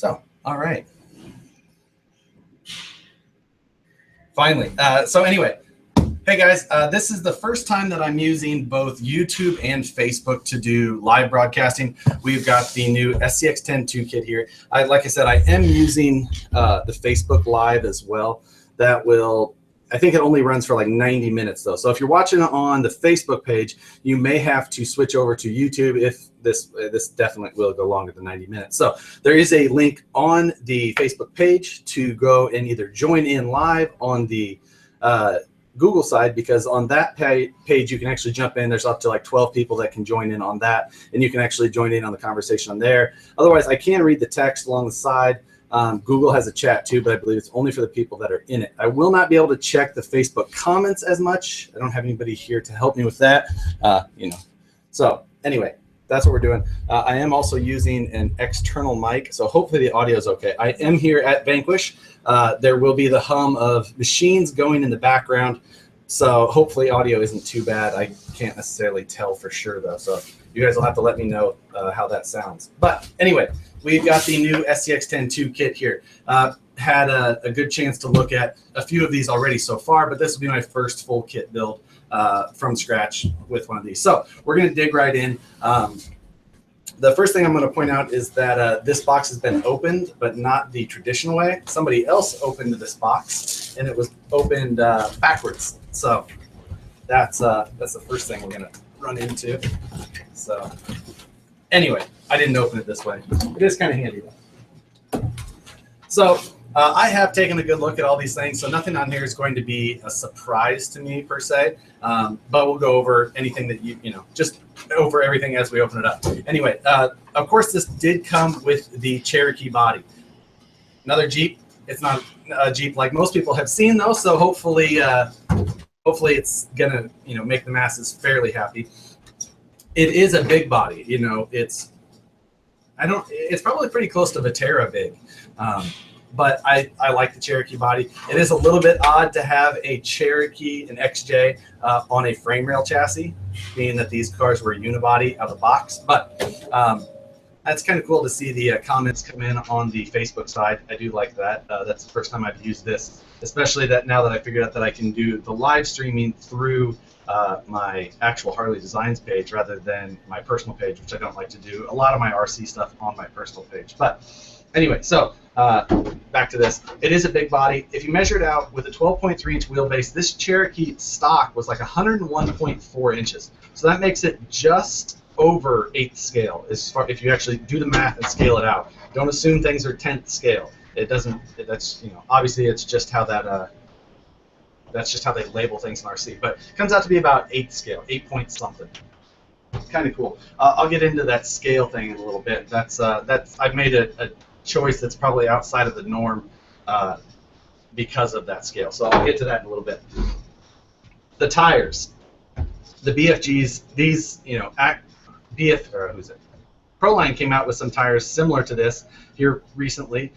So, all right. Finally. So anyway, hey guys, this is the first time that I'm using both YouTube and Facebook to do live broadcasting. We've got the new SCX10-II kit here. Like I said, I am using the Facebook Live as well. That will, I think it only runs for like 90 minutes though. So if you're watching on the Facebook page, you may have to switch over to YouTube if this definitely will go longer than 90 minutes. So there is a link on the Facebook page to go and either join in live on the Google side, because on that page you can actually jump in. There's up to like 12 people that can join in on that, and you can actually join in on the conversation on there. Otherwise, I can read the text along the side. Google has a chat too, but I believe it's only for the people that are in it. I will not be able to check the Facebook comments as much. I don't have anybody here to help me with that, So anyway, that's what we're doing. I am also using an external mic, so hopefully the audio is okay. I am here at Vanquish. There will be the hum of machines going in the background, so hopefully audio isn't too bad. I can't necessarily tell for sure though, so you guys will have to let me know how that sounds. But anyway, we've got the new SCX10-II kit here. Had a good chance to look at a few of these already so far, but this will be my first full kit build from scratch with one of these. So we're going to dig right in. The first thing I'm going to point out is that this box has been opened, but not the traditional way. Somebody else opened this box, and it was opened backwards. So that's the first thing we're going to run into. So anyway, I didn't open it this way. It is kind of handy though. So I have taken a good look at all these things, so nothing on here is going to be a surprise to me per se, but we'll go over anything that just over everything as we open it up. Anyway, of course, this did come with the Cherokee body. Another Jeep. It's not a Jeep like most people have seen though, so hopefully it's gonna make the masses fairly happy. It is a big body. It's probably pretty close to Vetera big. But I like the Cherokee body. It is a little bit odd to have a Cherokee, an XJ, on a frame rail chassis, being that these cars were unibody out of the box. But that's kind of cool to see the comments come in on the Facebook side. I do like that. That's the first time I've used this, especially that now that I figured out that I can do the live streaming through my actual Harley Designs page rather than my personal page, which I don't like to do a lot of my RC stuff on my personal page. But anyway, so back to this. It is a big body. If you measure it out with a 12.3-inch wheelbase, this Cherokee stock was like 101.4 inches. So that makes it just over 8th scale, as far if you actually do the math and scale it out. Don't assume things are 10th scale. It doesn't. That's obviously it's just how that. That's just how they label things in RC. But it comes out to be about 8th scale, 8 point something. Kind of cool. I'll get into that scale thing in a little bit. I've made a choice that's probably outside of the norm because of that scale. So I'll get to that in a little bit. The tires, the BFGs, these Proline came out with some tires similar to this here recently.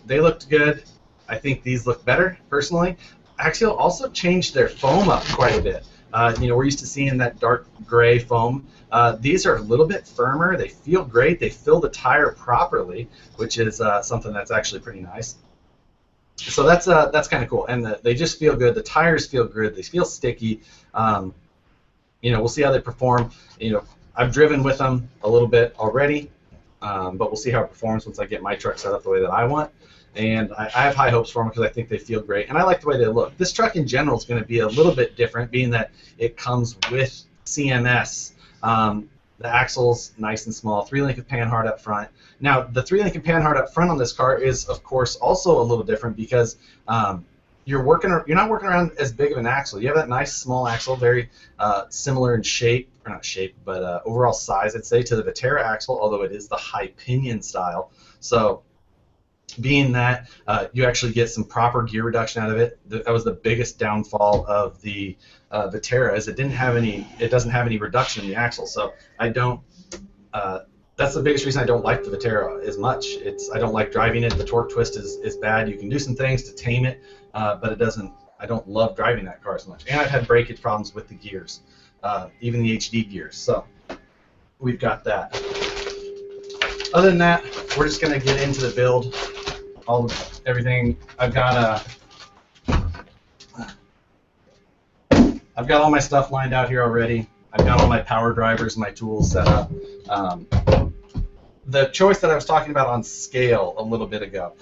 They looked good. I think these look better personally. Axial also changed their foam up quite a bit. We're used to seeing that dark gray foam. These are a little bit firmer. They feel great. They fill the tire properly, which is something that's actually pretty nice. So that's kind of cool. And they just feel good. The tires feel good. They feel sticky. We'll see how they perform. I've driven with them a little bit already, but we'll see how it performs once I get my truck set up the way that I want. And I have high hopes for them because I think they feel great, and I like the way they look. This truck in general is going to be a little bit different, being that it comes with CMS. The axle's nice and small, 3-link of panhard up front. Now, the 3-link of panhard up front on this car is, of course, also a little different because you're not working around as big of an axle. You have that nice small axle, very similar in shape, or not shape, but overall size, I'd say, to the Vetera axle, although it is the high pinion style. So being that you actually get some proper gear reduction out of it. That was the biggest downfall of the Vetera, is it doesn't have any reduction in the axle. So I don't. That's the biggest reason I don't like the Vetera as much. I don't like driving it. The torque twist is bad. You can do some things to tame it, but it doesn't. I don't love driving that car as much. And I've had breakage problems with the gears, even the HD gears. So we've got that. Other than that, we're just gonna get into the build. Everything. I've got all my stuff lined out here already. I've got all my power drivers, my tools set up. The choice that I was talking about on scale a little bit ago,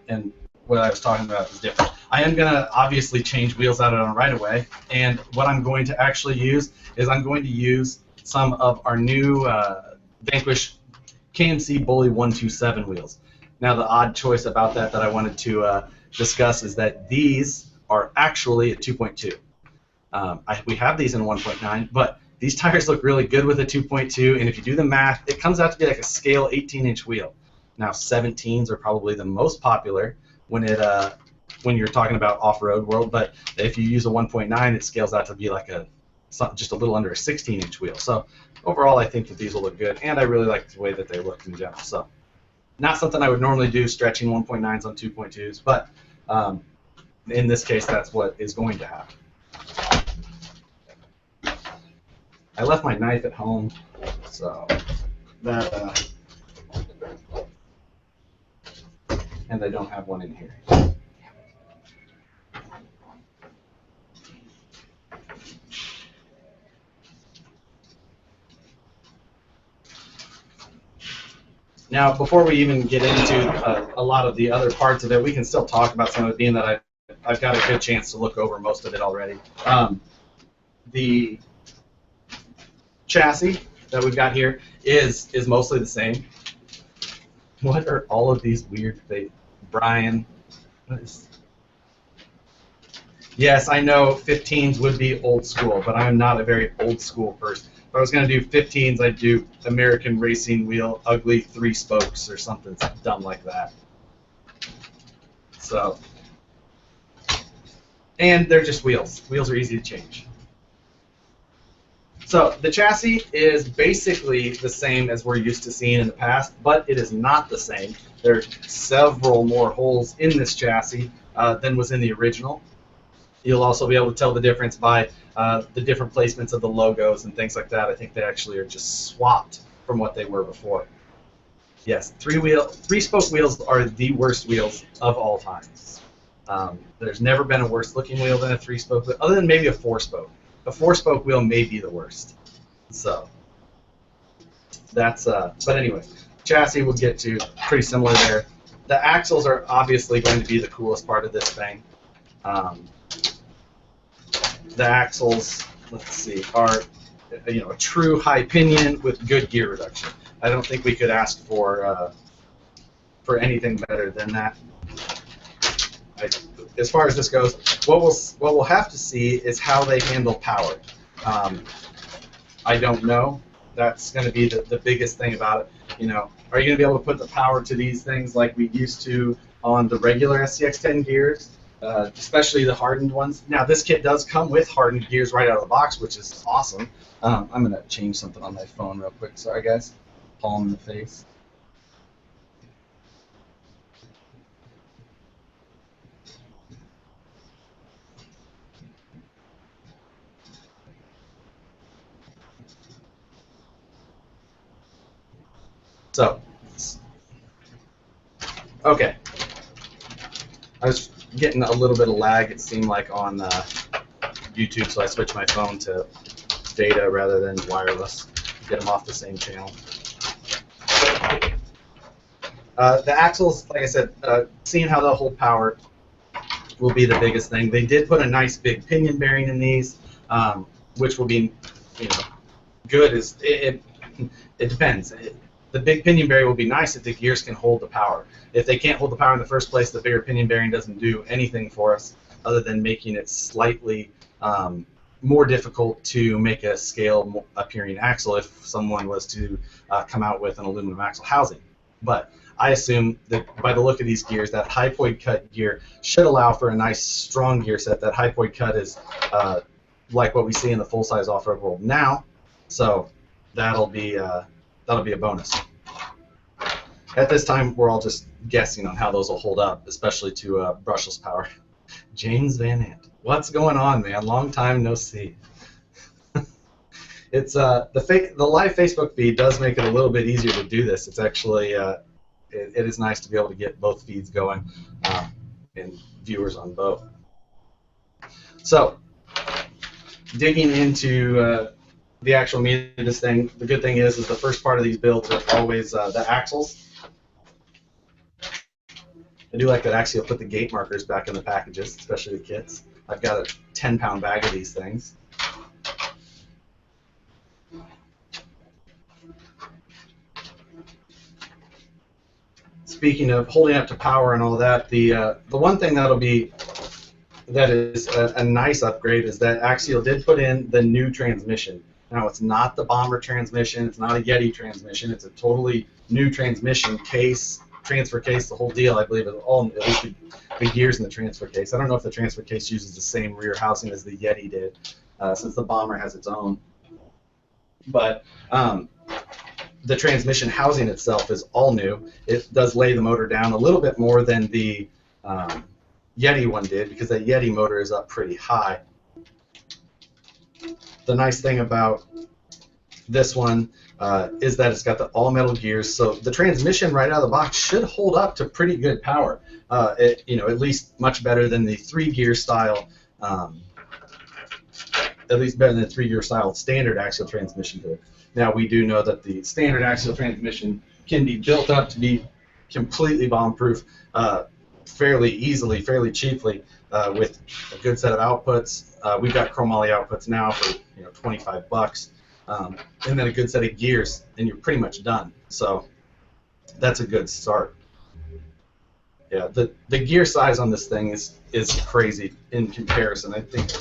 and what I was talking about is different. I am going to obviously change wheels out on right away, and what I'm going to actually use is I'm going to use some of our new Vanquish KMC Bully 127 wheels. Now the odd choice about that I wanted to discuss is that these are actually a 2.2. We have these in 1.9, but these tires look really good with a 2.2, and if you do the math, it comes out to be like a scale 18-inch wheel. Now 17s are probably the most popular when you're talking about off-road world, but if you use a 1.9, it scales out to be like just a little under a 16-inch wheel. So overall, I think that these will look good, and I really like the way that they look in general. So not something I would normally do, stretching 1.9s on 2.2s, but in this case, that's what is going to happen. I left my knife at home, so that, and I don't have one in here. Now, before we even get into a lot of the other parts of it, we can still talk about some of it, being that I've got a good chance to look over most of it already. The chassis that we've got here is mostly the same. What are all of these weird things? Brian, what is... Yes, I know 15s would be old school, but I'm not a very old school person. If I was going to do 15s, I'd do American Racing Wheel, ugly 3 spokes or something dumb like that. So, and they're just wheels. Wheels are easy to change. So the chassis is basically the same as we're used to seeing in the past, but it is not the same. There are several more holes in this chassis than was in the original. You'll also be able to tell the difference by the different placements of the logos and things like that. I think they actually are just swapped from what they were before. Yes, 3-spoke wheels are the worst wheels of all time. There's never been a worse looking wheel than a 3-spoke, other than maybe a 4-spoke. A 4-spoke wheel may be the worst. So that's but anyway, chassis we'll get to, pretty similar there. The axles are obviously going to be the coolest part of this thing. The axles, let's see, are a true high pinion with good gear reduction. I don't think we could ask for anything better than that. As far as this goes, what we'll have to see is how they handle power. I don't know. That's going to be the biggest thing about it. Are you going to be able to put the power to these things like we used to on the regular SCX10 gears, especially the hardened ones? Now, this kit does come with hardened gears right out of the box, which is awesome. I'm going to change something on my phone real quick. Sorry, guys. Palm in the face. So, okay. I was getting a little bit of lag, it seemed like, on YouTube, so I switched my phone to data rather than wireless to get them off the same channel. The axles, like I said, seeing how they'll hold power will be the biggest thing. They did put a nice big pinion bearing in these, which will be, good. It depends. The big pinion bearing will be nice if the gears can hold the power. If they can't hold the power in the first place, the bigger pinion bearing doesn't do anything for us other than making it slightly more difficult to make a scale appearing axle if someone was to come out with an aluminum axle housing. But I assume that by the look of these gears, that hypoid cut gear should allow for a nice strong gear set. That hypoid cut is like what we see in the full-size off-road world now, so that'll be a bonus. At this time, we're all just guessing on how those will hold up, especially to brushless power. James Van Ant, what's going on, man? Long time no see. It's the live Facebook feed does make it a little bit easier to do this. It's actually it is nice to be able to get both feeds going and viewers on both. So digging into the actual meat of this thing, the good thing is the first part of these builds are always the axles. I do like that Axial put the gate markers back in the packages, especially the kits. I've got a 10-pound bag of these things. Speaking of holding up to power and all that, the one thing that is a nice upgrade is that Axial did put in the new transmission. Now, it's not the Bomber transmission, it's not a Yeti transmission, it's a totally new transmission case, transfer case, the whole deal. I believe it's all, at least the gears in the transfer case. I don't know if the transfer case uses the same rear housing as the Yeti did, since the Bomber has its own. But the transmission housing itself is all new. It does lay the motor down a little bit more than the Yeti one did, because that Yeti motor is up pretty high. The nice thing about this one is that it's got the all-metal gears, so the transmission right out of the box should hold up to pretty good power. At least much better than the 3-gear style, at least better than the 3-gear style standard Axial transmission did. Now, we do know that the standard Axial transmission can be built up to be completely bomb-proof fairly easily, fairly cheaply, with a good set of outputs. We've got chromoly outputs now for 25 bucks, and then a good set of gears, and you're pretty much done. So that's a good start. Yeah, the gear size on this thing is crazy in comparison. I think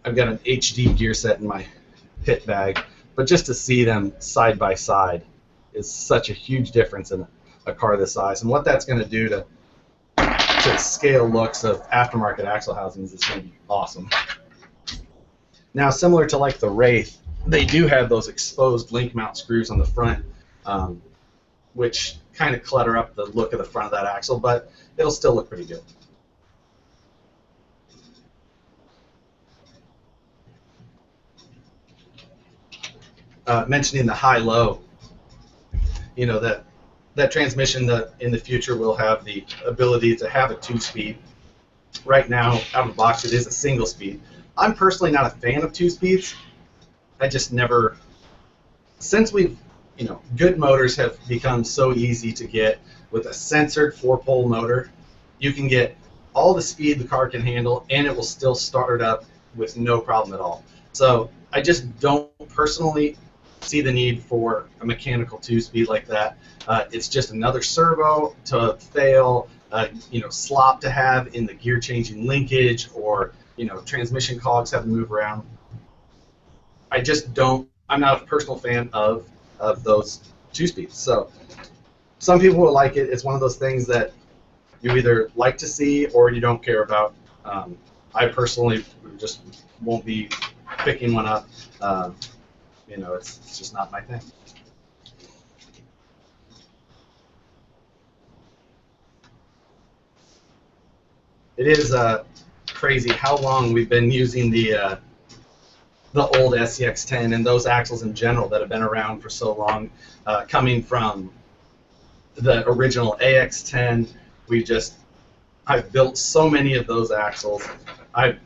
I've got an HD gear set in my pit bag, but just to see them side by side is such a huge difference in a car this size, and what that's going to do to scale looks of aftermarket axle housings is going to be awesome. Now, similar to like the Wraith, they do have those exposed link mount screws on the front, which kind of clutter up the look of the front of that axle, but it'll still look pretty good. Mentioning the high-low, that transmission in the future will have the ability to have a 2-speed. Right now, out of the box, it is a single speed. I'm personally not a fan of 2-speeds. I just never, since we've, good motors have become so easy to get with a censored 4-pole motor. You can get all the speed the car can handle, and it will still start up with no problem at all. So I just don't personally see the need for a mechanical 2-speed like that. It's just another servo to fail, slop to have in the gear changing linkage, or transmission cogs have to move around. I just don't. I'm not a personal fan of those 2-speeds. So some people will like it. It's one of those things that you either like to see or you don't care about. I personally just won't be picking one up. It's just not my thing. It is crazy how long we've been using the old SCX10 and those axles in general that have been around for so long, coming from the original AX10. I've built so many of those axles. I've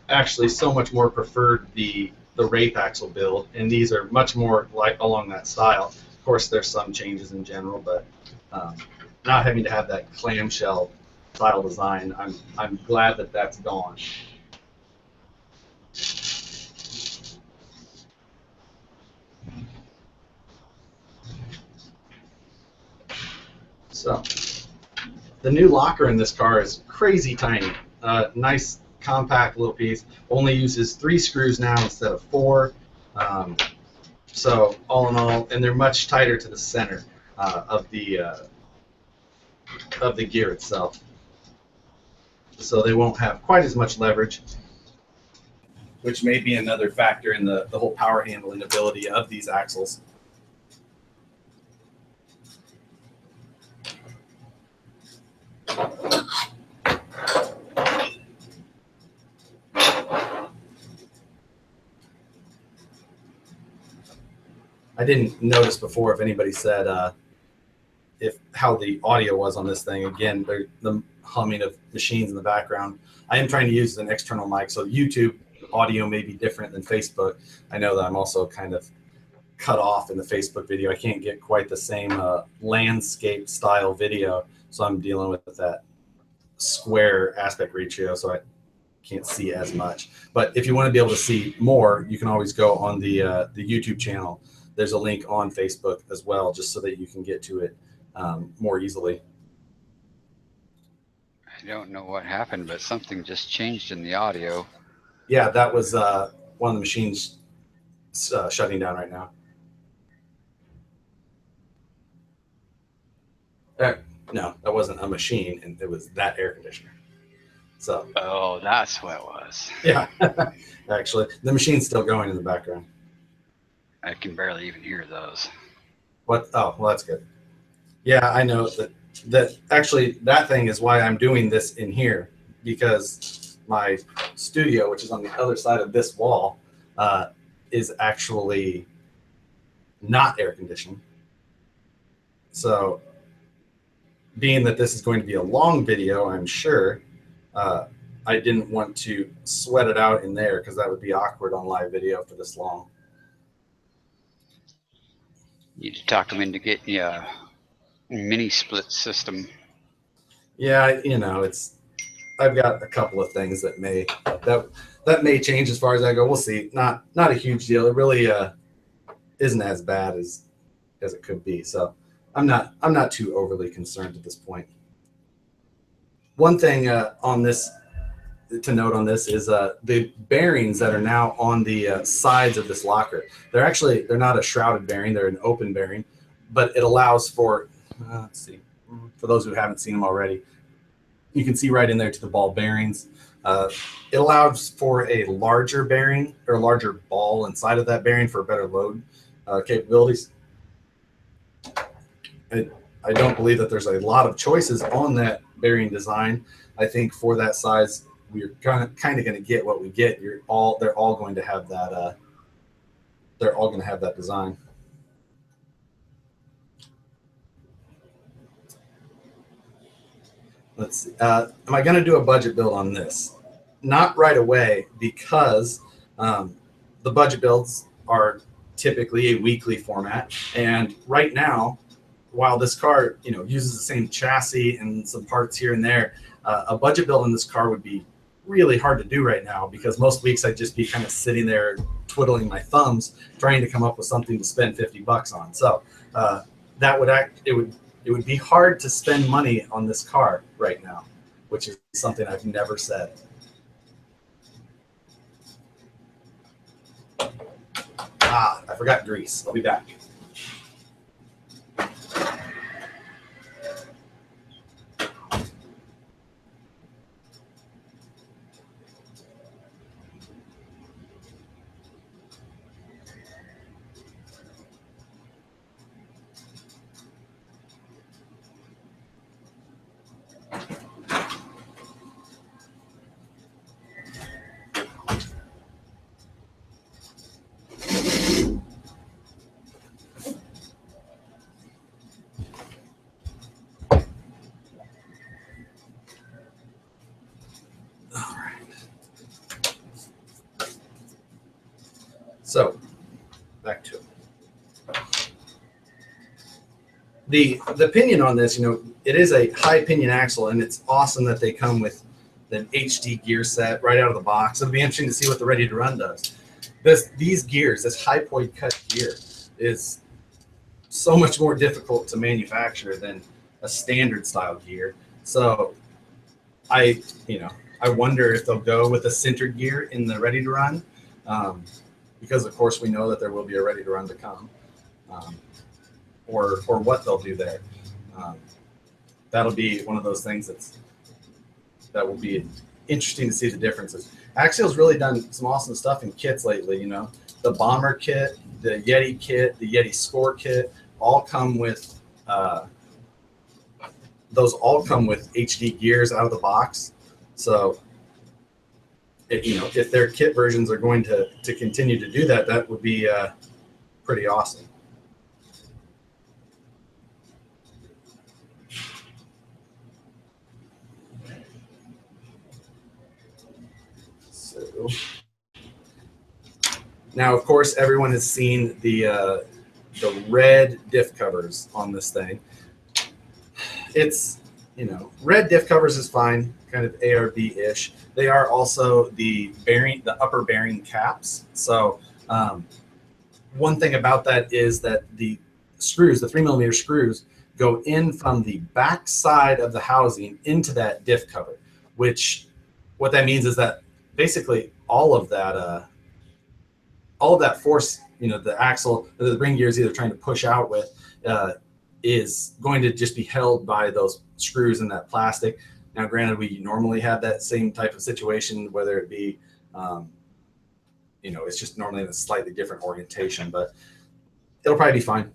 actually so much more preferred the Wraith axle build, and these are much more like along that style. Of course, there's some changes in general, but not having to have that clamshell style design, I'm glad that that's gone. So the new locker in this car is crazy tiny. Nice compact little piece. Only uses 3 screws now instead of 4. So all in all, and they're much tighter to the center of the gear itself. So they won't have quite as much leverage, which may be another factor in the whole power handling ability of these axles. I didn't notice before if anybody said if how the audio was on this thing. Again, the humming of machines in the background. I am trying to use an external mic, so YouTube audio may be different than Facebook. I know that I'm also kind of cut off in the Facebook video. I can't get quite the same landscape style video, so I'm dealing with that square aspect ratio, so I can't see as much. But if you want to be able to see more, you can always go on the YouTube channel. There's a link on Facebook as well, just so that you can get to it more easily. I don't know what happened, but something just changed in the audio. Yeah, that was one of the machines shutting down right now. No, that wasn't a machine, and it was that air conditioner. So. Oh, that's what it was. Yeah, actually, the machine's still going in the background. I can barely even hear those. What? Oh, well, that's good. Yeah, I know that actually that thing is why I'm doing this in here, because my studio, which is on the other side of this wall, is actually not air conditioned. So being that this is going to be a long video, I'm sure, I didn't want to sweat it out in there because that would be awkward on live video for this long. You need to talk them into getting a mini split system. Yeah, you know, I've got a couple of things that may change as far as I go. We'll see. Not a huge deal. It really isn't as bad as it could be. So I'm not too overly concerned at this point. One thing on this to note on this is the bearings that are now on the sides of this locker. They're not a shrouded bearing. They're an open bearing, but it allows for, let's see, for those who haven't seen them already, you can see right in there to the ball bearings. It allows for a larger bearing or a larger ball inside of that bearing for better load capabilities. I don't believe that there's a lot of choices on that bearing design. I think for that size, we're kind of going to get what we get. They're all going to have that. They're all going to have that design. Let's see. Am I going to do a budget build on this? Not right away, because the budget builds are typically a weekly format, and right now, while this car uses the same chassis and some parts here and there, a budget build on this car would be really hard to do right now, because most weeks I'd just be kind of sitting there twiddling my thumbs trying to come up with something to spend $50 on. So it would be hard to spend money on this car right now, which is something I've never said. I forgot grease. I'll be back. So back to it. The pinion on this, it is a high pinion axle, and it's awesome that they come with an HD gear set right out of the box. It'll be interesting to see what the ready to run does. These gears, this hypoid cut gear, is so much more difficult to manufacture than a standard style gear. So I wonder if they'll go with a sintered gear in the ready to run. Because of course we know that there will be a ready to run to come, or what they'll do there. That'll be one of those things that will be interesting to see the differences. Axial's really done some awesome stuff in kits lately. The Bomber kit, the Yeti kit, the Yeti Score kit, all come with HD gears out of the box. So if their kit versions are going to continue to do that, that would be pretty awesome. So, now, of course, everyone has seen the red diff covers on this thing. It's, you know, red diff covers is fine, kind of ARB-ish. They are also the upper bearing caps. So one thing about that is that the screws, the 3mm screws, go in from the back side of the housing into that diff cover, which what that means is that basically all of that force, you know, the axle, the ring gear is either trying to push out with, is going to just be held by those screws in that plastic. Now, granted, we normally have that same type of situation, whether it be, you know, it's just normally in a slightly different orientation, but it'll probably be fine.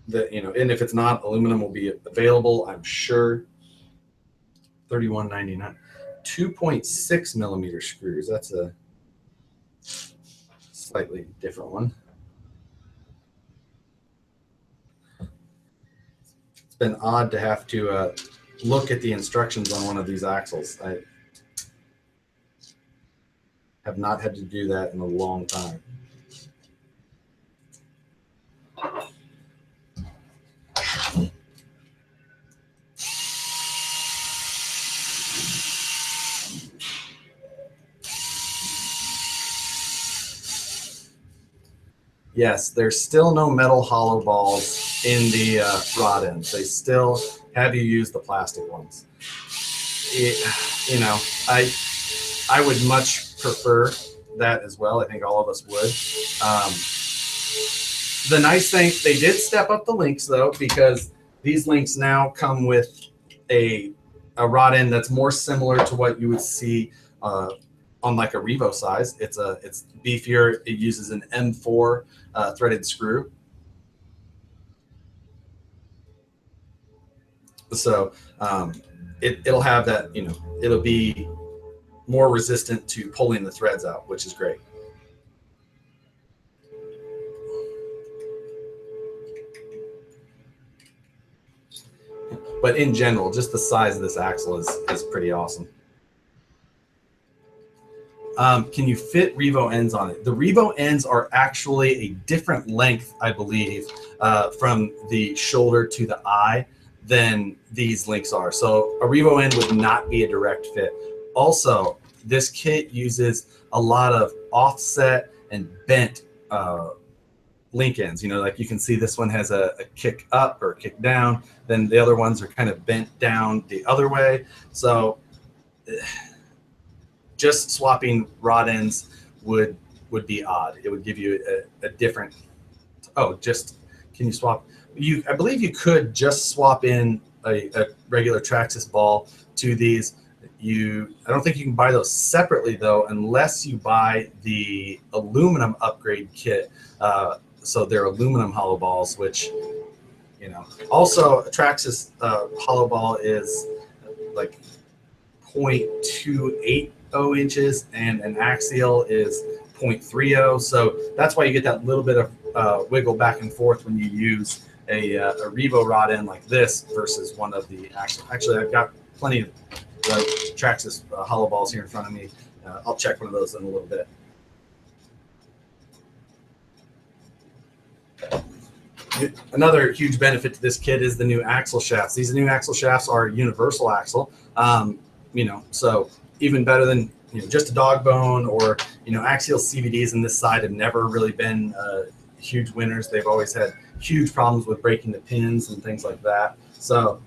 You know, and if it's not, aluminum will be available, I'm sure. $31.99. 2.6mm screws. That's a slightly different one. It's been odd to have to look at the instructions on one of these axles. I have not had to do that in a long time. Yes, there's still no metal hollow balls in the rod ends. They still have you use the plastic ones. You know, I would much prefer that as well. I think all of us would. The nice thing, they did step up the links though, because these links now come with a rod end that's more similar to what you would see on like a Revo size. It's beefier. It uses an M4 threaded screw. So it'll have that, you know, it'll be more resistant to pulling the threads out, which is great. But in general, just the size of this axle is pretty awesome. Can you fit Revo ends on it? The Revo ends are actually a different length, I believe, from the shoulder to the eye than these links are. So a Revo end would not be a direct fit. Also, this kit uses a lot of offset and bent link ends. You know, like you can see this one has a kick up or a kick down. Then the other ones are kind of bent down the other way. So just swapping rod ends would be odd. It would give you a different. Oh, just can you swap? I believe you could just swap in a regular Traxxas ball to these. I don't think you can buy those separately though, unless you buy the aluminum upgrade kit. So they're aluminum hollow balls, which, you know, also a Traxxas hollow ball is like 0.280 inches and an Axial is 0.30. So that's why you get that little bit of wiggle back and forth when you use a Revo rod end like this versus one of the Axial. Actually, I've got plenty of Traxxas hollow balls here in front of me. I'll check one of those in a little bit. Another huge benefit to this kit is the new axle shafts. These new axle shafts are universal axle, you know, so even better than, you know, just a dog bone, or, you know, Axial CVDs in this side have never really been huge winners. They've always had huge problems with breaking the pins and things like that. So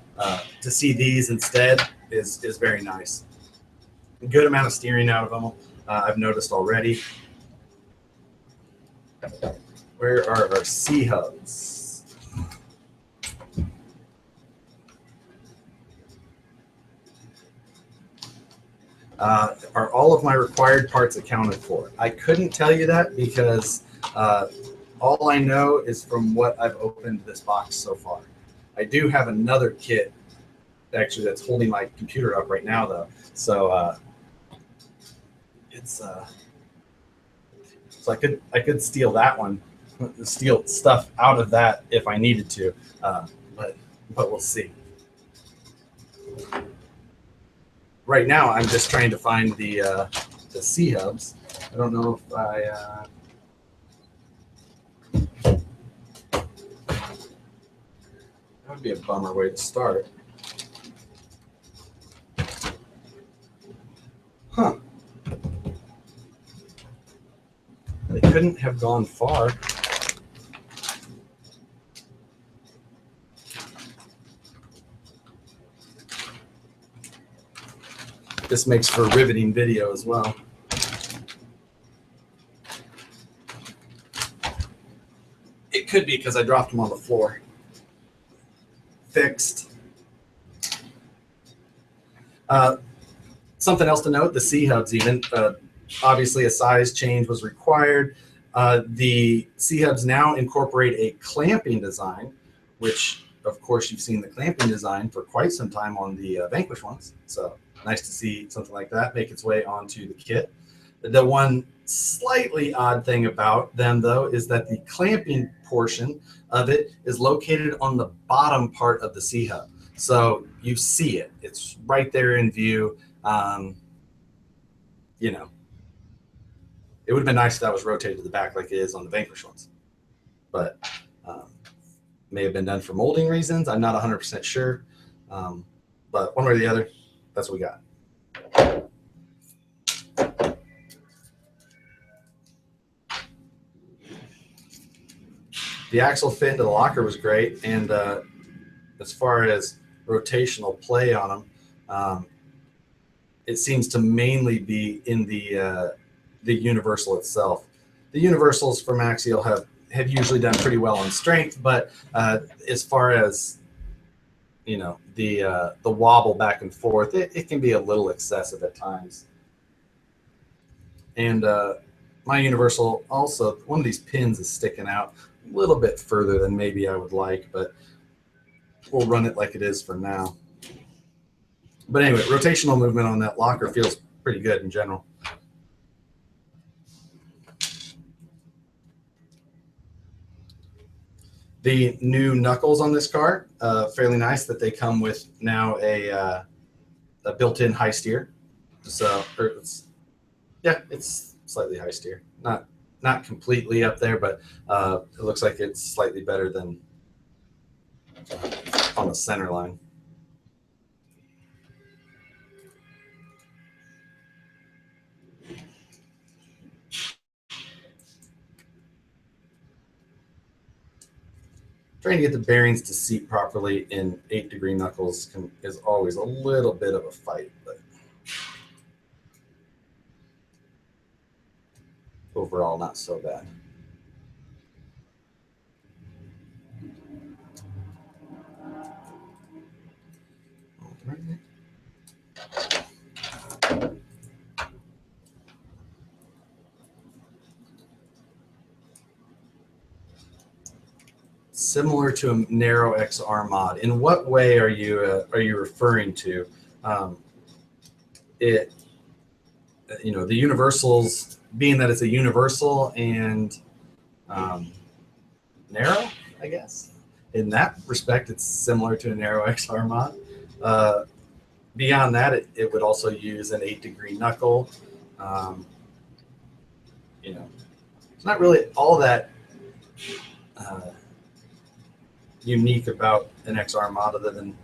to see these instead is very nice. A good amount of steering out of them, I've noticed already. Where are our C-hubs? Are all of my required parts accounted for? I couldn't tell you that because all I know is from what I've opened this box so far. I do have another kit actually that's holding my computer up right now though. So so I could steal that one, steal stuff out of that if I needed to, but we'll see. Right now, I'm just trying to find the the C-hubs. I don't know if I... that would be a bummer way to start. Huh. They couldn't have gone far. This makes for riveting video as well. It could be because I dropped them on the floor. Fixed. Something else to note, the C-hubs even, obviously a size change was required. The C-hubs now incorporate a clamping design, which of course you've seen the clamping design for quite some time on the Vanquish ones. So nice to see something like that make its way onto the kit. The one slightly odd thing about them, though, is that the clamping portion of it is located on the bottom part of the C-hub. So you see it. It's right there in view. You know, it would have been nice if that was rotated to the back like it is on the Vanquish ones. But may have been done for molding reasons. I'm not 100% sure. But one way or the other, that's what we got. The Axial fit into the locker was great, and as far as rotational play on them, it seems to mainly be in the universal itself. The universals from Axial have usually done pretty well on strength, but as far as the wobble back and forth, it can be a little excessive at times. And my universal also, one of these pins is sticking out a little bit further than maybe I would like, but we'll run it like it is for now. But anyway, rotational movement on that locker feels pretty good in general. The new knuckles on this car, fairly nice that they come with now a built-in high steer. So, it's slightly high steer. Not completely up there, but it looks like it's slightly better than on the center line. Trying to get the bearings to seat properly in 8-degree knuckles is always a little bit of a fight, but overall not so bad. Similar to a narrow XR mod. In what way are you referring to? The universals, being that it's a universal and narrow, I guess. In that respect, it's similar to a narrow XR mod. Beyond that, it would also use an 8-degree knuckle. It's not really all that unique about an XR mod other than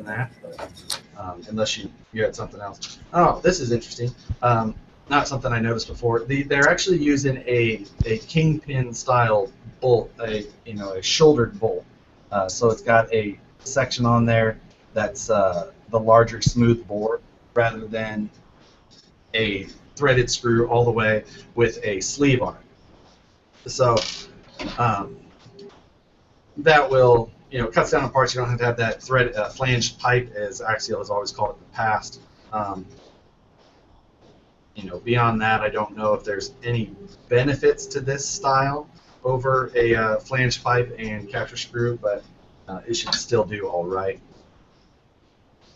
that, but, unless you had something else. Oh, this is interesting. Not something I noticed before. They're actually using a kingpin style bolt, a shouldered bolt. So it's got a section on there that's the larger smooth bore rather than a threaded screw all the way with a sleeve on it. So that will, cuts down on parts. You don't have to have that flanged pipe, as Axial has always called it in the past. Beyond that, I don't know if there's any benefits to this style over a flanged pipe and capture screw, but it should still do all right.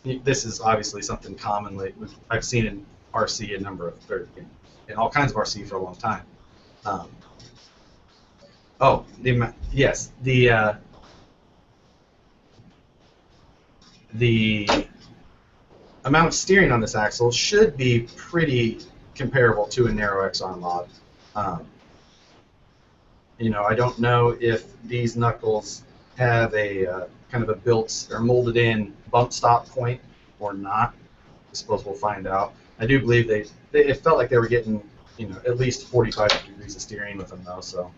This is obviously something commonly I've seen in RC in all kinds of RC for a long time. The amount of steering on this axle should be pretty comparable to a narrow X arm mod. You know, I don't know if these knuckles have a kind of a built or molded in bump stop point or not. I suppose we'll find out. I do believe it felt like they were getting, you know, at least 45 degrees of steering with them though, so.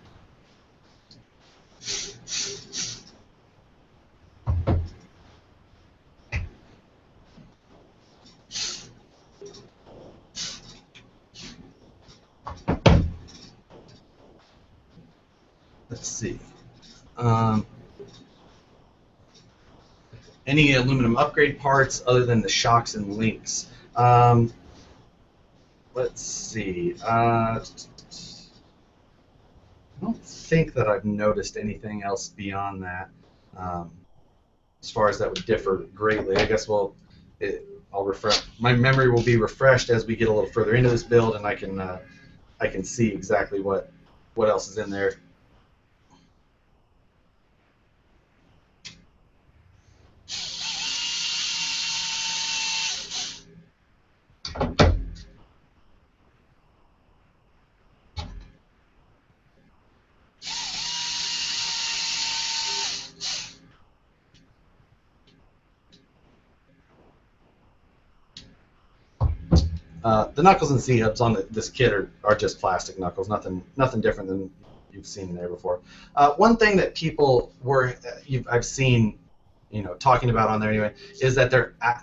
Let's see. Any aluminum upgrade parts other than the shocks and links? Let's see. I don't think that I've noticed anything else beyond that. As far as that would differ greatly, I guess I'll refresh. My memory will be refreshed as we get a little further into this build, and I can see exactly what else is in there. The knuckles and C-hubs on this kit are just plastic knuckles, nothing different than you've seen in there before. One thing that people I've seen, you know, talking about on there anyway, is that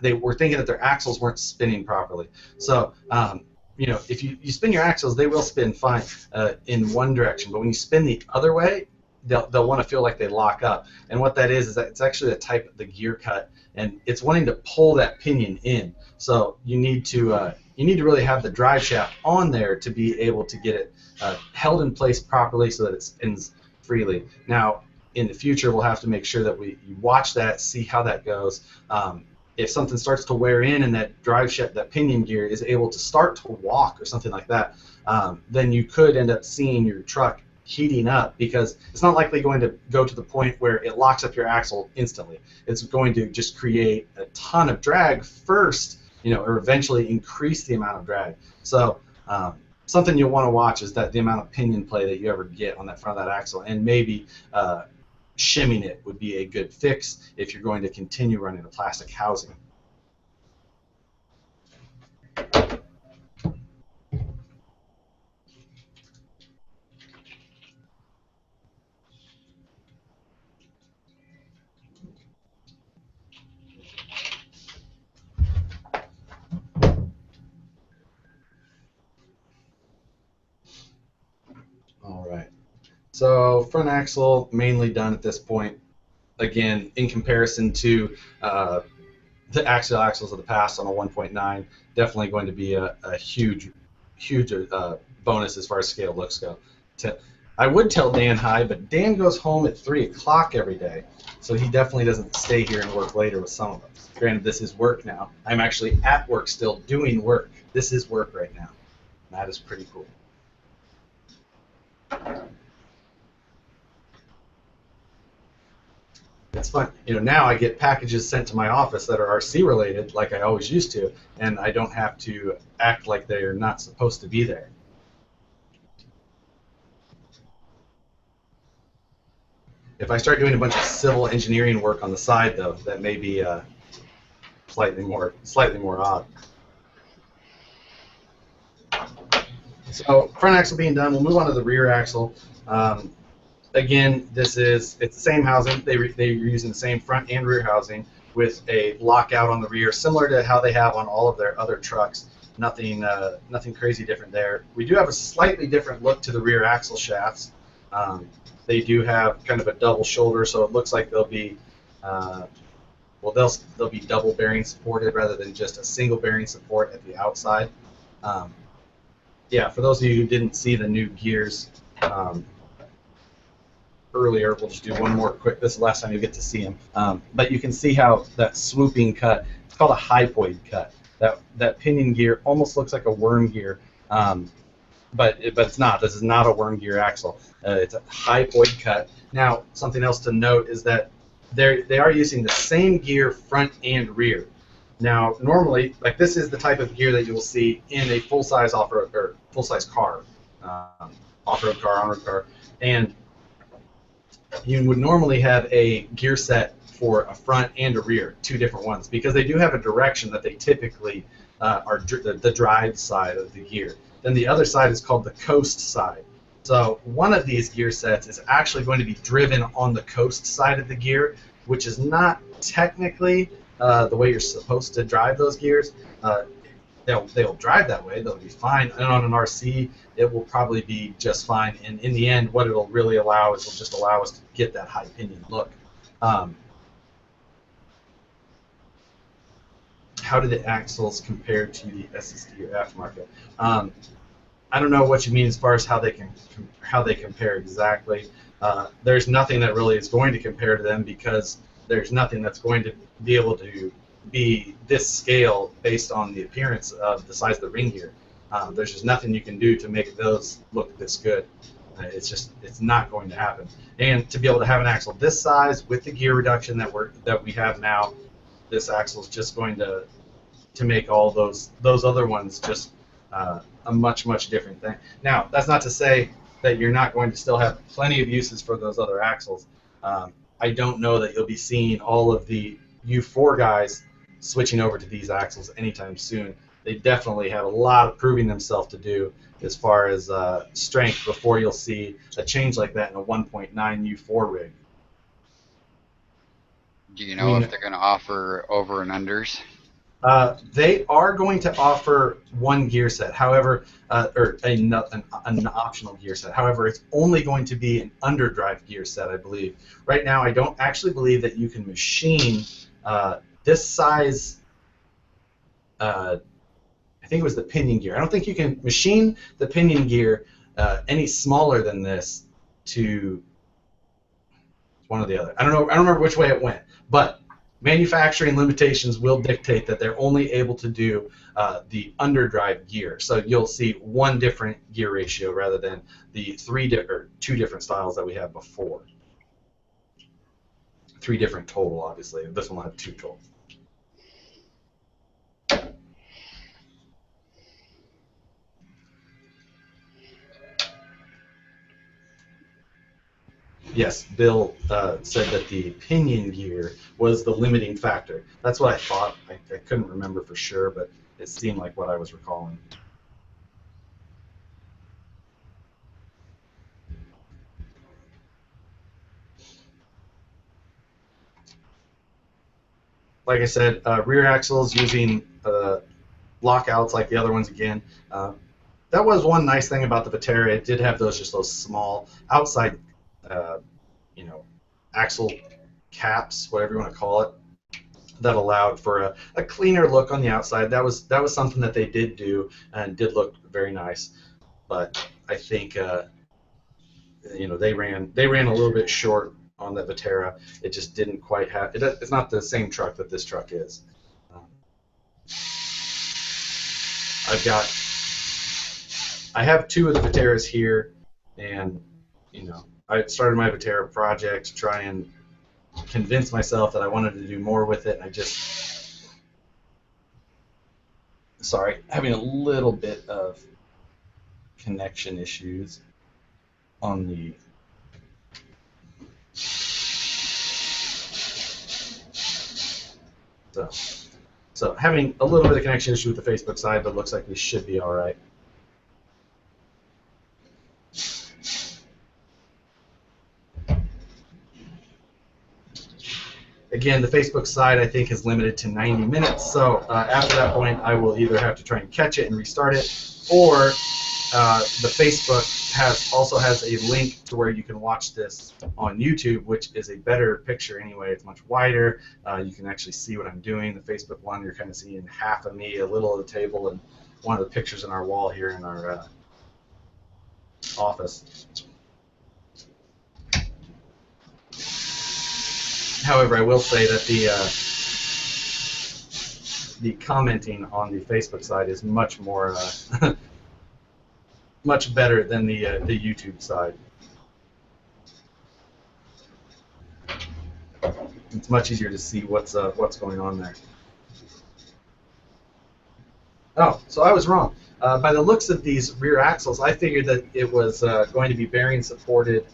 they were thinking that their axles weren't spinning properly. So, you know, if you spin your axles, they will spin fine in one direction, but when you spin the other way, they'll want to feel like they lock up. And what that is that it's actually a type of the gear cut, and it's wanting to pull that pinion in. So you need to really have the drive shaft on there to be able to get it held in place properly so that it spins freely. Now, in the future, we'll have to make sure that you watch that, see how that goes. If something starts to wear in and that drive shaft, that pinion gear is able to start to walk or something like that, then you could end up seeing your truck heating up, because it's not likely going to go to the point where it locks up your axle instantly. It's going to just create a ton of drag first, you know, or eventually increase the amount of drag. So something you'll want to watch is that the amount of pinion play that you ever get on that front of that axle, and maybe shimming it would be a good fix if you're going to continue running a plastic housing. All right. So front axle mainly done at this point. Again, in comparison to the Axial axles of the past on a 1.9, definitely going to be a huge bonus as far as scale looks go. I would tell Dan hi, but Dan goes home at 3 o'clock every day, so he definitely doesn't stay here and work later with some of us. Granted, this is work now. I'm actually at work still doing work. This is work right now. That is pretty cool. It's fun. You know, now I get packages sent to my office that are RC related, like I always used to, and I don't have to act like they're not supposed to be there. If I start doing a bunch of civil engineering work on the side, though, that may be slightly more odd. So front axle being done, we'll move on to the rear axle. Again, it's the same housing. They're using the same front and rear housing with a lockout on the rear, similar to how they have on all of their other trucks. Nothing crazy different there. We do have a slightly different look to the rear axle shafts. They do have kind of a double shoulder, so it looks like they'll be they'll be double bearing supported rather than just a single bearing support at the outside. Yeah, for those of you who didn't see the new gears earlier, we'll just do one more quick. This is the last time you get to see them. But you can see how that swooping cut, it's called a hypoid cut. That pinion gear almost looks like a worm gear, but it's not. This is not a worm gear axle. It's a hypoid cut. Now, something else to note is that they are using the same gear front and rear. Now, normally, like this is the type of gear that you will see in a full-size off-road or full-size car, off-road car, on-road car, and you would normally have a gear set for a front and a rear, two different ones, because they do have a direction that they typically are the drive side of the gear. Then the other side is called the coast side. So one of these gear sets is actually going to be driven on the coast side of the gear, which is not technically the way you're supposed to drive those gears. They'll drive that way. They'll be fine. And on an RC, it will probably be just fine. And in the end, what it'll really allow is it'll just allow us to get that high pinion look. How do the axles compare to the SSD or aftermarket? I don't know what you mean as far as how they compare exactly. There's nothing that really is going to compare to them because there's nothing that's going to be able to be this scale based on the appearance of the size of the ring gear. There's just nothing you can do to make those look this good. It's not going to happen. And to be able to have an axle this size with the gear reduction that we have now, this axle is just going to make all those other ones just a much different thing. Now, that's not to say that you're not going to still have plenty of uses for those other axles. I don't know that you'll be seeing all of the U4 guys switching over to these axles anytime soon. They definitely have a lot of proving themselves to do as far as strength before you'll see a change like that in a 1.9 U4 rig. Do you know if they're going to offer over and unders? They are going to offer one gear set, however, or an optional gear set. However, it's only going to be an underdrive gear set, I believe. Right now, I don't actually believe that you can machine this size. I think it was the pinion gear. I don't think you can machine the pinion gear any smaller than this to one or the other. I don't know. I don't remember which way it went, but manufacturing limitations will dictate that they're only able to do the underdrive gear. So you'll see one different gear ratio rather than the two different styles that we had before. Three different total, obviously. This one will have two total. Yes, Bill said that the pinion gear was the limiting factor. That's what I thought. I couldn't remember for sure, but it seemed like what I was recalling. Like I said, rear axles using lockouts like the other ones again. That was one nice thing about the Vetera. It did have those small outside, axle caps, whatever you want to call it, that allowed for a cleaner look on the outside. That was something that they did do and did look very nice. But I think they ran a little bit short on the Vetera. It just didn't quite have. It's not the same truck that this truck is. I have two of the Veteras here, and I started my Vetera project to try and convince myself that I wanted to do more with it, and I just, having a little bit of connection issues on the so having a little bit of connection issue with the Facebook side, but looks like we should be all right. Again, the Facebook side, I think, is limited to 90 minutes, so after that point, I will either have to try and catch it and restart it, or the Facebook also has a link to where you can watch this on YouTube, which is a better picture anyway. It's much wider. You can actually see what I'm doing. The Facebook one, you're kind of seeing half of me, a little of the table, and one of the pictures on our wall here in our office. However, I will say that the commenting on the Facebook side is much more, much better than the YouTube side. It's much easier to see what's going on there. Oh, so I was wrong. By the looks of these rear axles, I figured that it was going to be bearing supported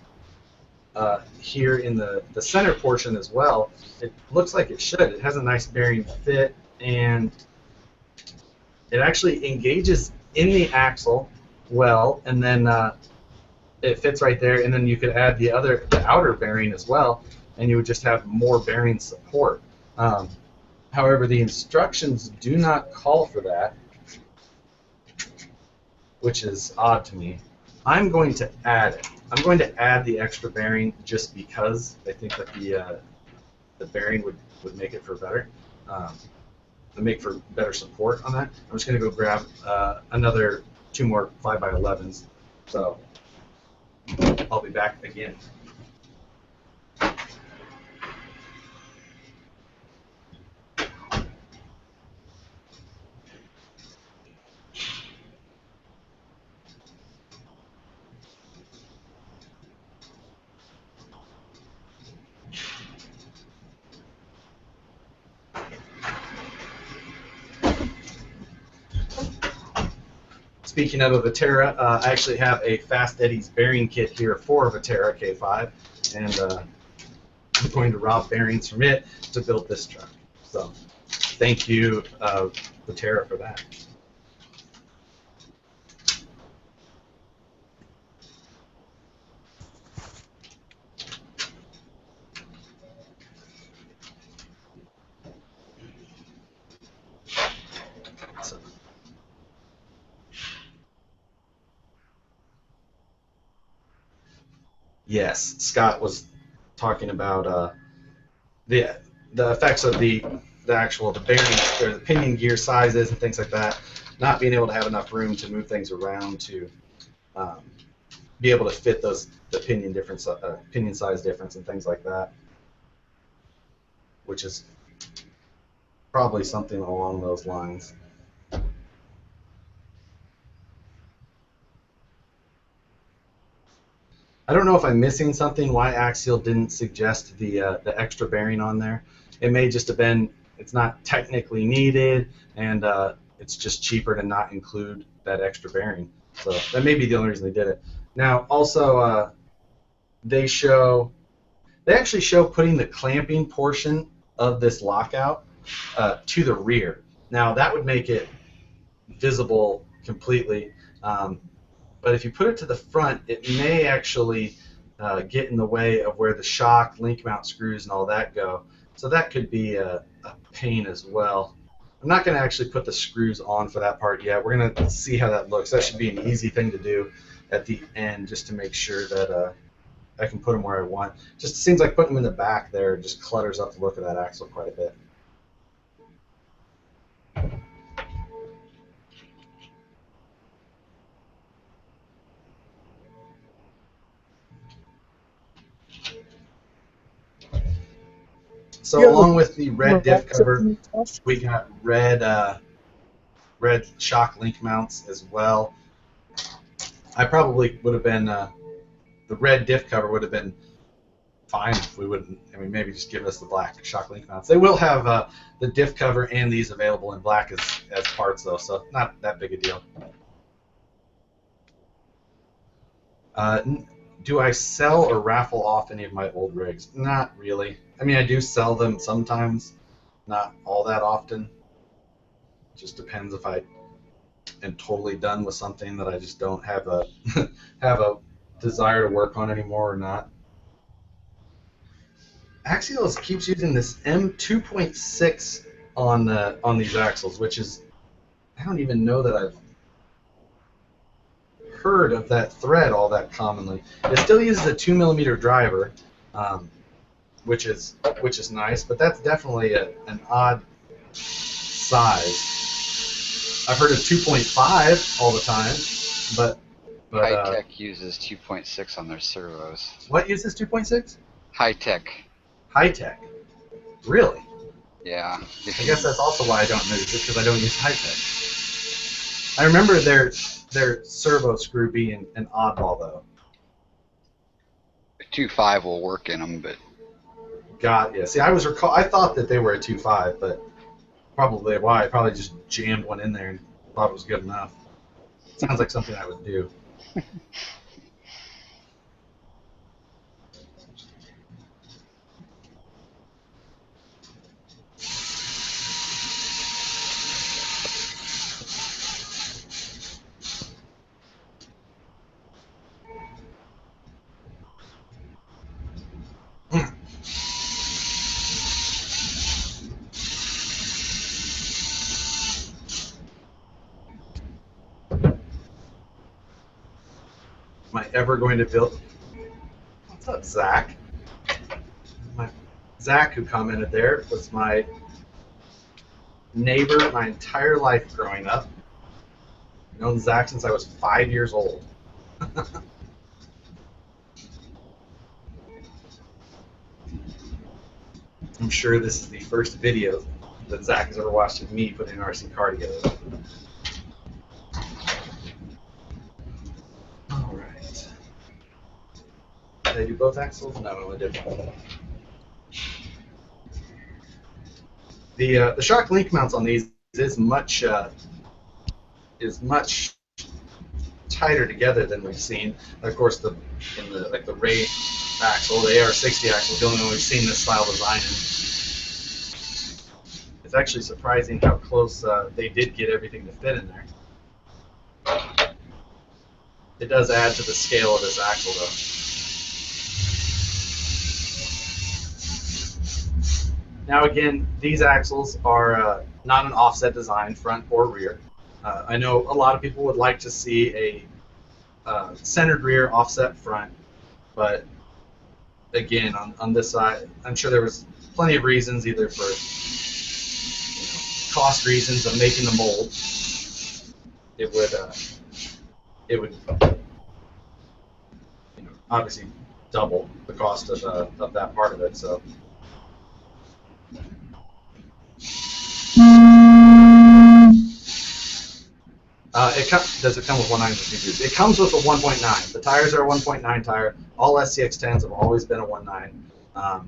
here in the center portion as well. It looks like it should. It has a nice bearing fit, and it actually engages in the axle well, and then it fits right there. And then you could add the outer bearing as well, and you would just have more bearing support. However, the instructions do not call for that, which is odd to me. I'm going to add it. I'm going to add the extra bearing just because I think that the bearing would make it for better, make for better support on that. I'm just going to go grab another 2 more 5x11s. So I'll be back again. Speaking of a Vatera, I actually have a Fast Eddie's bearing kit here for a Vatera K5, and I'm going to rob bearings from it to build this truck. So thank you, Vatera, for that. Yes, Scott was talking about the effects of the bearings or the pinion gear sizes and things like that, not being able to have enough room to move things around to be able to fit the pinion size difference and things like that, which is probably something along those lines. I don't know if I'm missing something, why Axial didn't suggest the extra bearing on there. It may just have been, it's not technically needed, and it's just cheaper to not include that extra bearing. So that may be the only reason they did it. Now, also, they actually show putting the clamping portion of this lockout to the rear. Now, that would make it visible completely. But if you put it to the front, it may actually get in the way of where the shock, link mount screws, and all that go. So that could be a pain as well. I'm not going to actually put the screws on for that part yet. We're going to see how that looks. That should be an easy thing to do at the end, just to make sure that I can put them where I want. Just seems like putting them in the back there just clutters up the look of that axle quite a bit. So along with the red diff cover, we got red shock link mounts as well. I probably would have been the red diff cover would have been fine if we wouldn't. I mean, maybe just give us the black shock link mounts. They will have the diff cover and these available in black as parts though, so not that big a deal. Do I sell or raffle off any of my old rigs? Not really. I mean, I do sell them sometimes, not all that often. It just depends if I am totally done with something that I just don't have a have a desire to work on anymore or not. Axial keeps using this M2.6 on these axles, which is, I don't even know that I've heard of that thread all that commonly. It still uses a 2mm driver, which is nice, but that's definitely an odd size. I've heard of 2.5 all the time, but High-Tech uses 2.6 on their servos. What uses 2.6? High-Tech. High-Tech. Really? Yeah. I guess that's also why I don't use it, because I don't use High-Tech. I remember their servo screw being an oddball though. 2.5 will work in them, but. Yeah. See, I thought that they were a 2.5, but probably why I probably just jammed one in there and thought it was good enough. Sounds like something I would do. Am I ever going to build? What's up, Zach? Zach, who commented there, was my neighbor my entire life growing up. I've known Zach since I was 5 years old. I'm sure this is the first video that Zach has ever watched of me putting an RC car together. All right. Did I do both axles? No, I didn't. The shock link mounts on these is much tighter together than we've seen. Of course, the Ray axle, the AR60 axle, is the only one we've seen this style design in. It's actually surprising how close they did get everything to fit in there. It does add to the scale of this axle, though. Now again, these axles are not an offset design, front or rear. I know a lot of people would like to see a centered rear, offset front, but again, on this side, I'm sure there was plenty of reasons, either for cost reasons of making the mold. It would obviously double the cost of that part of it. So. Does it come with 1.9? It comes with a 1.9. The tires are a 1.9 tire. All SCX10s have always been a 1.9.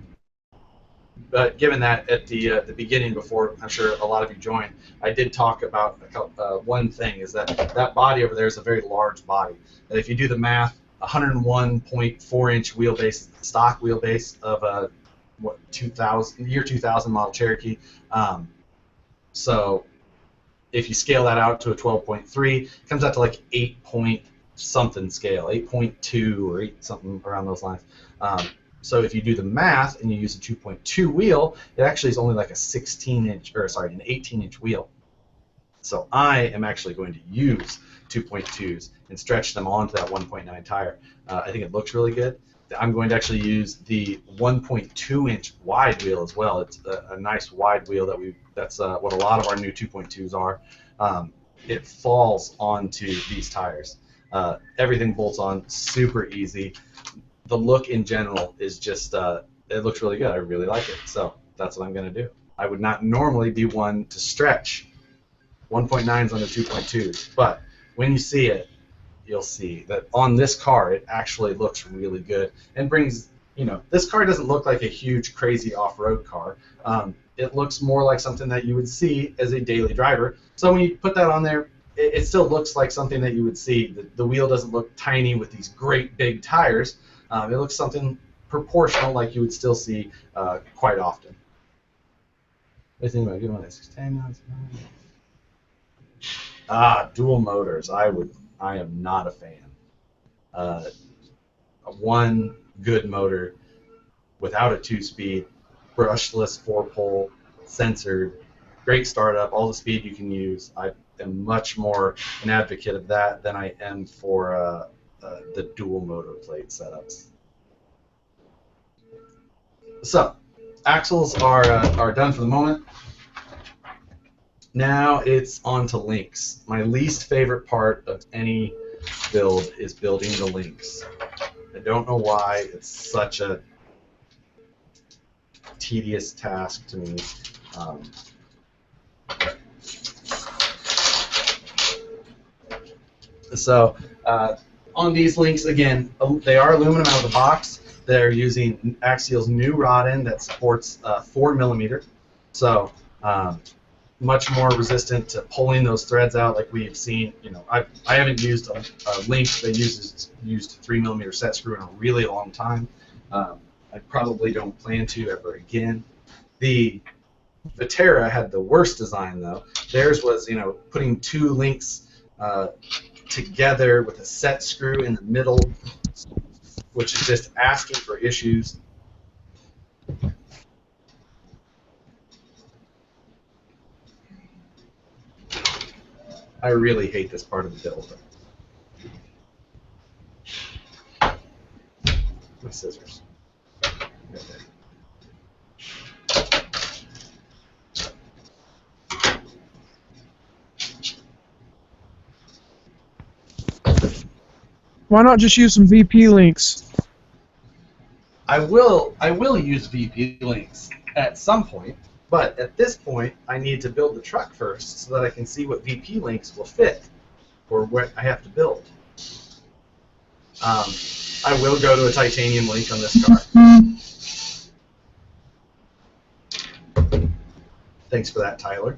But given that at the beginning, before I'm sure a lot of you joined, I did talk about one thing, is that body over there is a very large body. And if you do the math, 101.4-inch wheelbase, stock wheelbase of a year 2000 model Cherokee. So if you scale that out to a 12.3, it comes out to like 8 point something scale, 8.2 or 8 something around those lines. So if you do the math and you use a 2.2 wheel, it actually is only like a 16-inch, or sorry, an 18-inch wheel. So I am actually going to use 2.2s and stretch them onto that 1.9 tire. I think it looks really good. I'm going to actually use the 1.2-inch wide wheel as well. It's a nice wide wheel that's what a lot of our new 2.2s are. It falls onto these tires. Everything bolts on super easy. The look in general is just, it looks really good. I really like it. So that's what I'm going to do. I would not normally be one to stretch 1.9s on the 2.2s, but when you see it, you'll see that on this car it actually looks really good and brings, this car doesn't look like a huge crazy off-road car. It looks more like something that you would see as a daily driver. So when you put that on there, it still looks like something that you would see. The wheel doesn't look tiny with these great big tires. It looks something proportional like you would still see quite often. What do you think about getting one of these? Dual motors. I am not a fan. One good motor without a 2-speed, brushless 4-pole, censored, great startup, all the speed you can use. I am much more an advocate of that than I am for the dual motor plate setups. So, axles are done for the moment. Now it's on to links. My least favorite part of any build is building the links. I don't know why it's such a tedious task to me. So on these links, again, they are aluminum out of the box. They're using Axial's new rod end that supports 4 millimeter. So much more resistant to pulling those threads out, like we've seen. You know, I haven't used a link that used 3mm set screw in a really long time. I probably don't plan to ever again. The Terra had the worst design though. Theirs was, you know, putting two links together with a set screw in the middle, which is just asking for issues. I really hate this part of the build. My scissors. Right there. Why not just use some VP links? I will use VP links at some point, but at this point I need to build the truck first so that I can see what VP links will fit or what I have to build. I will go to a titanium link on this car. Thanks for that, Tyler.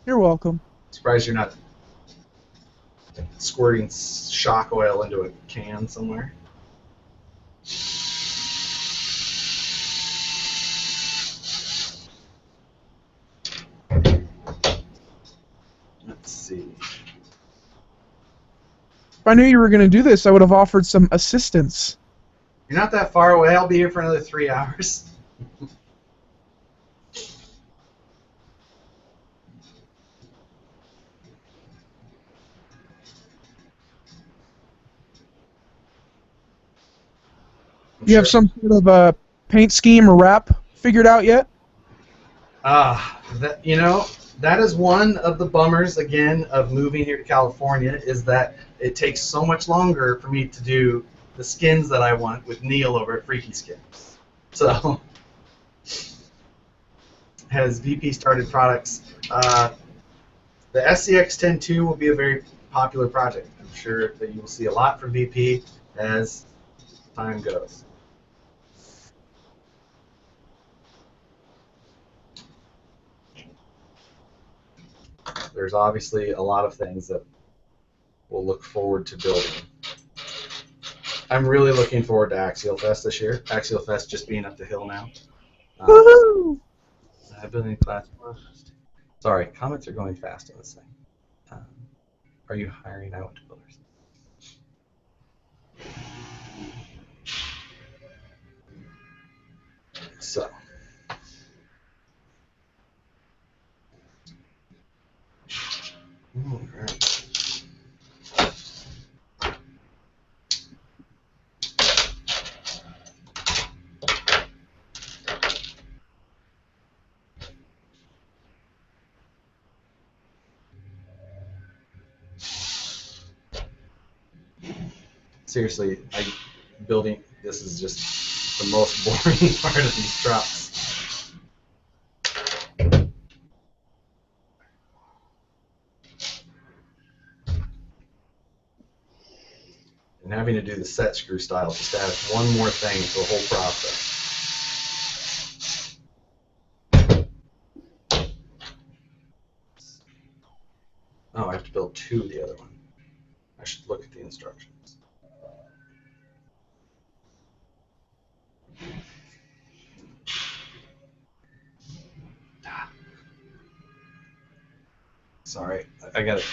You're welcome. Surprised you're not squirting shock oil into a can somewhere. Let's see. If I knew you were going to do this, I would have offered some assistance. You're not that far away. I'll be here for another 3 hours. You have some sort of a paint scheme or wrap figured out yet? That, you know, that is one of the bummers, again, of moving here to California, is that it takes so much longer for me to do the skins that I want with Neil over at Freaky Skins. So, has VP started products? The SCX10-II will be a very popular project. I'm sure that you will see a lot from VP as time goes. There's obviously a lot of things that we'll look forward to building. I'm really looking forward to Axial Fest this year. Axial Fest just being up the hill now. Woohoo! I've been in class. Sorry, comments are going fast on this thing. Are you hiring out builders? So. All right. Seriously, building this is just the most boring part of these trucks. And having to do the set screw style just adds one more thing to the whole process. Oh, I have to build two of the other one. I should look at the instructions. Sorry, I got it.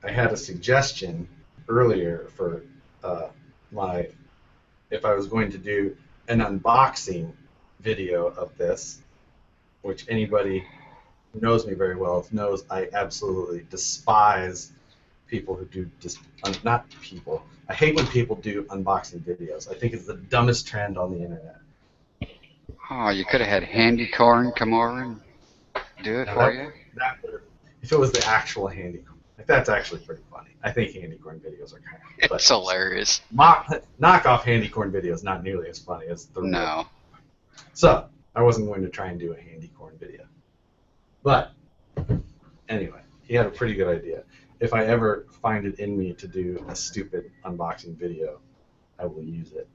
I had a suggestion earlier for if I was going to do an unboxing video of this, which anybody who knows me very well knows I absolutely despise people who do not people. I hate when people do unboxing videos. I think it's the dumbest trend on the internet. Oh, you could have had Handy Corn come over and do it for you. That would, if it was the actual Handy Corn. Like, that's actually pretty funny. I think Handy Corn videos are kind of. It's hilarious. Knockoff Handy Corn videos not nearly as funny as the real. No. So I wasn't going to try and do a Handy Corn video, but anyway, he had a pretty good idea. If I ever find it in me to do a stupid unboxing video, I will use it.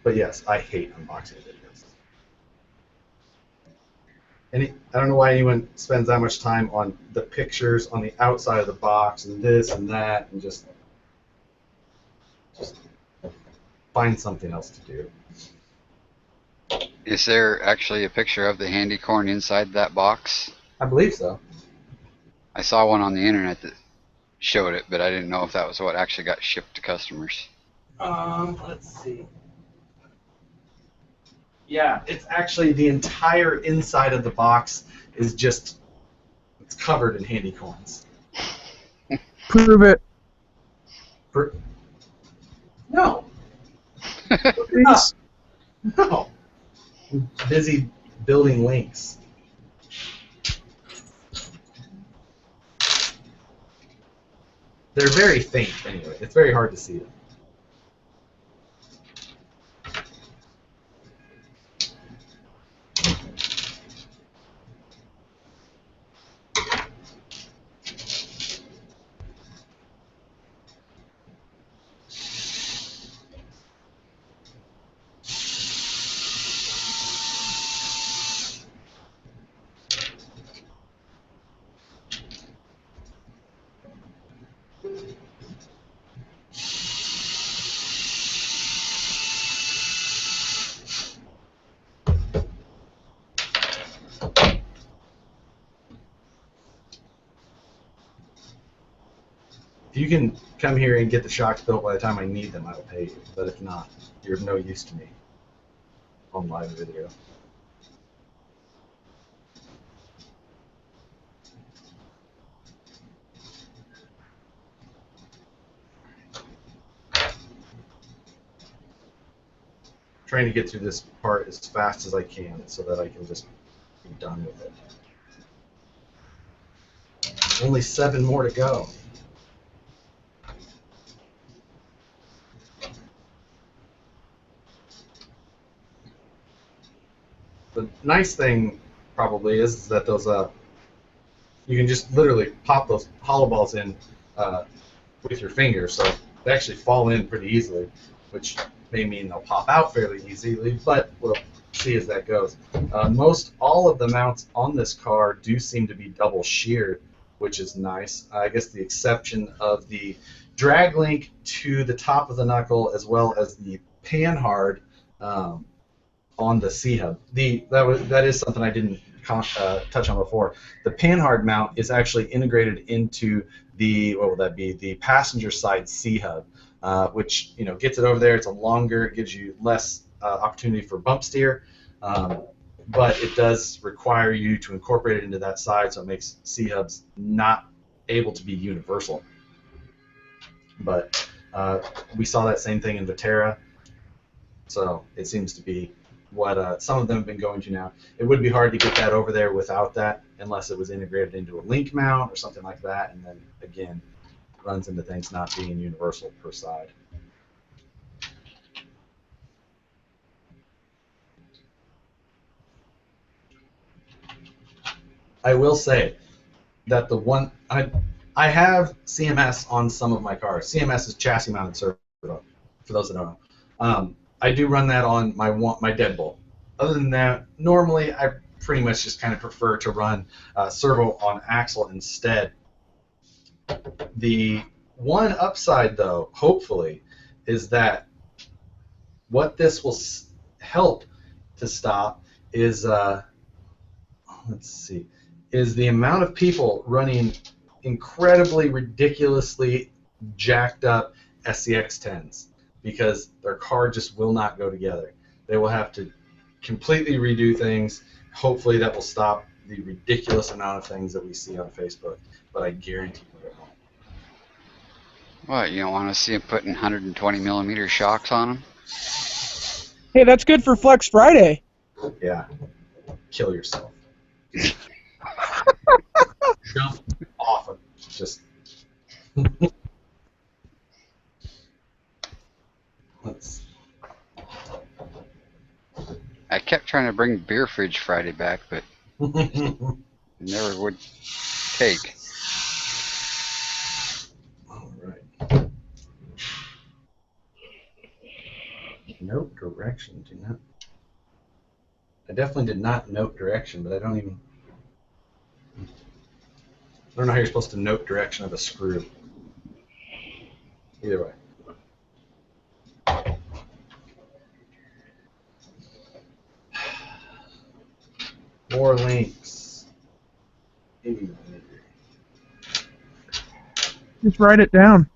But yes, I hate unboxing videos. I don't know why anyone spends that much time on the pictures on the outside of the box and this and that, and just find something else to do. Is there actually a picture of the handy corn inside that box? I believe so. I saw one on the internet that showed it, but I didn't know if that was what actually got shipped to customers. Let's see. Yeah, it's actually the entire inside of the box is just, it's covered in handy corns. Prove it. No. Please. No. I'm busy building links. They're very faint anyway. It's very hard to see them. If you can come here and get the shocks built by the time I need them, I will pay you. But if not, you're of no use to me on live video. Trying to get through this part as fast as I can so that I can just be done with it. Only 7 more to go. The nice thing probably is that those you can just literally pop those hollow balls in with your finger, so they actually fall in pretty easily, which may mean they'll pop out fairly easily, but we'll see as that goes. Most all of the mounts on this car do seem to be double sheared, which is nice. I guess the exception of the drag link to the top of the knuckle, as well as the panhard on the C-hub. That is something I didn't touch on before. The panhard mount is actually integrated into the, what would that be, the passenger side C-hub, which gets it over there. It's a longer, it gives you less opportunity for bump steer, but it does require you to incorporate it into that side, so it makes C-hubs not able to be universal. But we saw that same thing in Viterra, so it seems to be what some of them have been going to now. It would be hard to get that over there without that, unless it was integrated into a link mount or something like that, and then again runs into things not being universal per side. I will say that the one I have CMS on some of my cars. CMS is chassis mounted servo, for those that don't know. I do run that on my deadbolt. Other than that, normally I pretty much just kind of prefer to run servo on Axial instead. The one upside, though, hopefully, is that what this will help to stop is, let's see, is the amount of people running incredibly, ridiculously jacked up SCX10s, because their car just will not go together. They will have to completely redo things. Hopefully that will stop the ridiculous amount of things that we see on Facebook, but I guarantee it won't. What, you don't want to see them putting 120 millimeter shocks on them? Hey, that's good for Flex Friday. Yeah. Kill yourself. Jump off of just. Let's. I kept trying to bring Beer Fridge Friday back, but never would take. Note direction. Do not. I definitely did not note direction, but I don't even. I don't know how you're supposed to note direction of a screw. Either way. More links. Just write it down.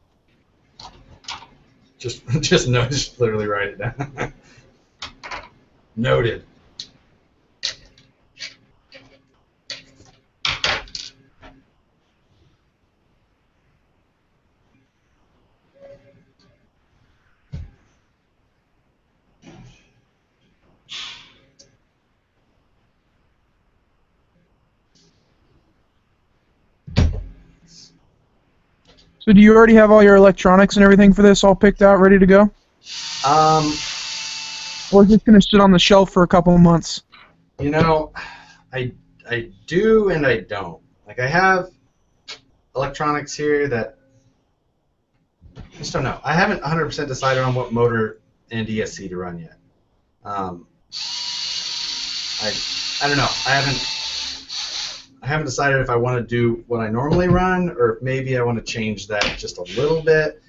Just literally write it down. Noted. So do you already have all your electronics and everything for this all picked out, ready to go? Or is it going to sit on the shelf for a couple of months? You know, I do and I don't. Like, I have electronics here that I just don't know. I haven't 100% decided on what motor and ESC to run yet. I don't know. I haven't decided if I want to do what I normally run, or maybe I want to change that just a little bit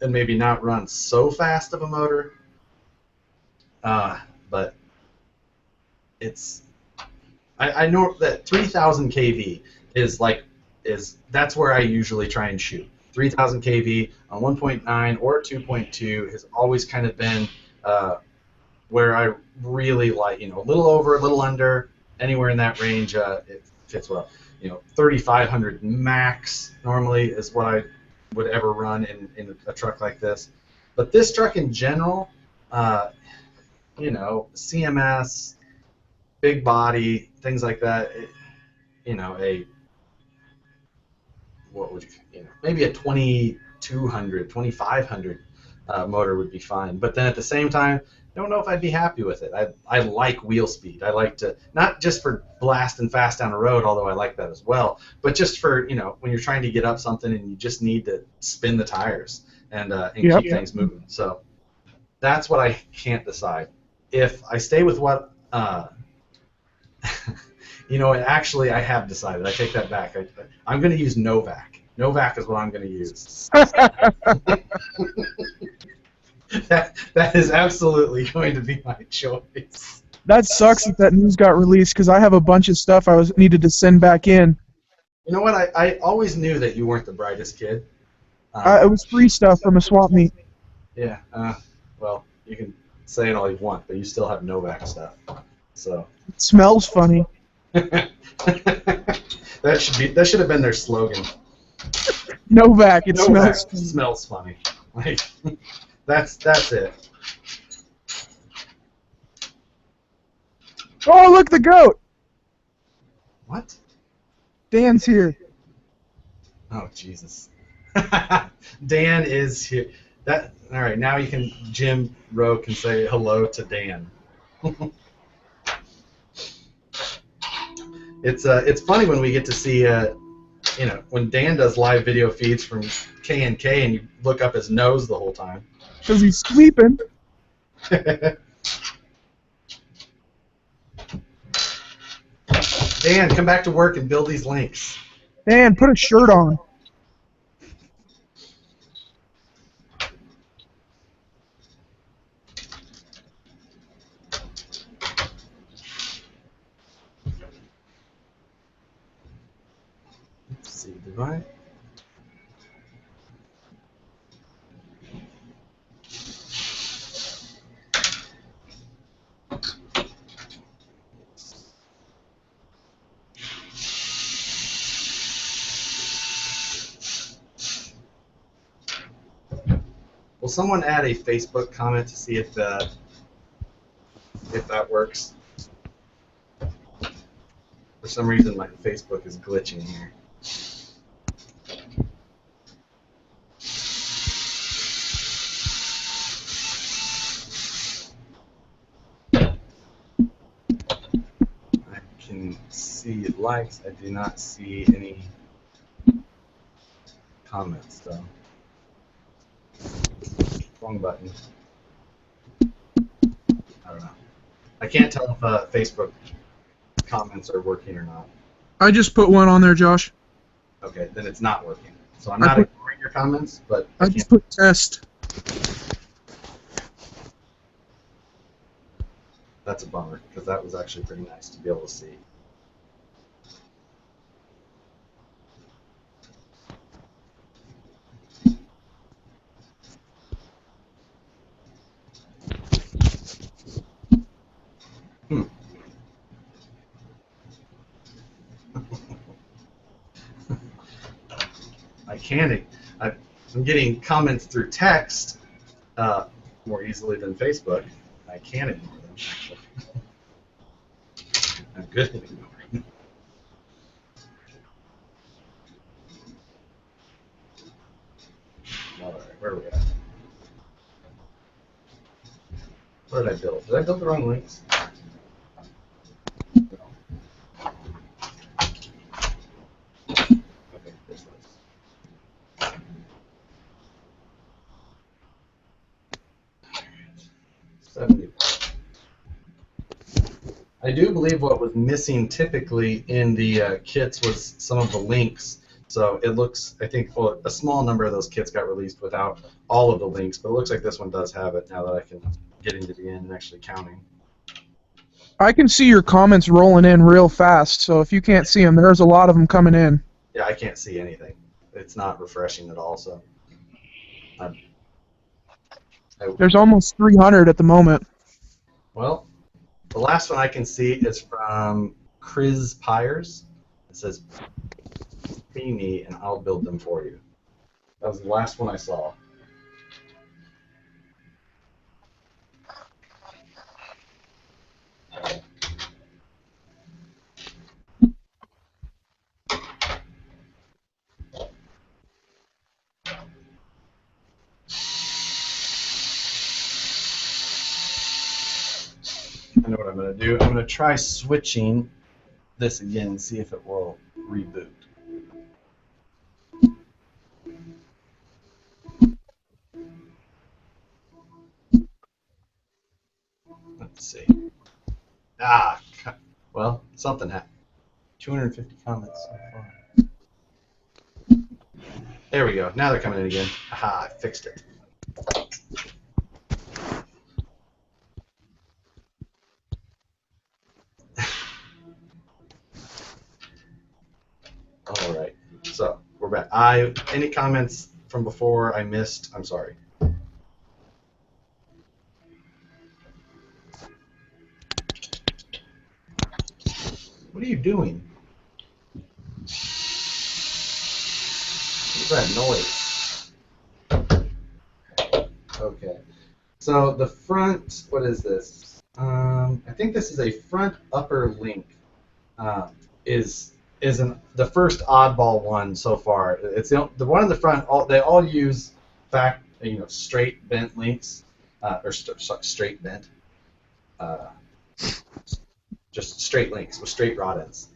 and maybe not run so fast of a motor. But it's I know that 3,000 kV that's where I usually try and shoot. 3,000 kV on 1.9 or 2.2 has always kind of been where I really like, a little over, a little under, anywhere in that range, it fits well. 3,500 max normally is what I would ever run in a truck like this. But this truck in general, CMS, big body, things like that, maybe a 2,200, 2,500 motor would be fine. But then at the same time, I don't know if I'd be happy with it. I like wheel speed. I like to, not just for blasting fast down the road, although I like that as well, but just for, when you're trying to get up something and you just need to spin the tires and keep things moving. So that's what I can't decide. If I stay with what, actually I have decided. I take that back. I'm going to use Novak. Novak is what I'm going to use. That is absolutely going to be my choice. That sucks that news got released, because I have a bunch of stuff I needed to send back in. You know what? I always knew that you weren't the brightest kid. It was free stuff from a swap meet. Yeah. Well, you can say it all you want, but you still have Novak stuff. So. It smells funny. That should have been their slogan. Novak, it Novak smells funny. Like, that's it. Oh, look, the goat! What? Dan's here. Oh, Jesus. Dan is here. All right, now Jim Rowe can say hello to Dan. It's funny when we get to see, when Dan does live video feeds from K&K and you look up his nose the whole time. Because he's sleeping. Dan, come back to work and build these links. Dan, put a shirt on. Let's see, did I? Will someone add a Facebook comment to see if that works? For some reason, my Facebook is glitching here. I can see likes. I do not see any comments, though. Wrong button. I don't know. I can't tell if Facebook comments are working or not. I just put one on there, Josh. Okay, then it's not working. So I'm not ignoring your comments, but I just put test. That's a bummer, because that was actually pretty nice to be able to see. I'm getting comments through text more easily than Facebook. I can ignore them, actually. I'm good at ignoring. All right, where are we at? What did I build? Did I build the wrong links? No. Okay, this was. All right. 70. I do believe what was missing typically in the kits was some of the links. So it looks, I think, well, a small number of those kits got released without all of the links, but it looks like this one does have it now that I can get into the end and actually counting. I can see your comments rolling in real fast, so if you can't see them, there's a lot of them coming in. Yeah, I can't see anything. It's not refreshing at all, so. There's almost 300 at the moment. Well, the last one I can see is from Chris Pyers. It says, "Pay me and I'll build them for you." That was the last one I saw. I know what I'm going to do. I'm going to try switching this again and see if it will reboot. Let's see. Well, something happened. 250 comments so far. There we go. Now they're coming in again. Aha, I fixed it. All right. So we're back. Any comments from before I missed? I'm sorry. What are you doing? What's that noise? Okay. So the front, what is this? I think this is a front upper link. Is the first oddball one so far. It's the one in the front. They all use straight bent links, or straight bent. Just straight links with straight rod ends.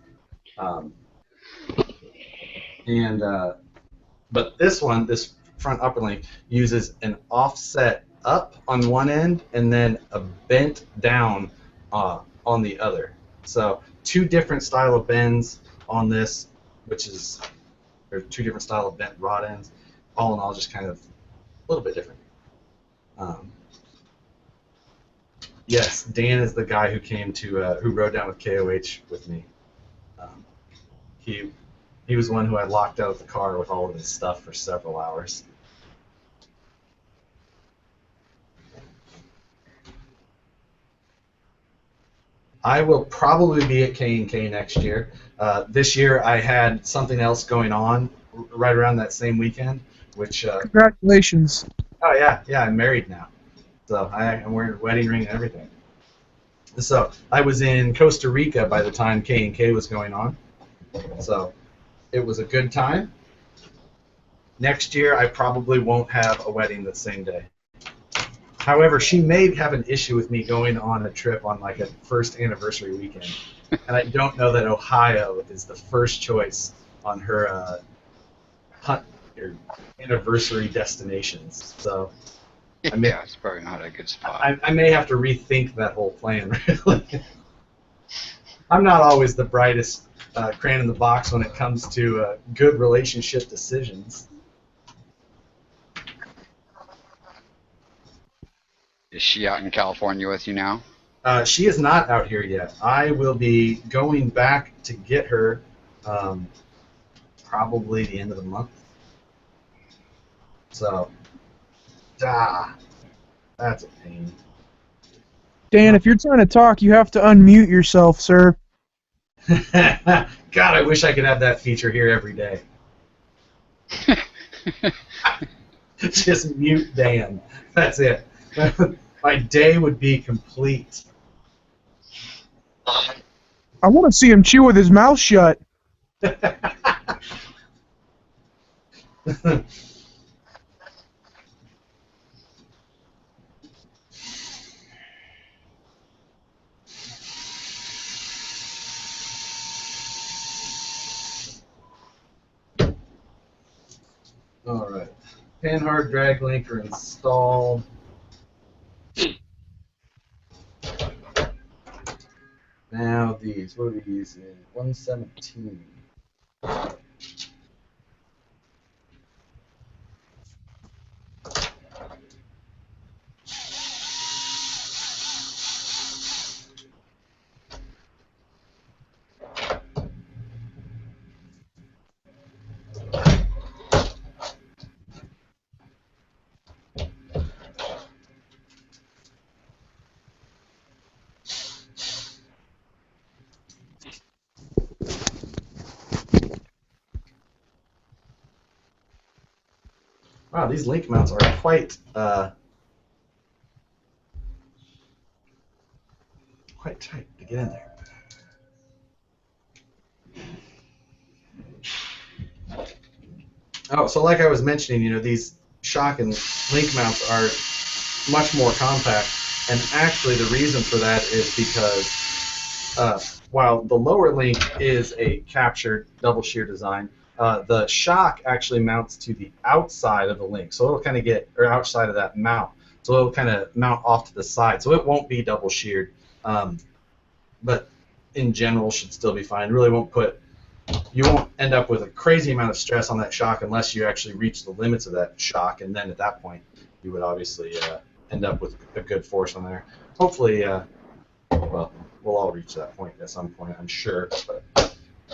But this one, this front upper link, uses an offset up on one end and then a bent down on the other. So two different style of bends on this, or two different style of bent rod ends. All in all, just kind of a little bit different. Yes, Dan is the guy who came to who rode down with KOH with me. He was one who I locked out of the car with all of his stuff for several hours. I will probably be at K&K next year. This year I had something else going on right around that same weekend, which... Congratulations. Oh, yeah, I'm married now. So I'm wearing a wedding ring and everything. So I was in Costa Rica by the time K&K was going on. So it was a good time. Next year I probably won't have a wedding the same day. However, she may have an issue with me going on a trip on like a first anniversary weekend. And I don't know that Ohio is the first choice on her anniversary destinations. So Yeah, it's probably not a good spot. I may have to rethink that whole plan. Really, I'm not always the brightest crayon in the box when it comes to good relationship decisions. Is she out in California with you now? She is not out here yet. I will be going back to get her probably the end of the month. So, that's a pain. Dan, if you're trying to talk, you have to unmute yourself, sir. God, I wish I could have that feature here every day. Just mute Dan. That's it. My day would be complete. I want to see him chew with his mouth shut. All right. Panhard drag linker installed. Now these, what are these? 117. Wow, these link mounts are quite tight to get in there. Oh, so like I was mentioning, you know, these shock and link mounts are much more compact, and actually the reason for that is because while the lower link is a captured double shear design, the shock actually mounts to the outside of the link, so it'll kind of get, or outside of that mount, so it'll kind of mount off to the side, so it won't be double sheared, but in general should still be fine. Really won't put, you won't end up with a crazy amount of stress on that shock unless you actually reach the limits of that shock, and then at that point you would obviously end up with a good force on there. Hopefully, well, we'll all reach that point at some point, I'm sure, but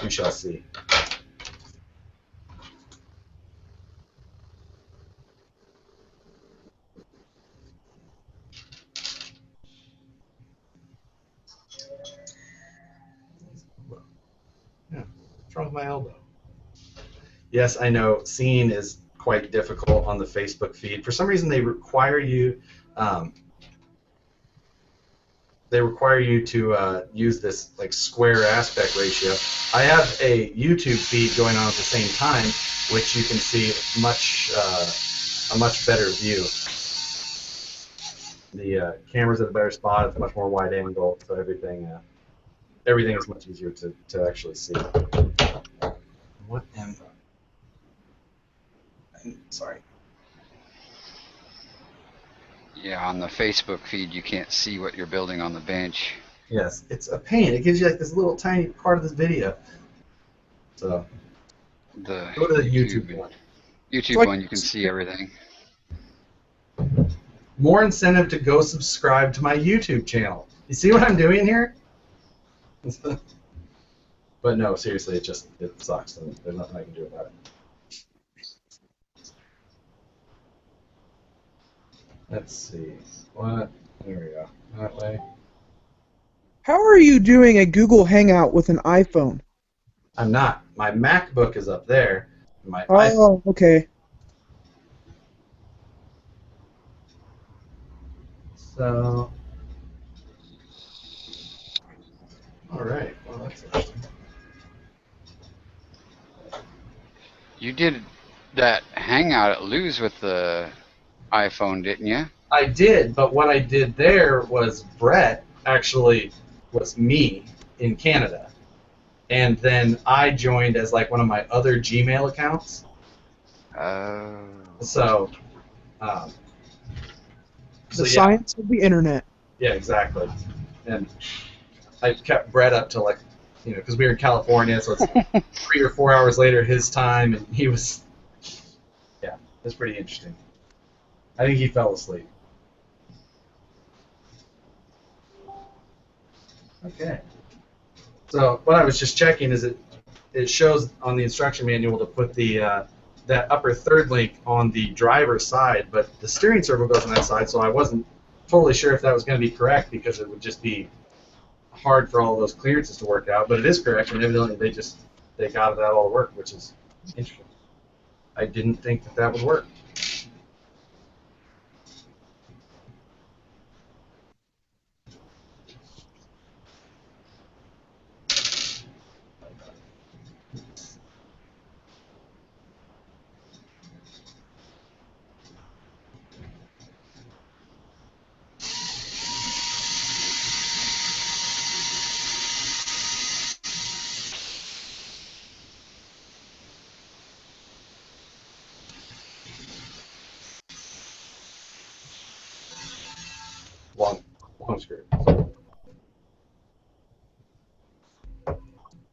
we shall see. Yeah, what's wrong with my elbow? Yes, I know seeing is quite difficult on the Facebook feed. For some reason, they require you to use this like square aspect ratio. I have a YouTube feed going on at the same time, which you can see a much better view. The camera's at a better spot. It's a much more wide angle, so everything is much easier to actually see. What am sorry. Yeah, on the Facebook feed, you can't see what you're building on the bench. Yes, it's a pain. It gives you like this little tiny part of this video. So The go to the YouTube one. YouTube like, one, you can see everything. More incentive to go subscribe to my YouTube channel. You see what I'm doing here? But no, seriously, it sucks, and there's nothing I can do about it. Let's see. What? There we go. That way. How are you doing a Google Hangout with an iPhone? I'm not. My MacBook is up there. My iPhone. Oh, okay. So. All right. Well, that's interesting. You did that hangout at Lou's with the iPhone, didn't you? I did, but what I did there was Brett actually was me in Canada. And then I joined as like one of my other Gmail accounts. Oh. So The science of the internet. Yeah, exactly. And I kept Brett up to like, because we were in California, so it's 3 or 4 hours later his time, and he was, yeah, it was pretty interesting. I think he fell asleep. Okay. So what I was just checking is it shows on the instruction manual to put the that upper third link on the driver's side, but the steering circle goes on that side, so I wasn't totally sure if that was going to be correct because it would just be hard for all those clearances to work out. But it is correct, and evidently they got that all to work, which is interesting. I didn't think that would work. Long skirt.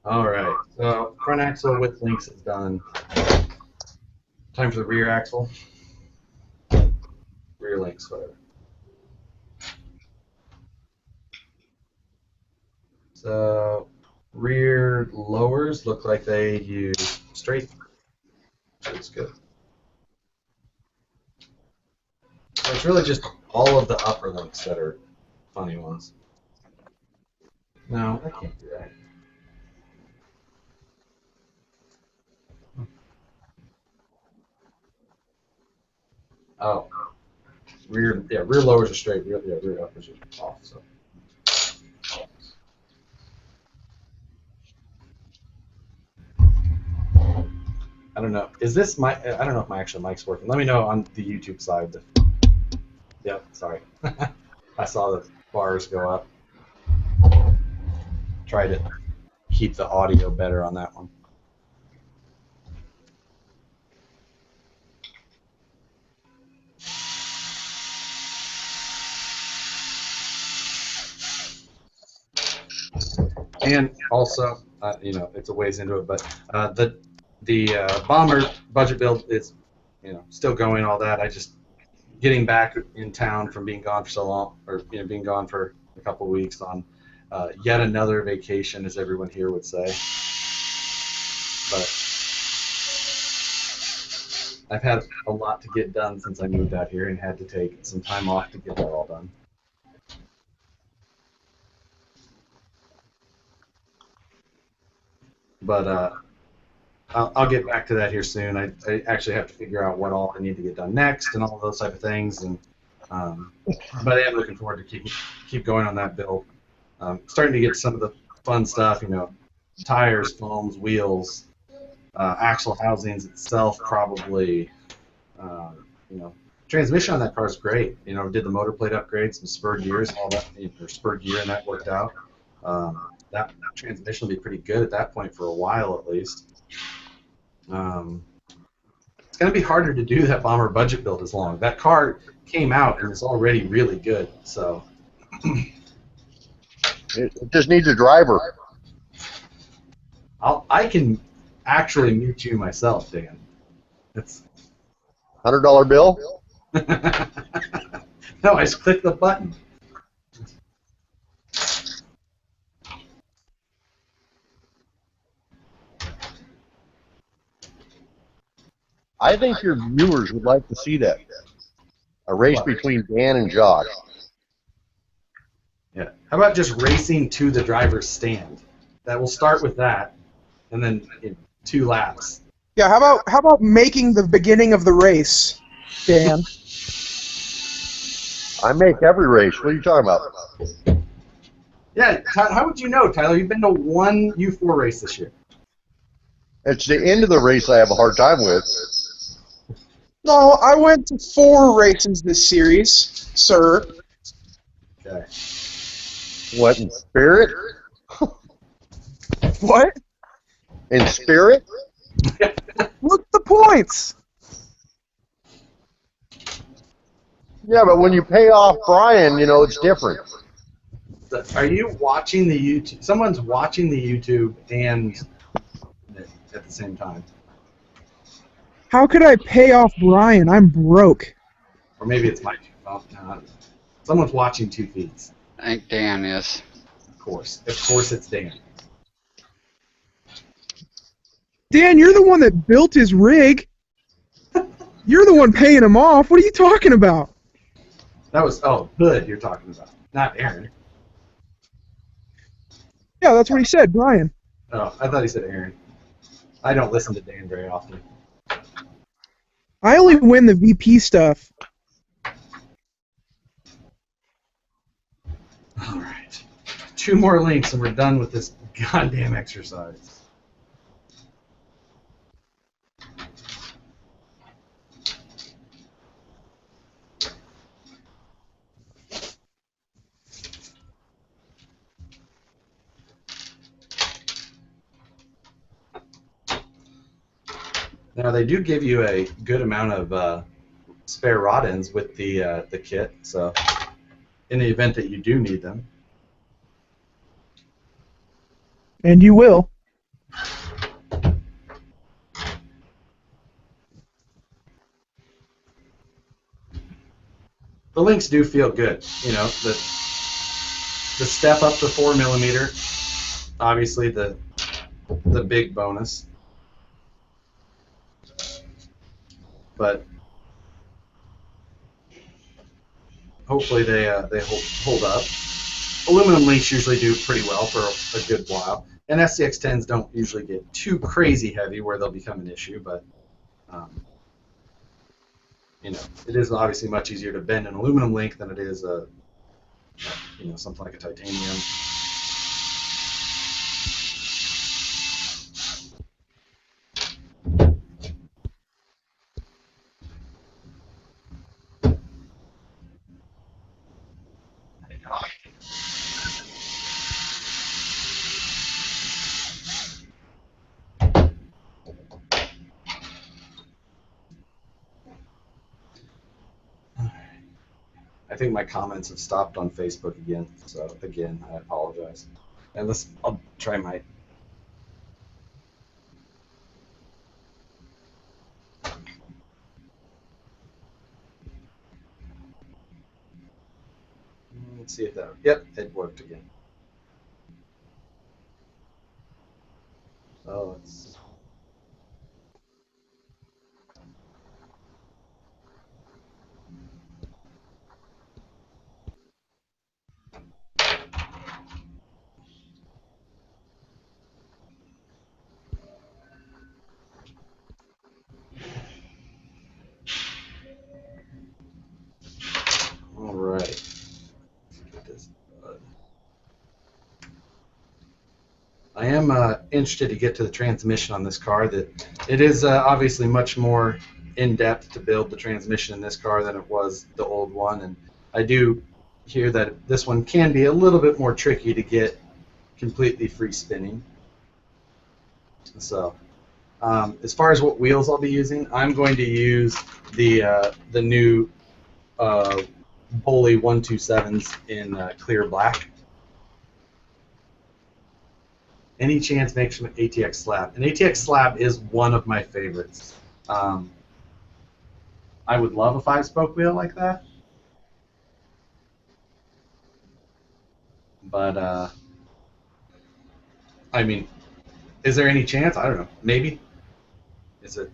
All right, so front axle with links is done. Time for the rear axle. Rear links, whatever. So rear lowers look like they use straight. That's good. So it's really just all of the upper links that are funny ones. No, I can't do that. Oh, rear lowers are straight. Rear uppers are off. So. I don't know. Is this my? I don't know if my actual mic's working. Let me know on the YouTube side. Yep. Sorry. I saw the bars go up. Try to keep the audio better on that one. And also, it's a ways into it, but the bomber budget build is, still going. All that. I just getting back in town from being gone for so long, or being gone for a couple of weeks on yet another vacation, as everyone here would say. But I've had a lot to get done since I moved out here and had to take some time off to get that all done. But I'll get back to that here soon. I actually have to figure out what all I need to get done next and all those type of things. And but I am looking forward to keep going on that build. Starting to get some of the fun stuff, tires, foams, wheels, axle housings itself probably. Transmission on that car is great. Did the motor plate upgrade, some spur gears, all that, or spur gear, and that worked out. That transmission will be pretty good at that point for a while at least. It's going to be harder to do that bomber budget build as long. That car came out and is already really good. So it just needs a driver. I can actually mute you myself, Dan. It's $100 bill? No, I just click the button. I think your viewers would like to see that. A race between Dan and Josh. Yeah. How about just racing to the driver's stand? That will start with that, and then 2 laps. Yeah, how about making the beginning of the race, Dan? I make every race. What are you talking about? Yeah, how would you know, Tyler? You've been to 1 U4 race this year. It's the end of the race I have a hard time with. No, I went to 4 races this series, sir. Okay. What, in spirit? What? In spirit? Look at the points. Yeah, but when you pay off Brian, you know, it's different. Are you watching the YouTube? Someone's watching the YouTube and at the same time. How could I pay off Brian? I'm broke. Or maybe it's my two phones. No, someone's watching 2 feeds. I think Dan is. Of course. Of course it's Dan. Dan, you're the one that built his rig. You're the one paying him off. What are you talking about? That was, oh, Hood you're talking about, not Aaron. Yeah, that's what he said, Brian. Oh, I thought he said Aaron. I don't listen to Dan very often. I only win the VP stuff. All right. 2 more links and we're done with this goddamn exercise. Now they do give you a good amount of spare rod ends with the kit, so in the event that you do need them. And you will. The links do feel good, you know. The step up to 4mm, obviously the big bonus. But hopefully they hold up. Aluminum links usually do pretty well for a good while, and SCX10s don't usually get too crazy heavy where they'll become an issue. But you know, it is obviously much easier to bend an aluminum link than it is you know, something like a titanium. I think my comments have stopped on Facebook again, so again, I apologize. And I'll try my. Let's see if that. Yep, it worked again. So let's. All right. Get this bud. I am interested to get to the transmission on this car. That it is obviously much more in depth to build the transmission in this car than it was the old one, and I do hear that this one can be a little bit more tricky to get completely free spinning. So, as far as what wheels I'll be using, I'm going to use the new Bully 127s in clear black. Any chance makes an ATX slab. An ATX slab is one of my favorites. I would love a 5-spoke wheel like that. But, I mean, is there any chance? I don't know. Maybe. Is it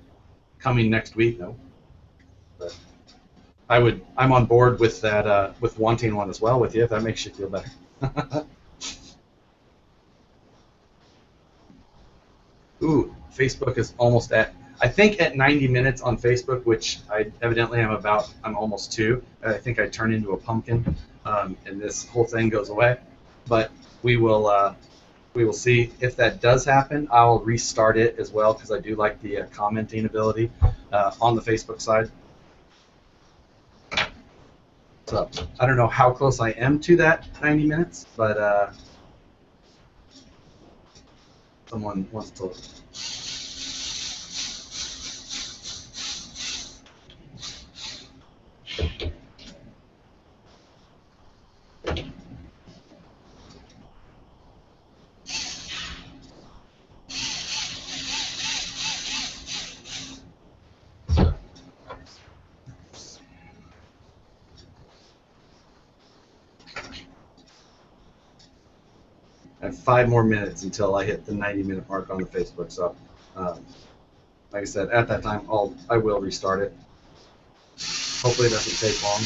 coming next week? No. But I'm on board with that, with wanting one as well with you, if that makes you feel better. Ooh, Facebook is almost I think at 90 minutes on Facebook, which I evidently am I'm almost to. I think I turn into a pumpkin, and this whole thing goes away. But we will see if that does happen. I'll restart it as well because I do like the commenting ability on the Facebook side. So I don't know how close I am to that 90 minutes, but someone wants to. have 5 more minutes until I hit the 90-minute mark on the Facebook. So, like I said, at that time, I will restart it. Hopefully it doesn't take long.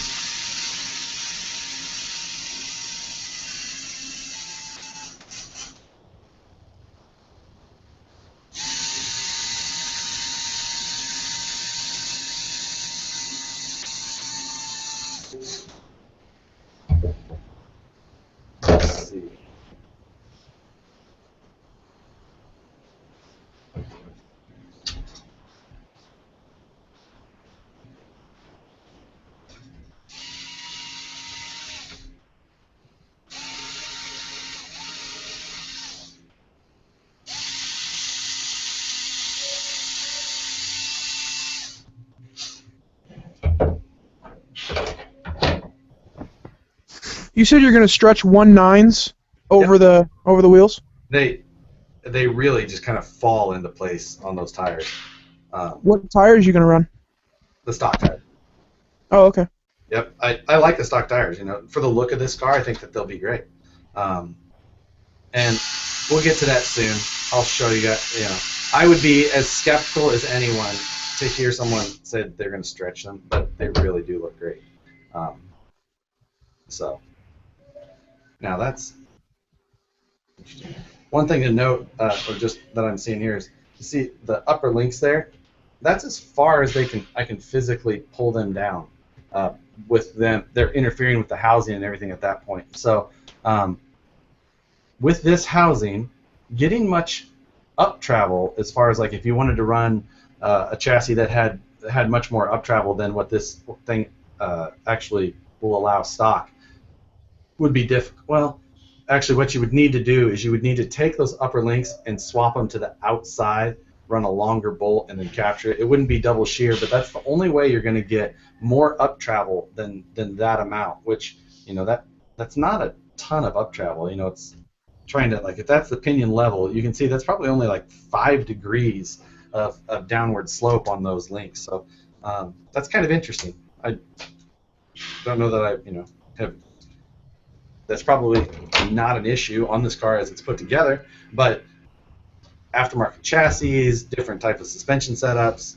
Let's see. You said you're going to stretch 1/9s over the wheels? They really just kind of fall into place on those tires. What tires are you going to run? The stock tires. Oh, okay. Yep, I like the stock tires. You know, for the look of this car, I think that they'll be great. And we'll get to that soon. I'll show you guys. You know, I would be as skeptical as anyone to hear someone say that they're going to stretch them, but they really do look great. So now that's one thing to note, or just that I'm seeing here is you see the upper links there. That's as far as I can physically pull them down. With them, they're interfering with the housing and everything at that point. So with this housing, getting much up travel as far as like if you wanted to run a chassis that had much more up travel than what this thing actually will allow stock would be difficult. Well, actually what you would need to do is you would need to take those upper links and swap them to the outside, run a longer bolt, and then capture it. It wouldn't be double shear, but that's the only way you're going to get more up travel than that amount, which, you know, that's not a ton of up travel. You know, it's trying to, like, if that's the pinion level, you can see that's probably only like 5 degrees of downward slope on those links. So that's kind of interesting. I don't know that I, you know, have, that's probably not an issue on this car as it's put together, but aftermarket chassis, different type of suspension setups,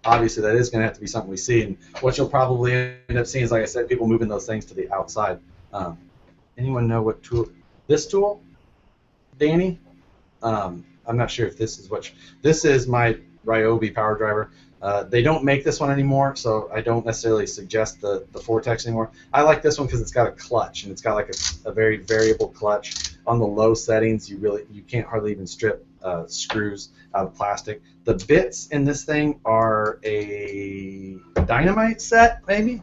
obviously that is going to have to be something we see, and what you'll probably end up seeing is, like I said, people moving those things to the outside. Anyone know what tool? This tool, Danny? I'm not sure if this is this is my Ryobi power driver. They don't make this one anymore, so I don't necessarily suggest the Vortex anymore. I like this one because it's got a clutch, and it's got like a very variable clutch. On the low settings, you can't hardly even strip screws out of plastic. The bits in this thing are a dynamite set, maybe.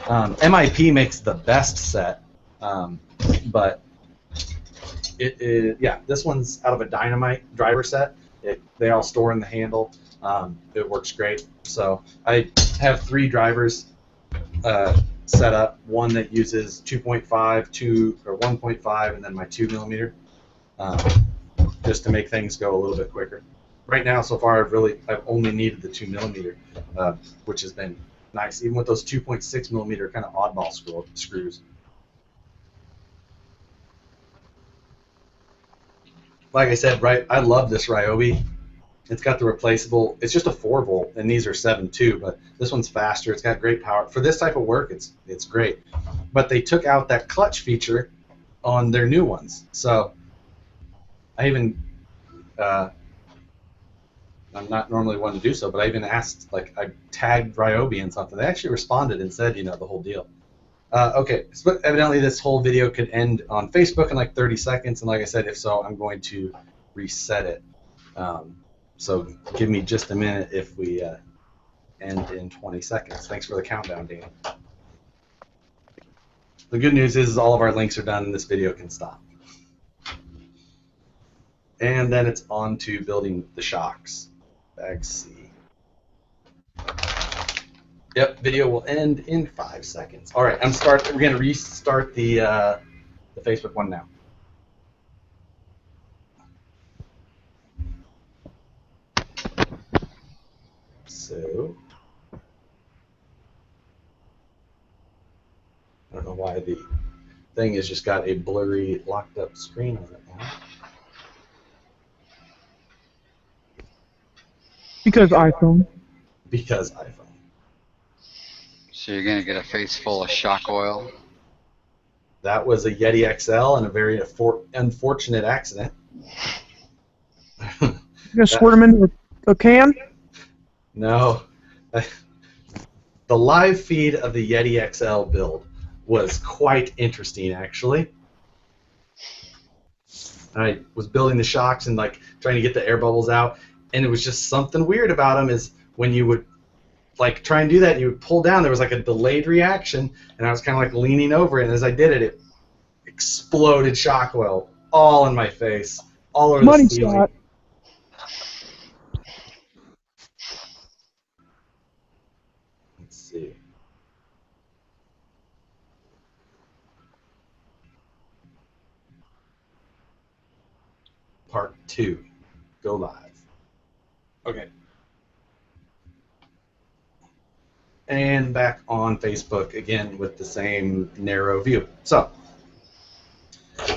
MIP makes the best set, but yeah, this one's out of a dynamite driver set. They all store in the handle. It works great. So I have 3 drivers set up. One that uses 2.5, 2 or 1.5, and then my 2 millimeter, just to make things go a little bit quicker. Right now, so far, I've only needed the 2 millimeter, which has been nice, even with those 2.6 millimeter kind of oddball screws. Like I said, right, I love this Ryobi. It's got the replaceable. It's just a 4-volt, and these are 7-2, but this one's faster. It's got great power for this type of work. It's great, but they took out that clutch feature on their new ones. So I even I'm not normally one to do so, but I even asked, like, I tagged Ryobi in something. They actually responded and said, you know, the whole deal. Okay, so evidently this whole video could end on Facebook in like 30 seconds, and like I said, if so, I'm going to reset it. So give me just a minute if we end in 20 seconds. Thanks for the countdown, Dan. The good news is all of our links are done and this video can stop. And then it's on to building the shocks. Bag C. Yep, video will end in 5 seconds. All right, we're going to restart the Facebook one now. So, I don't know why the thing has just got a blurry, locked up screen on it now. Because iPhone. Because iPhone. So you're gonna get a face full of shock oil. That was a Yeti XL and a very unfortunate accident. You gonna squirt them into a can? No. The live feed of the Yeti XL build was quite interesting, actually. I was building the shocks and like trying to get the air bubbles out, and it was just something weird about them. Is when you would like try and do that, you would pull down. There was like a delayed reaction, and I was kind of like leaning over it, and as I did it, it exploded shock oil all in my face, all over Money the ceiling. shot. Let's see. Part 2. Go live. Okay. And back on Facebook again with the same narrow view. So,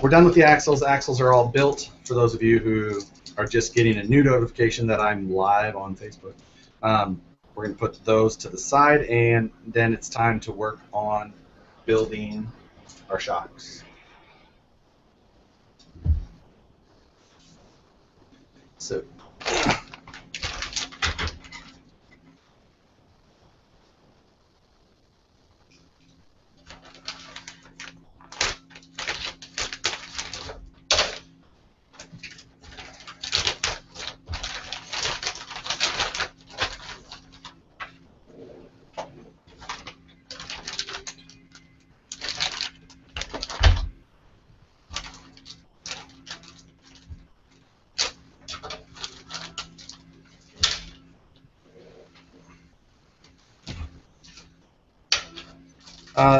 we're done with the Axials. Axials are all built for those of you who are just getting a new notification that I'm live on Facebook. We're going to put those to the side, and then it's time to work on building our shocks. So,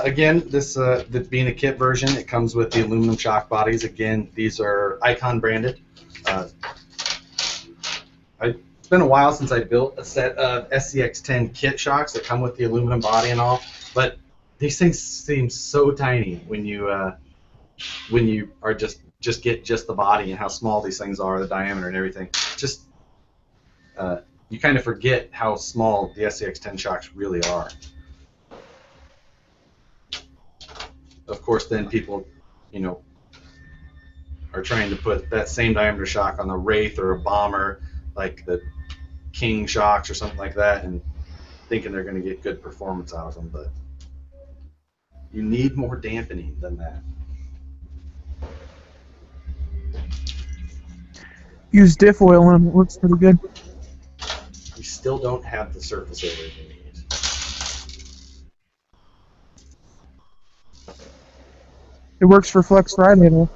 again, this being a kit version, it comes with the aluminum shock bodies. Again, these are Icon branded. It's been a while since I built a set of SCX10 kit shocks that come with the aluminum body and all, but these things seem so tiny when you are just get just the body and how small these things are, the diameter and everything. Just you kind of forget how small the SCX10 shocks really are. Of course, then people, are trying to put that same diameter shock on the Wraith or a Bomber, like the King shocks or something like that, and thinking they're going to get good performance out of them, but you need more dampening than that. Use diff oil and it works pretty good. You still don't have the surface area you need. It works for Flex Friday though.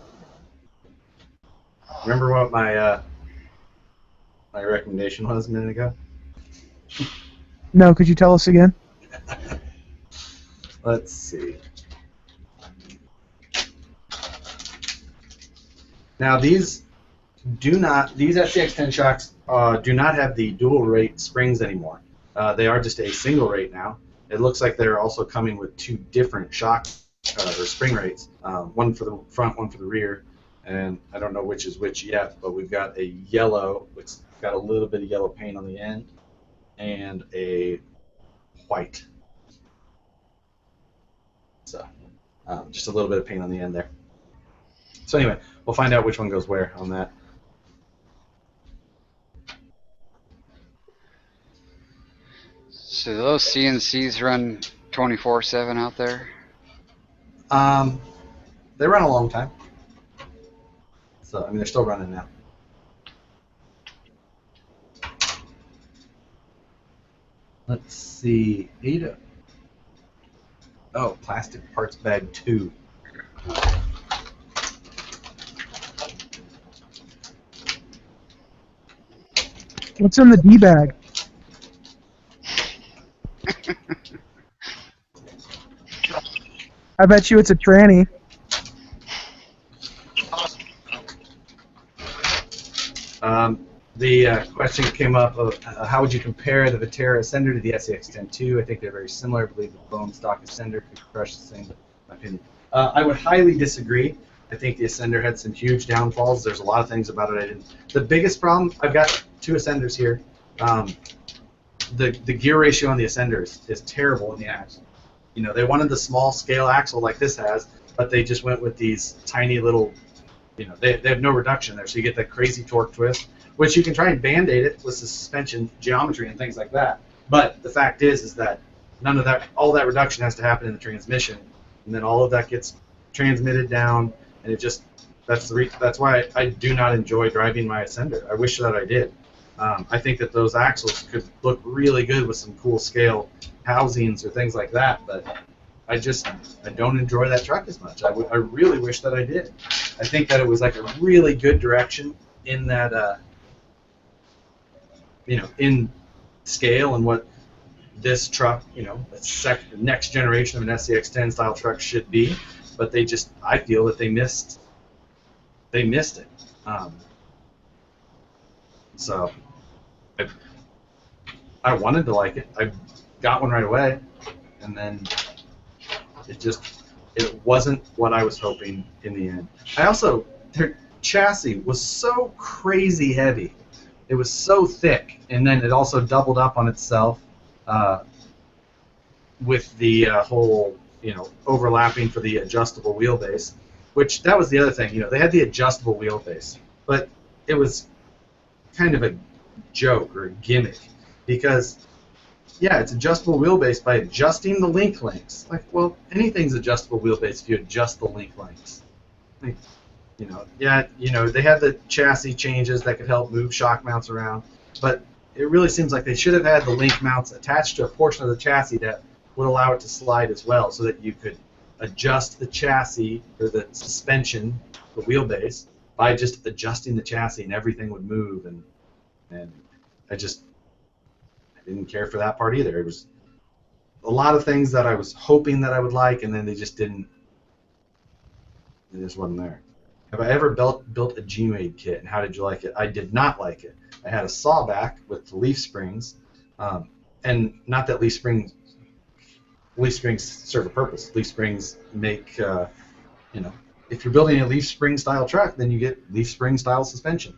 Remember what my my recommendation was a minute ago? No, could you tell us again? Let's see. Now these SCX10 shocks do not have the dual rate springs anymore. They are just a single rate now. It looks like they're also coming with 2 different shock or spring rates, one for the front, one for the rear, and I don't know which is which yet, but we've got a yellow, which got a little bit of yellow paint on the end, and a white. So just a little bit of paint on the end there. So anyway, we'll find out which one goes where on that. So those CNCs run 24/7 out there? They run a long time. So, I mean, they're still running now. Let's see. Ada. Oh, plastic parts bag 2. What's in the D bag? I bet you it's a tranny. The question came up of how would you compare the Viterra Ascender to the SCX10-II? I think they're very similar. I believe the bone stock Ascender could crush the same, but in my opinion. I would highly disagree. I think the Ascender had some huge downfalls. There's a lot of things about it I didn't. The biggest problem, I've got two Ascenders here. The gear ratio on the Ascenders is terrible in the axle. You know, they wanted the small scale axle like this has, but they just went with these tiny little, you know, they have no reduction there, so you get that crazy torque twist, which you can try and band-aid it with the suspension geometry and things like that. But the fact is that none of that, all that reduction has to happen in the transmission, and then all of that gets transmitted down, and it just, that's why I do not enjoy driving my Ascender. I wish that I did. I think that those axles could look really good with some cool scale housings or things like that, but I don't enjoy that truck as much. I really wish that I did. I think that it was like a really good direction in that, you know, in scale and what this truck, you know, the next generation of an SCX10 style truck should be, but they just, I feel that they missed it. So I wanted to like it. I got one right away, and then it wasn't what I was hoping in the end. Their chassis was so crazy heavy. It was so thick, and then it also doubled up on itself with the whole, you know, overlapping for the adjustable wheelbase, which that was the other thing. You know, they had the adjustable wheelbase, but it was kind of a joke or a gimmick because, yeah, it's adjustable wheelbase by adjusting the link lengths. Like, well, anything's adjustable wheelbase if you adjust the link lengths. Like, you know, yeah, you know, they had the chassis changes that could help move shock mounts around, but it really seems like they should have had the link mounts attached to a portion of the chassis that would allow it to slide as well, so that you could adjust the chassis or the suspension, the wheelbase, by just adjusting the chassis, and everything would move. And I didn't care for that part either. It was a lot of things that I was hoping that I would like, and then they just didn't. It just wasn't there. Have I ever built a G-Made kit, and how did you like it? I did not like it. I had a sawback with the leaf springs, and not that leaf springs serve a purpose. Leaf springs make, you know, if you're building a leaf spring style truck, then you get leaf spring style suspension.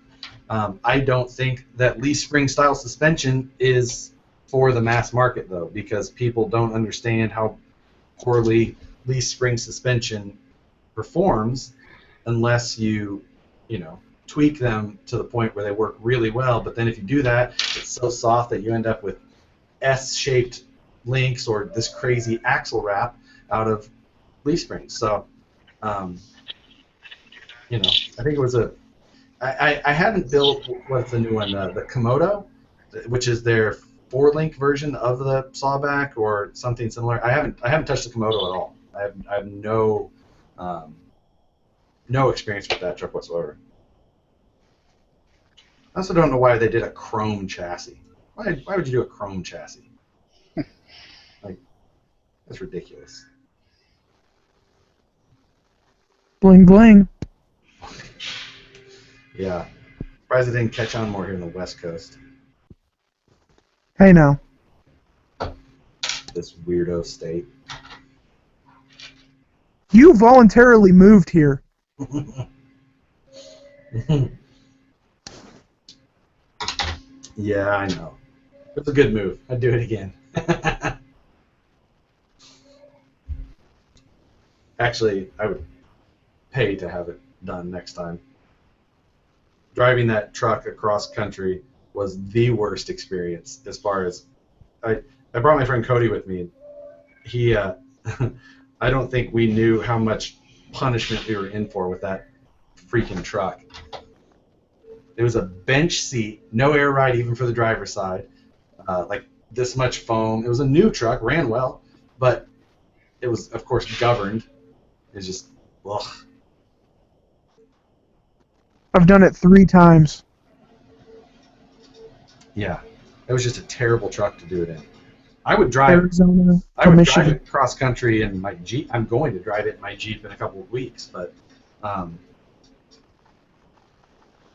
I don't think that leaf spring style suspension is for the mass market, though, because people don't understand how poorly leaf spring suspension performs unless you know, tweak them to the point where they work really well. But then if you do that, it's so soft that you end up with S-shaped links or this crazy axle wrap out of leaf springs. So, you know, I think it was I hadn't built, what's the new one, the Komodo, which is their 4-link version of the sawback or something similar. I haven't touched the Komodo at all. I have no experience with that truck whatsoever. I also don't know why they did a chrome chassis. Why would you do a chrome chassis? Like, that's ridiculous. Bling bling. Yeah. Surprised it didn't catch on more here in the West Coast. Hey now. This weirdo state. You voluntarily moved here. Yeah, I know. It's a good move. I'd do it again. Actually, I would pay to have it done next time. Driving that truck across country was the worst experience as far as I brought my friend Cody with me. He I don't think we knew how much punishment we were in for with that freaking truck. It was a bench seat, no air ride even for the driver's side, like this much foam. It was a new truck, ran well, but it was, of course, governed. It was just, ugh. I've done it 3 times. Yeah, it was just a terrible truck to do it in. I would drive Arizona I to would Michigan. drive it cross country in my Jeep. I'm going to drive it in my Jeep in a couple of weeks, but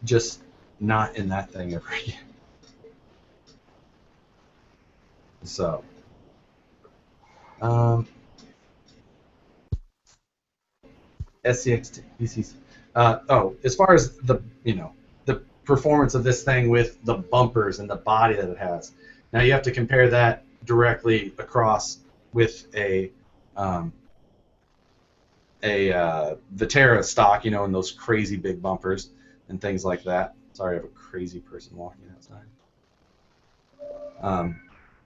just not in that thing ever again. So, SCX. As far as the the performance of this thing with the bumpers and the body that it has. Now you have to compare that directly across with a Vitera stock, and those crazy big bumpers and things like that. Sorry, I have a crazy person walking outside.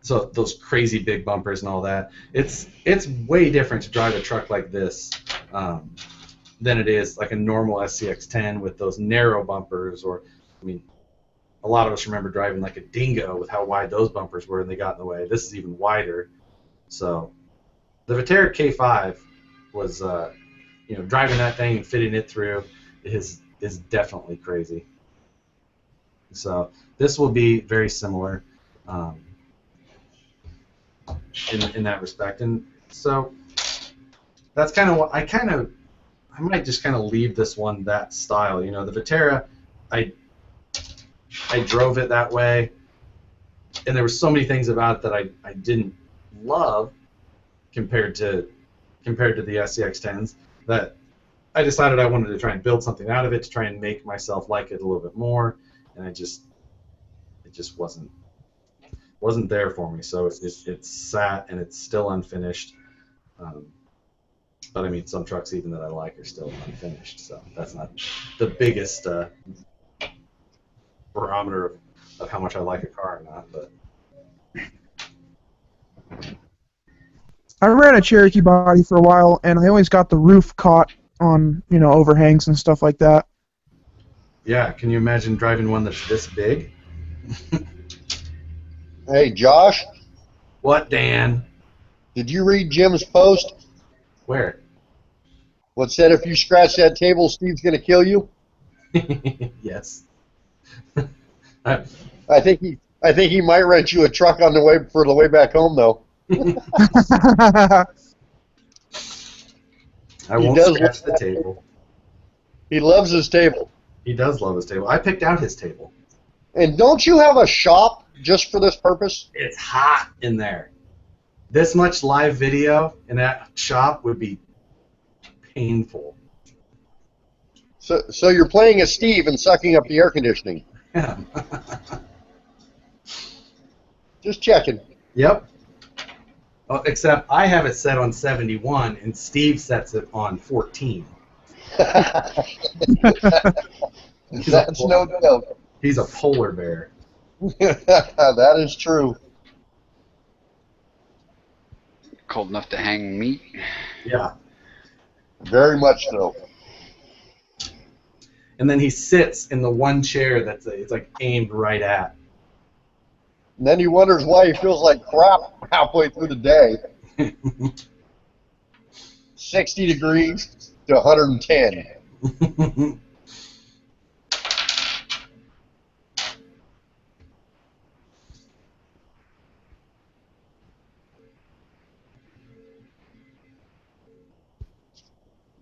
So those crazy big bumpers and all that. It's way different to drive a truck like this than it is like a normal SCX10 with those narrow bumpers. Or, I mean, a lot of us remember driving like a Dingo with how wide those bumpers were and they got in the way. This is even wider. So the Vitera K5 was, driving that thing and fitting it through is definitely crazy. So this will be very similar in that respect. And so that's kind of what I might just kind of leave this one that style. The Vitera, I drove it that way, and there were so many things about it that I didn't love compared to the SCX10s that I decided I wanted to try and build something out of it to try and make myself like it a little bit more, and it just wasn't there for me. So it sat and it's still unfinished. But I mean, some trucks even that I like are still unfinished, so that's not the biggest barometer of how much I like a car or not. But I ran a Cherokee body for a while, and I always got the roof caught on, overhangs and stuff like that. yeah, can you imagine driving one that's this big? Hey, Josh, What, Dan? did you read Jim's post? Where? What said if you scratch that table, Steve's going to kill you? Yes. I think he might rent you a truck on the way back home, though. I won't scratch the table. He loves his table. He does love his table. I picked out his table. And don't you have a shop just for this purpose? It's hot in there. This much live video in that shop would be painful. So you're playing as Steve and sucking up the air conditioning. Yeah. Just checking. Yep. Oh, except I have it set on 71 and Steve sets it on 14. That's no joke. He's a polar bear. That is true. Cold enough to hang meat. Yeah. Very much so. And then he sits in the one chair that's it's like aimed right at. And then he wonders why he feels like crap halfway through the day. 60 degrees to 110.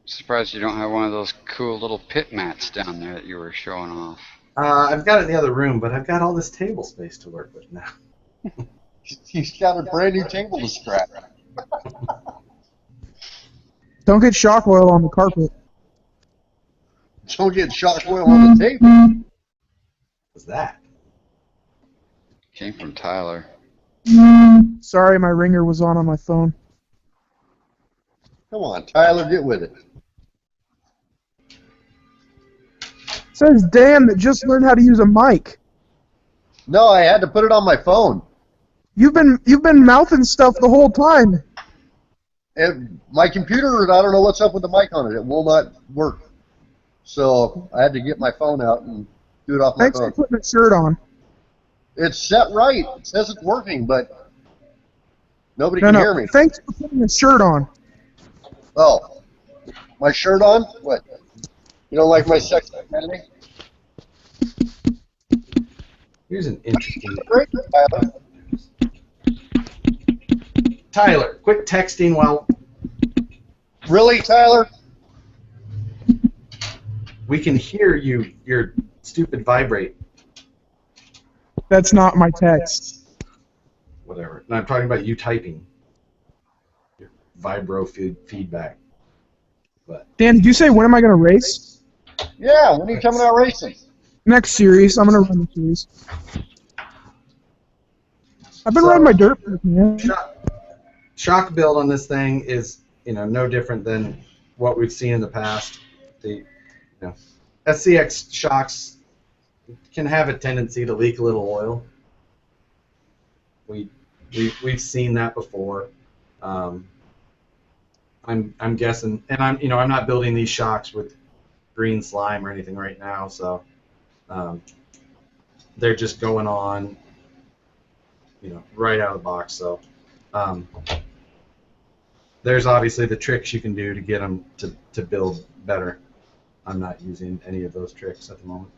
Surprised you don't have one of those cool little pit mats down there that you were showing off. I've got it in the other room, but I've got all this table space to work with now. He's got a brand new table to scrap. Don't get shock oil on the carpet. Don't get shock oil on the table. What's that? Came from Tyler. Sorry, my ringer was on my phone. Come on, Tyler, get with it. Says Dan that just learned how to use a mic. No, I had to put it on my phone. You've been mouthing stuff the whole time. And my computer, I don't know what's up with the mic on it. It will not work. So I had to get my phone out and do it off my Thanks phone. for putting a shirt on. It's set right. It says it's working, but nobody can hear me. Thanks for putting a shirt on. Oh, my shirt on? What? You don't like my sex identity? Here's an interesting. Great, Tyler. Tyler, quit texting while Really, Tyler? we can hear you. Your stupid vibrate. That's not my text. Whatever. No, I'm talking about you typing. Your vibro feedback. Dan, did you say when am I going to race? Yeah, when are you coming out racing? Next series. I'm going to run the series. I've been riding my dirt bike, man. Shock build on this thing is, no different than what we've seen in the past. The, SCX shocks can have a tendency to leak a little oil. We've seen that before. I'm guessing, and I'm not building these shocks with green slime or anything right now, so they're just going on, right out of the box. So there's obviously the tricks you can do to get them to build better. I'm not using any of those tricks at the moment.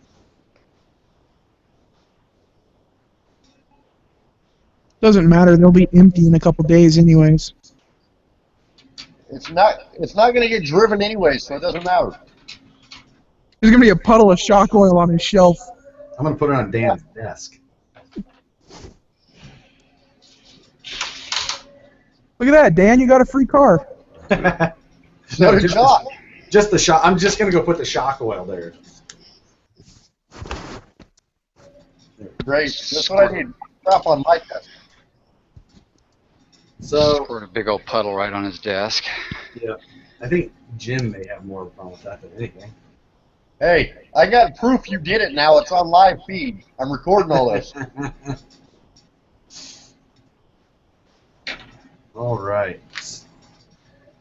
Doesn't matter. They'll be empty in a couple days, anyways. It's not going to get driven anyway, so it doesn't matter. There's gonna be a puddle of shock oil on his shelf. I'm gonna put it on Dan's desk. Look at that, Dan. You got a free car. No, just the shock. I'm just gonna go put the shock oil there. Great. That's what I need. Drop on my desk. So, squirt a big old puddle right on his desk. Yeah, I think Jim may have more of a problem with that than anything. Hey, I got proof you did it now. It's on live feed. I'm recording all this. All right.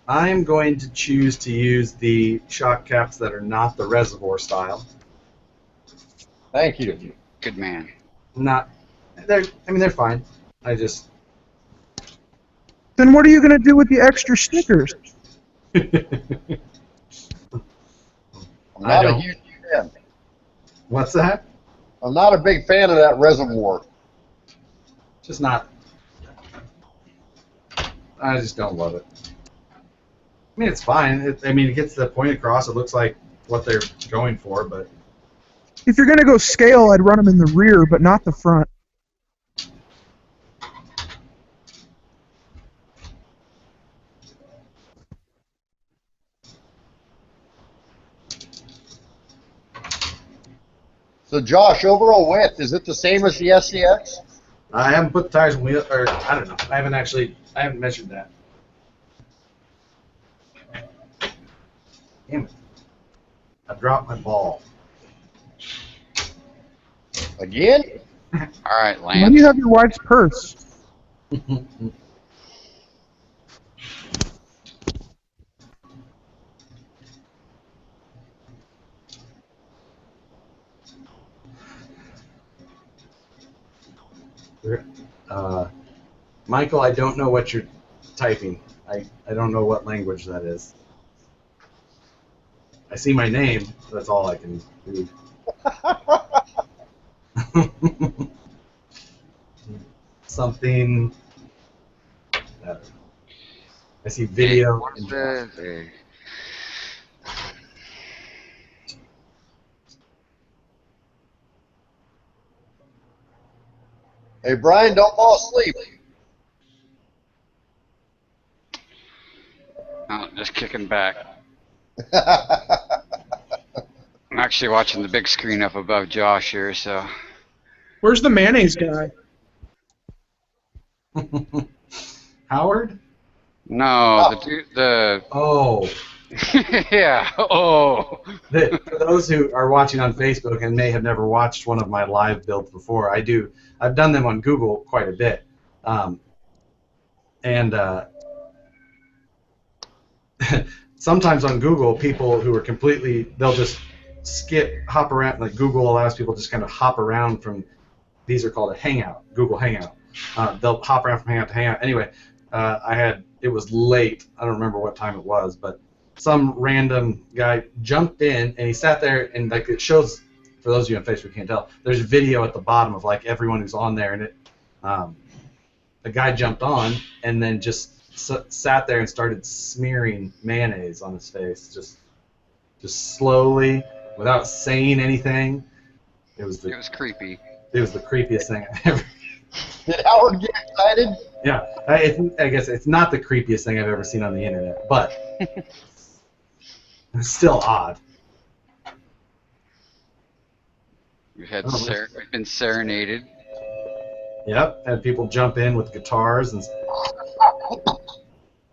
I'm going to choose to use the shock caps that are not the reservoir style. Thank you. Good man. They're fine. Then what are you gonna do with the extra stickers? I'm not a huge fan. What's that? I'm not a big fan of that reservoir. Just not. I just don't love it. I mean, it's fine. It gets the point across. It looks like what they're going for, but If you're gonna go scale, I'd run them in the rear, but not the front. So, Josh, overall width, is it the same as the SCX? I haven't put the tires on wheel, or I don't know. I haven't measured that. Damn it! I dropped my ball. Again? All right, When Lance. do you have your wife's purse? Michael, I don't know what you're typing. I don't know what language that is. I see my name. That's all I can read. Something. I see video. What is that? Hey, Brian, don't fall asleep. Oh, just kicking back. I'm actually watching the big screen up above Josh here, so. Where's the mayonnaise guy? Howard? No, the Oh. yeah. Oh. For those who are watching on Facebook and may have never watched one of my live builds before, I've done them on Google quite a bit, sometimes on Google, people who are they'll just hop around. Like Google allows people to just kind of hop around from. These are called a Hangout, Google Hangout. They'll hop around from Hangout to Hangout. Anyway, it was late. I don't remember what time it was, but some random guy jumped in and he sat there and like it shows. For those of you on Facebook who can't tell, there's a video at the bottom of like everyone who's on there, and the guy jumped on and then just sat there and started smearing mayonnaise on his face, just slowly, without saying anything. It was creepy. It was the creepiest thing I've ever. Did Howard get excited? Yeah, I guess it's not the creepiest thing I've ever seen on the internet, but It's still odd. We've had Oh, we've been serenaded. Yep, had people jump in with guitars and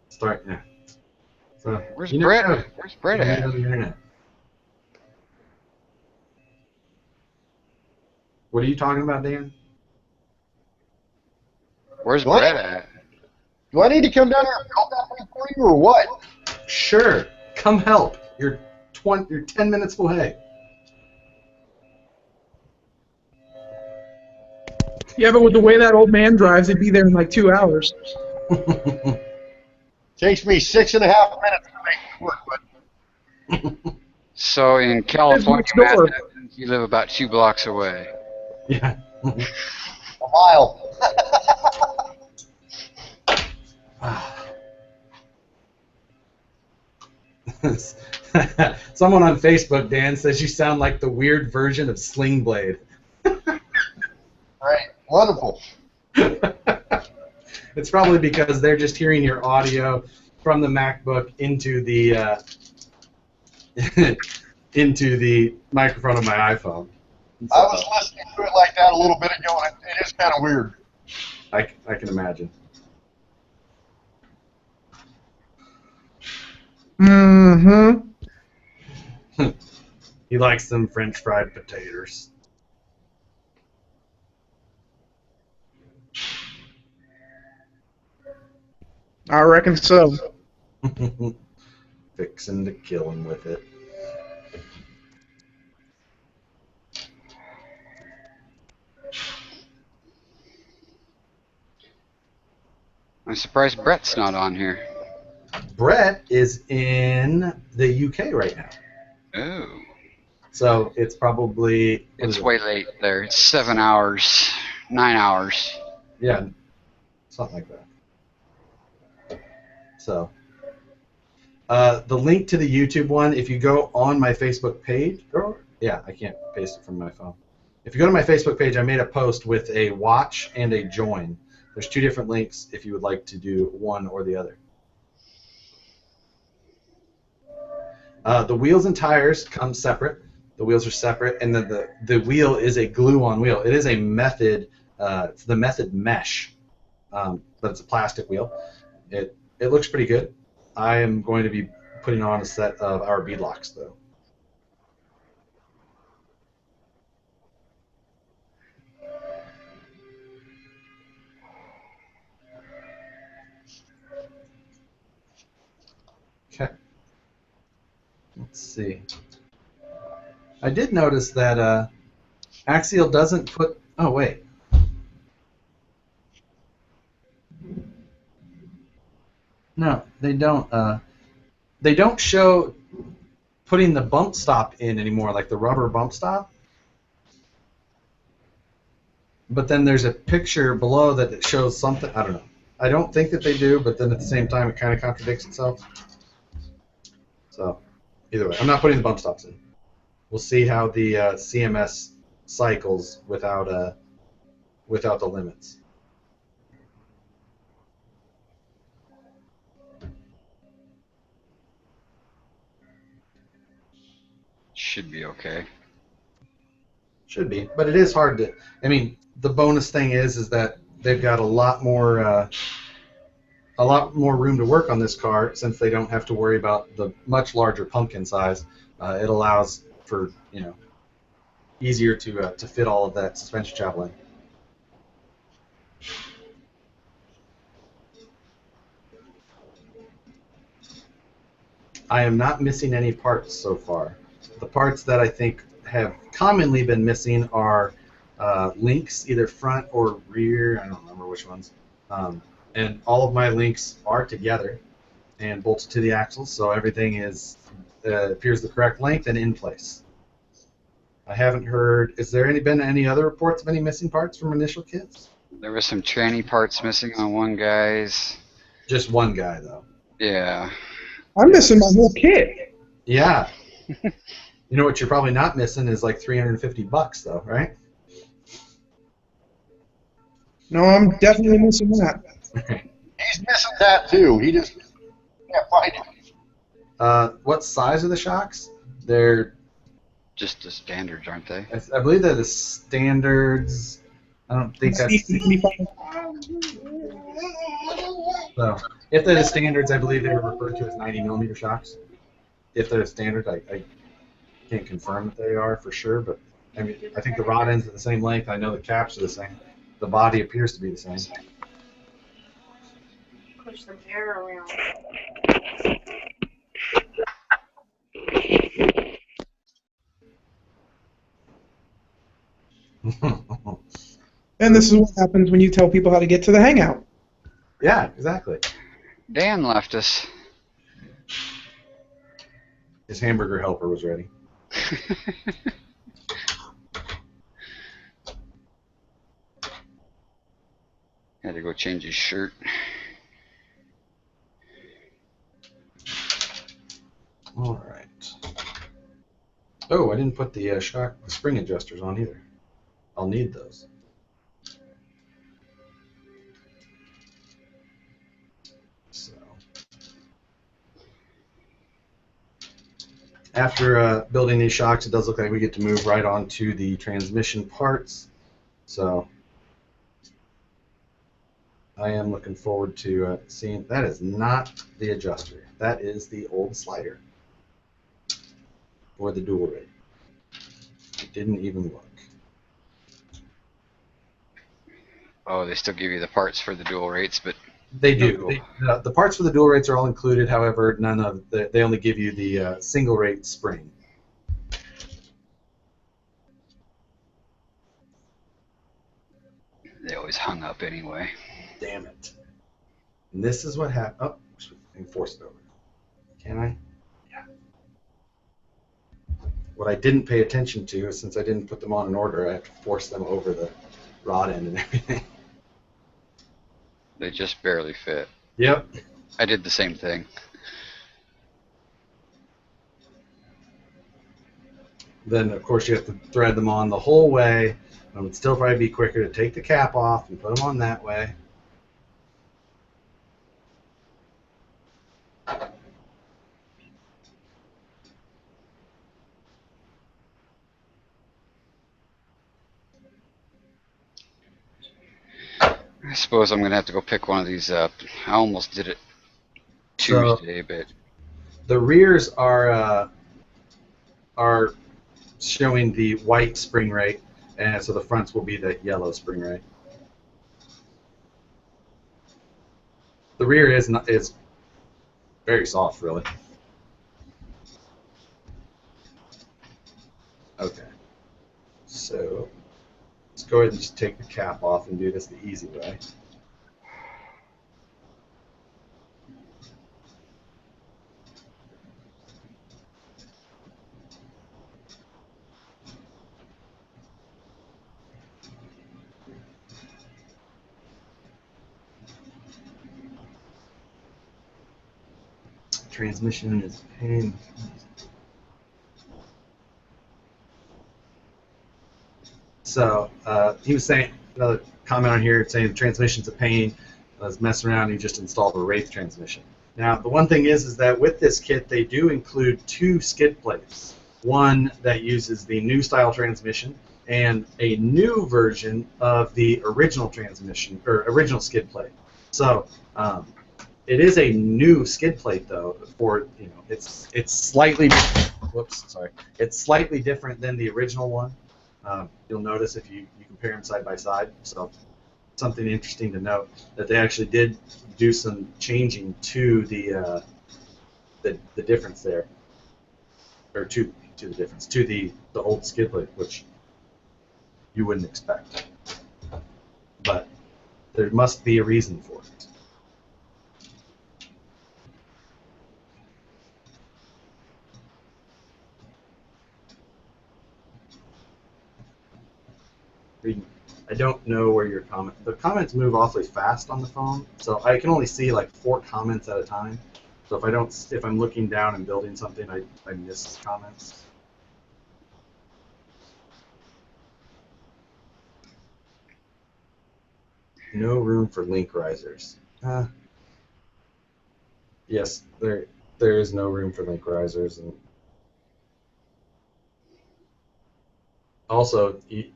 start. Yeah. So, Where's you never Brett? know. Where's Brett Maybe at? on the internet. What are you talking about, Dan? Where's What? Brett at? Do I need to come down here and build that thing for you, or what? Sure, come help. You're 10 minutes away. Yeah, but with the way that old man drives, he'd be there in like 2 hours. Takes me 6.5 minutes to make it work, but So in California, next door. you live about 2 blocks away. Yeah. a mile. Someone on Facebook, Dan, says you sound like the weird version of Sling Blade. Right. Wonderful. It's probably because they're just hearing your audio from the MacBook into the into the microphone of my iPhone. I was listening to it like that a little bit ago, and it is kind of weird. I can imagine. Mm-hmm. He likes them French fried potatoes. I reckon so. Fixing to kill him with it. I'm surprised Brett's not on here. Brett is in the UK right now. Oh. So it's probably... It's way late there. It's 7 hours, 9 hours. Yeah, something like that. So, the link to the YouTube one, if you go on my Facebook page, yeah, I can't paste it from my phone. If you go to my Facebook page, I made a post with a watch and a join. There's 2 different links if you would like to do one or the other. The wheels and tires come separate. The wheels are separate, and then the wheel is a glue-on wheel. It is a Method, it's the Method mesh, but it's a plastic wheel. It looks pretty good. I am going to be putting on a set of our beadlocks, though. Okay. Let's see. I did notice that Axial doesn't put... Oh, wait. No, they don't. They don't show putting the bump stop in anymore, like the rubber bump stop. But then there's a picture below that it shows something. I don't know. I don't think that they do, but then at the same time it kind of contradicts itself. So, either way, I'm not putting the bump stops in. We'll see how the CMS cycles without the limits. Should be okay. Should be, but it is hard to. I mean, the bonus thing is that they've got a lot more room to work on this car since they don't have to worry about the much larger pumpkin size. It allows for easier to fit all of that suspension travel in. I am not missing any parts so far. The parts that I think have commonly been missing are links, either front or rear. I don't remember which ones. And all of my links are together and bolted to the axles, so everything is appears the correct length and in place. I haven't heard. Is there been any other reports of any missing parts from initial kits? There was some tranny parts missing on one guy's. Just one guy, though. Yeah. I'm missing my whole kit. Yeah. You know what you're probably not missing is like $350, though, right? No, I'm definitely missing that. He's missing that too. He just can't find it. What size are the shocks? They're Just the standards, aren't they? I believe they're the standards. I don't think that's. 75. So if they're the standards, I believe they were referred to as 90 millimeter shocks. If they're the standard, I can't confirm that they are for sure, but I mean, I think the rod ends are the same length. I know the caps are the same. The body appears to be the same. Push some air around. And this is what happens when you tell people how to get to the hangout. Yeah, exactly. Dan left us. His hamburger helper was ready. Had to go change his shirt. All right. Oh, I didn't put the the spring adjusters on either. I'll need those. So after building these shocks, it does look like we get to move right on to the transmission parts. So I am looking forward to seeing. That is not the adjuster. That is the old slider for the dual rate. It didn't even look. Oh, they still give you the parts for the dual rates, but They do. The parts for the dual rates are all included. However, none of they only give you the single rate spring. they always hung up anyway. Damn it! And this is what happened. Oh, I can force it over. Can I? Yeah. What I didn't pay attention to is since I didn't put them on in order, I have to force them over the rod end and everything. They just barely fit. Yep. I did the same thing. Then, of course, you have to thread them on the whole way. It would still probably be quicker to take the cap off and put them on that way. I suppose I'm going to have to go pick one of these up. I almost did it Tuesday, but the rears are showing the white spring rate, and so the fronts will be the yellow spring rate. The rear is very soft, really. Okay, so let's go ahead and just take the cap off and do this the easy way. Transmission is a pain. So he was saying, another comment on here saying the transmission's a pain. I was messing around and he just installed a Wraith transmission. Now, the one thing is that with this kit, they do include 2 skid plates. One that uses the new style transmission and a new version of the original transmission, or original skid plate. So it is a new skid plate, though. For it's slightly, whoops, sorry, it's slightly different than the original one. You'll notice if you compare them side by side. So something interesting to note that they actually did do some changing to the difference there, or to the difference to the old skid plate, which you wouldn't expect. But there must be a reason for it. I don't know where your comment. The comments move awfully fast on the phone, so I can only see like 4 comments at a time. So if I'm looking down and building something, I miss comments. No room for link risers. Yes, there is no room for link risers, and also you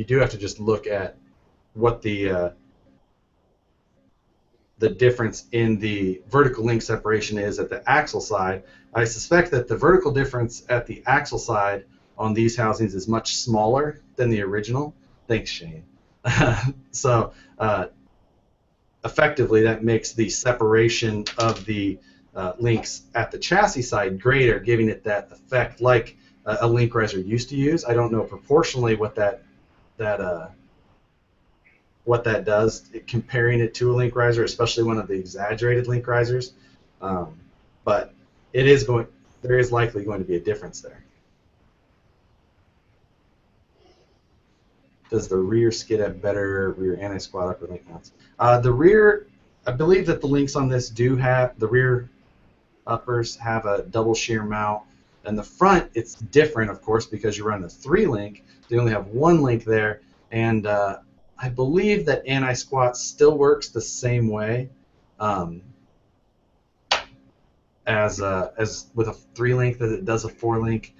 do have to just look at what the difference in the vertical link separation is at the axle side. I suspect that the vertical difference at the axle side on these housings is much smaller than the original. Thanks, Shane. So effectively, that makes the separation of the links at the chassis side greater, giving it that effect like a link riser used to use. I don't know proportionally what that does, comparing it to a link riser, especially one of the exaggerated link risers. But there is likely going to be a difference there. Does the rear skid have better rear anti-squat upper link mounts? The rear, I believe that the links on this do have, the rear uppers have a double shear mount. And the front, it's different, of course, because you run a 3-link. They only have 1 link there. And I believe that anti-squat still works the same way as with a 3-link that it does a 4-link.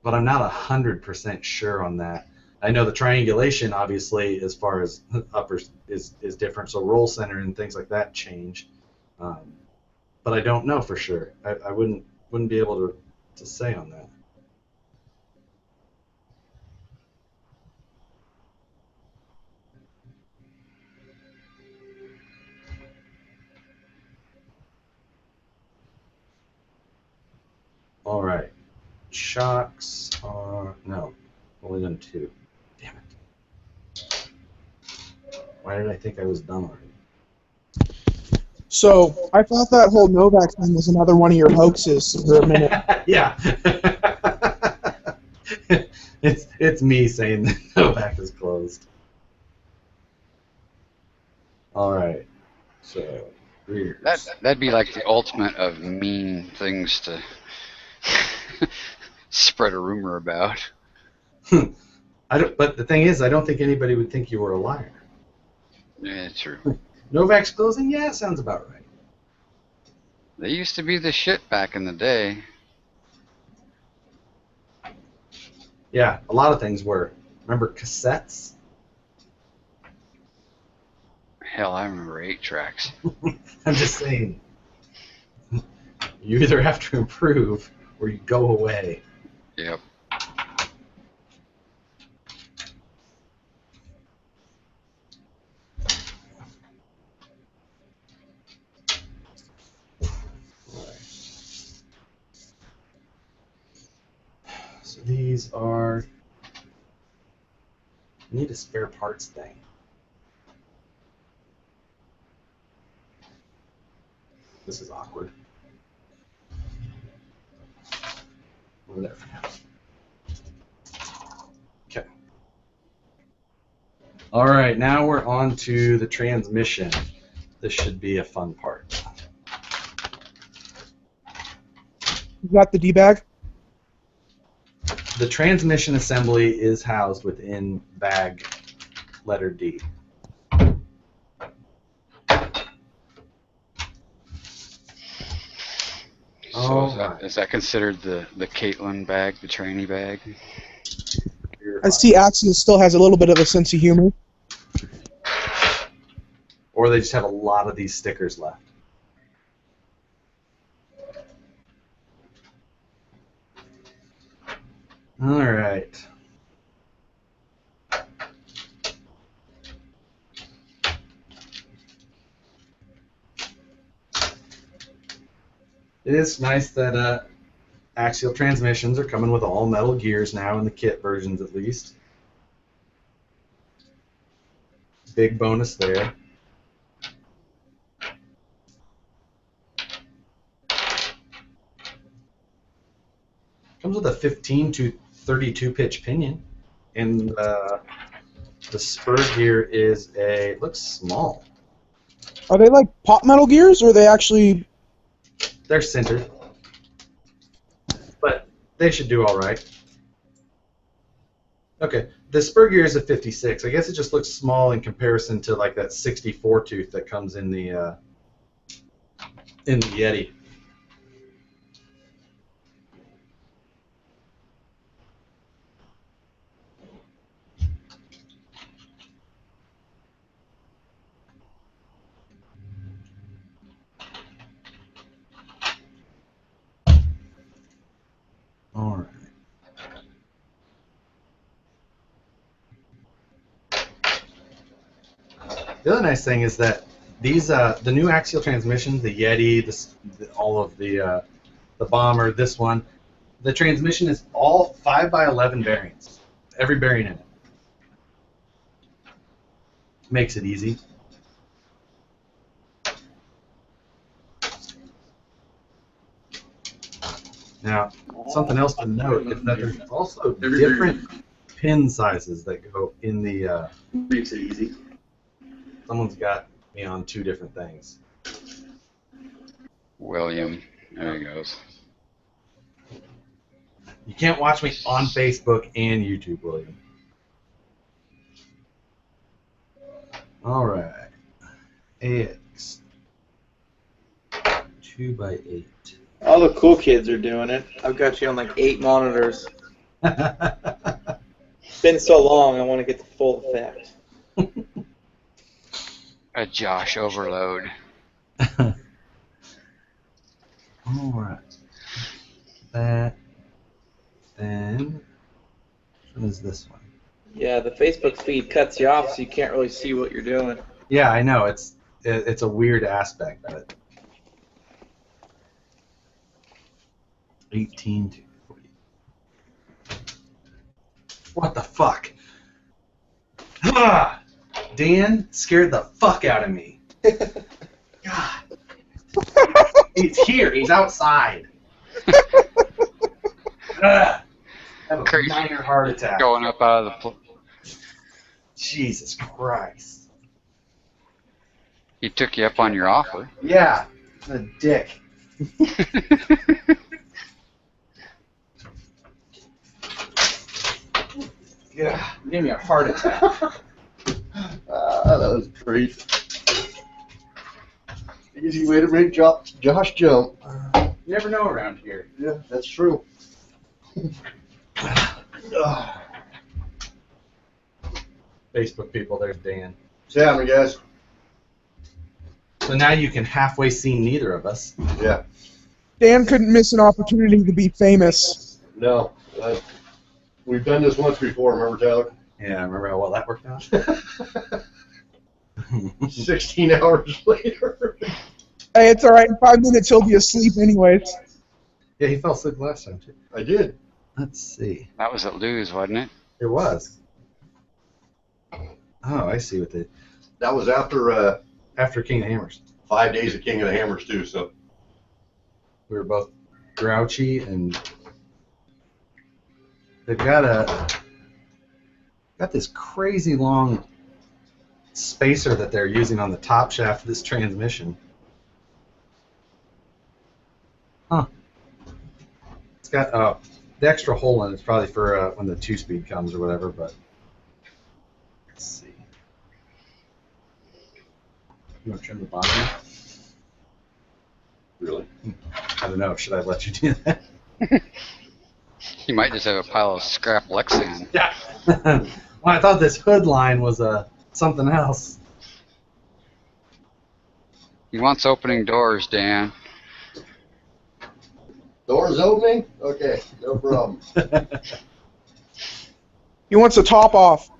But I'm not 100% sure on that. I know the triangulation, obviously, as far as uppers is different, so roll center and things like that change. But I don't know for sure. I wouldn't be able to say on that. All right. Shocks are no, only done 2. Damn it. Why did I think I was done already? So I thought that whole Novak thing was another one of your hoaxes for a minute. Yeah. it's me saying that Novak is closed. All right. So rears. That'd be like the ultimate of mean things to spread a rumor about. But the thing is, I don't think anybody would think you were a liar. Yeah, true. Novak's closing? Yeah, sounds about right. They used to be the shit back in the day. Yeah, a lot of things were. Remember cassettes? Hell, I remember 8-tracks. I'm just saying. You either have to improve or you go away. Yep. So these are. I need a spare parts thing. This is awkward. Over there for now. Okay. All right, now we're on to the transmission. This should be a fun part. You got the D-bag? The transmission assembly is housed within bag letter D. So is that considered the Caitlin bag, the tranny bag? I see Axial still has a little bit of a sense of humor. Or they just have a lot of these stickers left. All right. It is nice that Axial transmissions are coming with all metal gears now in the kit versions, at least. Big bonus there. Comes with a 15 to 32 pitch pinion, and the spur gear is it looks small. Are they like pop metal gears, or are they actually? They're centered, but they should do all right. Okay, the spur gear is a 56. I guess it just looks small in comparison to like that 64 tooth that comes in the in the Yeti. All right. The other nice thing is that these the new Axial transmission, the Yeti, all of the Bomber, this one, the transmission is all 5x11 bearings. Every bearing in it. Makes it easy. Now, something else to note is that there's also different pin sizes that go in the. Makes it easy. Someone's got me on 2 different things. William. There he goes. You can't watch me on Facebook and YouTube, William. All right. AX 2x8. All the cool kids are doing it. I've got you on like 8 monitors. It's been so long, I want to get the full effect. A Josh overload. All right. That. Then. What is this one? Yeah, the Facebook feed cuts you off, so you can't really see what you're doing. Yeah, I know. It's a weird aspect of it. 18 to 40. What the fuck? Ah! Dan scared the fuck out of me. God. He's here. He's outside. I have a Crazy. minor heart attack. Going up out of the... Jesus Christ. He took you up on your offer. Yeah. A dick. Yeah. You gave me a heart attack. That was great. Easy way to make Josh jump. You never know around here. Yeah, that's true. Facebook people, there's Dan. Sammy, guys. So now you can halfway see neither of us. Yeah. Dan couldn't miss an opportunity to be famous. No. We've done this once before, remember, Tyler? Yeah, remember how well that worked out? 16 hours later. Hey, it's alright. In 5 minutes, he'll be asleep anyways. Yeah, he fell asleep last time, too. I did. Let's see. That was at Lou's, wasn't it? It was. Oh, I see what they... That was after After King of Hammers. 5 days of King of the Hammers, too, so. We were both grouchy, and they've got this crazy long spacer that they're using on the top shaft of this transmission. Huh. It's got the extra hole in it's probably for when the 2-speed comes or whatever, but let's see. You want to trim the bottom? Really? I don't know. Should I let you do that? He might just have a pile of scrap Lexan. Yeah. Well, I thought this hood line was something else. He wants opening doors, Dan. Doors opening? Okay, no problem. He wants the top off.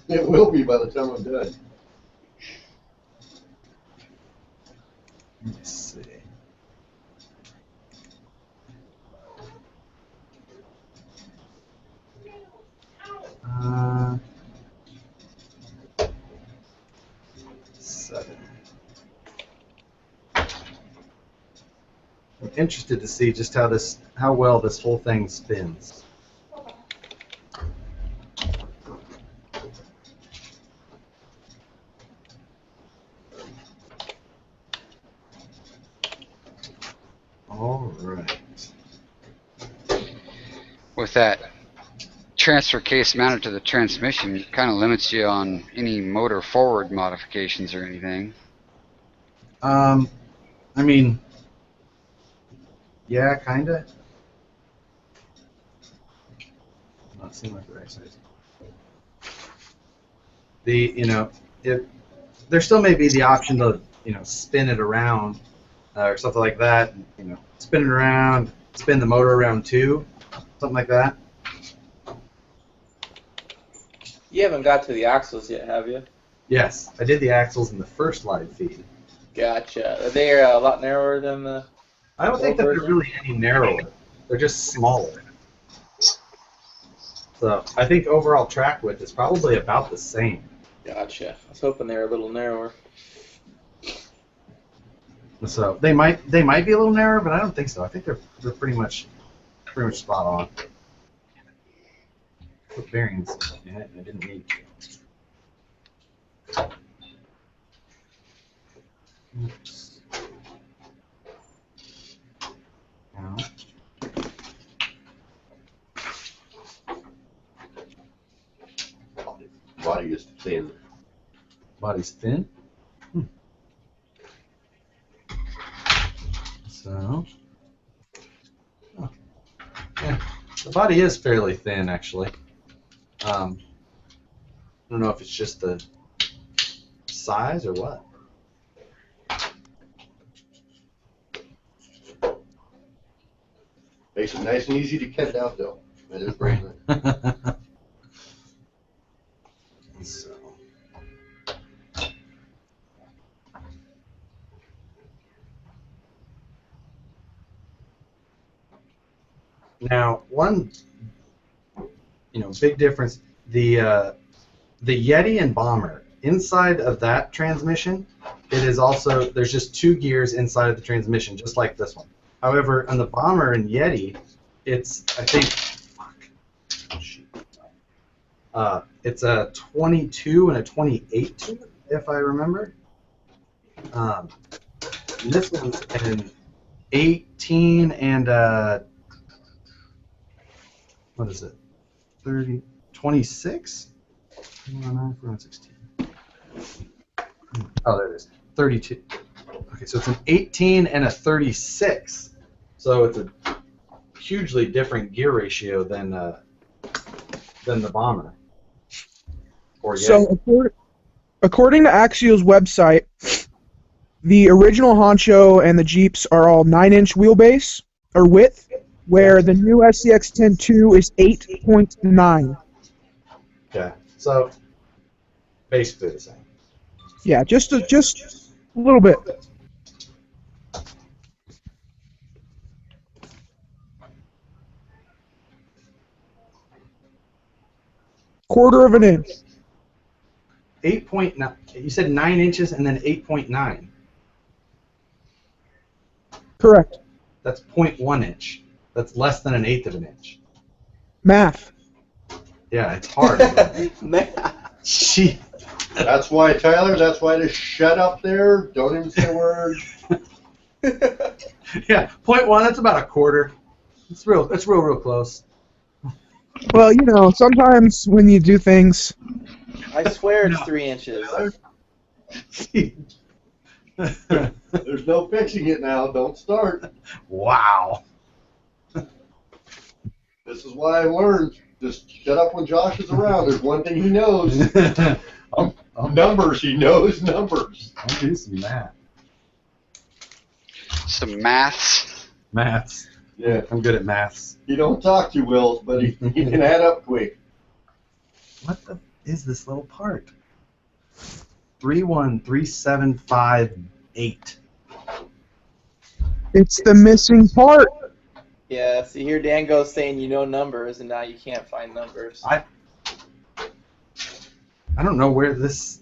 It will be by the time I'm done. Let's see. Seven. I'm interested to see just how well this whole thing spins. All right. With that transfer case mounted to the transmission, it kind of limits you on any motor forward modifications or anything. I mean, yeah, kinda. Not seem like the right size. There still may be the option to, spin it around or something like that. Spin it around, spin the motor around too, something like that. You haven't got to the Axials yet, have you? Yes, I did the axles in the first live feed. Gotcha. They're a lot narrower than the... I don't think that they're really any narrower. They're just smaller. So I think overall track width is probably about the same. Gotcha. I was hoping they were a little narrower. So they might be a little narrower, but I don't think so. I think they're pretty much spot on. Put bearings in it, and I didn't need to. Oops. No. Body is thin. Body's thin. So, yeah, the body is fairly thin, actually. I don't know if it's just the size or what. Makes it nice and easy to cut out, though. It is very nice. So. Now, one, big difference. The Yeti and Bomber, inside of that transmission, it is also, there's just 2 gears inside of the transmission, just like this one. However, on the Bomber and Yeti, it's, I think, it's a 22 and a 28 tube, if I remember. And this one's an 18 and what is it? 30, 26? 16. Oh, there it is. 32. Okay, so it's an 18 and a 36. So it's a hugely different gear ratio than the Bomber. So according to Axial's website, the original Honcho and the Jeeps are all 9-inch wheelbase or width, where the new SCX10-II is 8.9. Okay, so basically the same. Yeah, just a little bit. Quarter of an inch. 8.9. You said 9 inches and then 8.9. Correct. That's 0.1 inch. That's less than an eighth of an inch. Math. Yeah, it's hard. Gee. That's why, Tyler, to shut up there. Don't even say a word. Yeah, 0.1, that's about a quarter. It's real close. Well, sometimes when you do things... I swear it's 3 inches. There's no fixing it now. Don't start. Wow. This is why I learned. Just shut up when Josh is around. There's one thing he knows. Numbers. He knows numbers. I'll do some math. Some maths. Maths. Yeah. I'm good at maths. He don't talk too well, but he can add up quick. What the is this little part? 31375.8. It's the missing part. Yeah, see here Dan goes saying you know numbers, and now you can't find numbers. I don't know where this...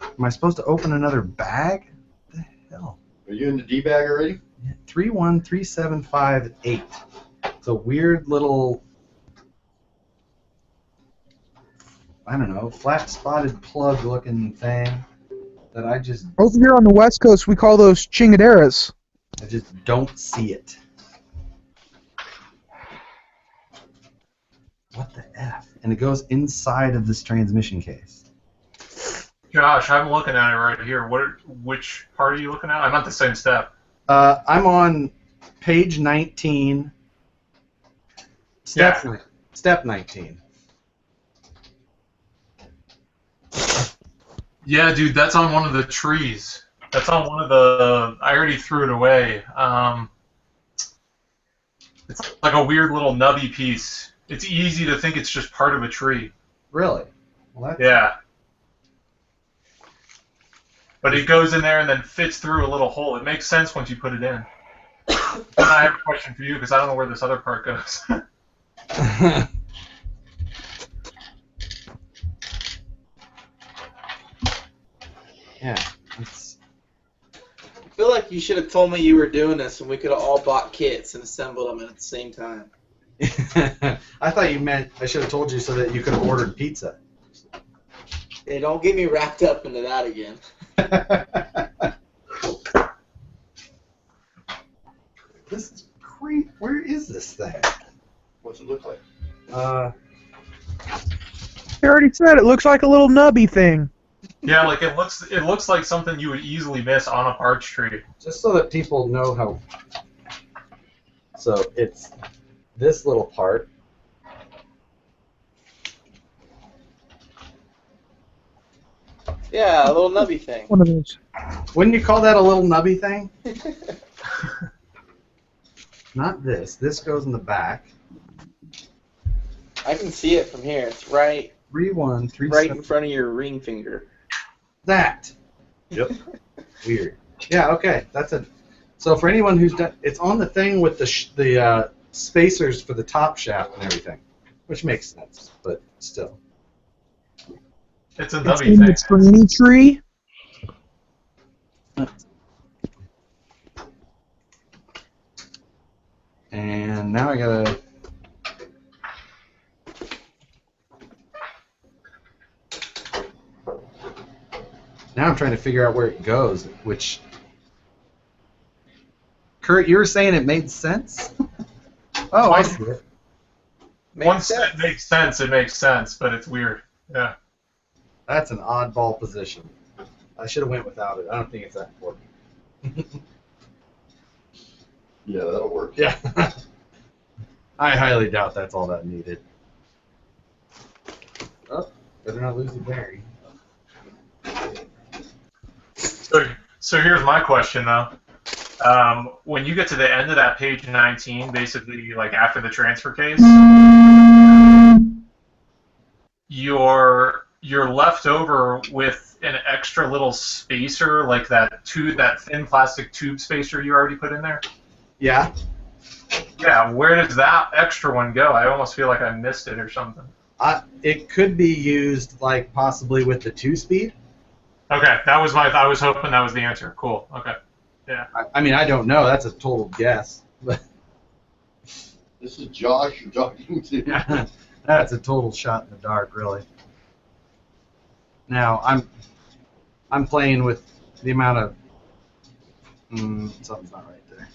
Am I supposed to open another bag? What the hell? Are you in the D-bag already? 31375.8. It's a weird little... I don't know, flat spotted plug looking thing that I just... Over here on the West Coast, we call those chingaderas. I just don't see it. What the F? And it goes inside of this transmission case. Josh, I'm looking at it right here. Which part are you looking at? I'm at the same step. I'm on page 19. Step 19. Yeah, dude, that's on one of the trees. That's on one of the. I already threw it away. It's like a weird little nubby piece. It's easy to think it's just part of a tree. Really? Well, that's... Yeah. But it goes in there and then fits through a little hole. It makes sense once you put it in. And I have a question for you because I don't know where this other part goes. Yeah. It's... I feel like you should have told me you were doing this, and we could have all bought kits and assembled them at the same time. I thought you meant I should have told you so that you could have ordered pizza. Hey, don't get me wrapped up into that again. This is great. Where is this thing? What's it look like? I already said it looks like a little nubby thing. Yeah, like it looks like something you would easily miss on a birch tree. Just so that people know how. So it's this little part. Yeah, a little nubby thing. One of those. Wouldn't you call that a little nubby thing? Not this. This goes in the back. I can see it from here. It's right 3-1, 3 right in front of your ring finger. That. Yep. Weird. Yeah. Okay. That's a. So for anyone who's done, it's on the thing with the spacers for the top shaft and everything, which makes sense, but still. It's a It's nubby in thing. the training tree. And now I gotta. Now I'm trying to figure out where it goes, which. Kurt, you were saying it made sense? Oh, I see it. Once it makes sense, it makes sense, but it's weird. Yeah. That's an oddball position. I should have went without it. I don't think it's that important. Yeah, that'll work. Yeah. I highly doubt that's all that needed. Oh, better not lose the bearing. So here's my question though. When you get to the end of that page 19, basically like after the transfer case, you're left over with an extra little spacer, like that thin plastic tube spacer you already put in there. Yeah. Yeah, where does that extra one go? I almost feel like I missed it or something. It could be used like possibly with the 2-speed. Okay, I was hoping that was the answer. Cool. Okay. Yeah. I mean, I don't know. That's a total guess. But This is Josh you're talking to. that's a total shot in the dark, really. Now I'm playing with the amount of something's not right there.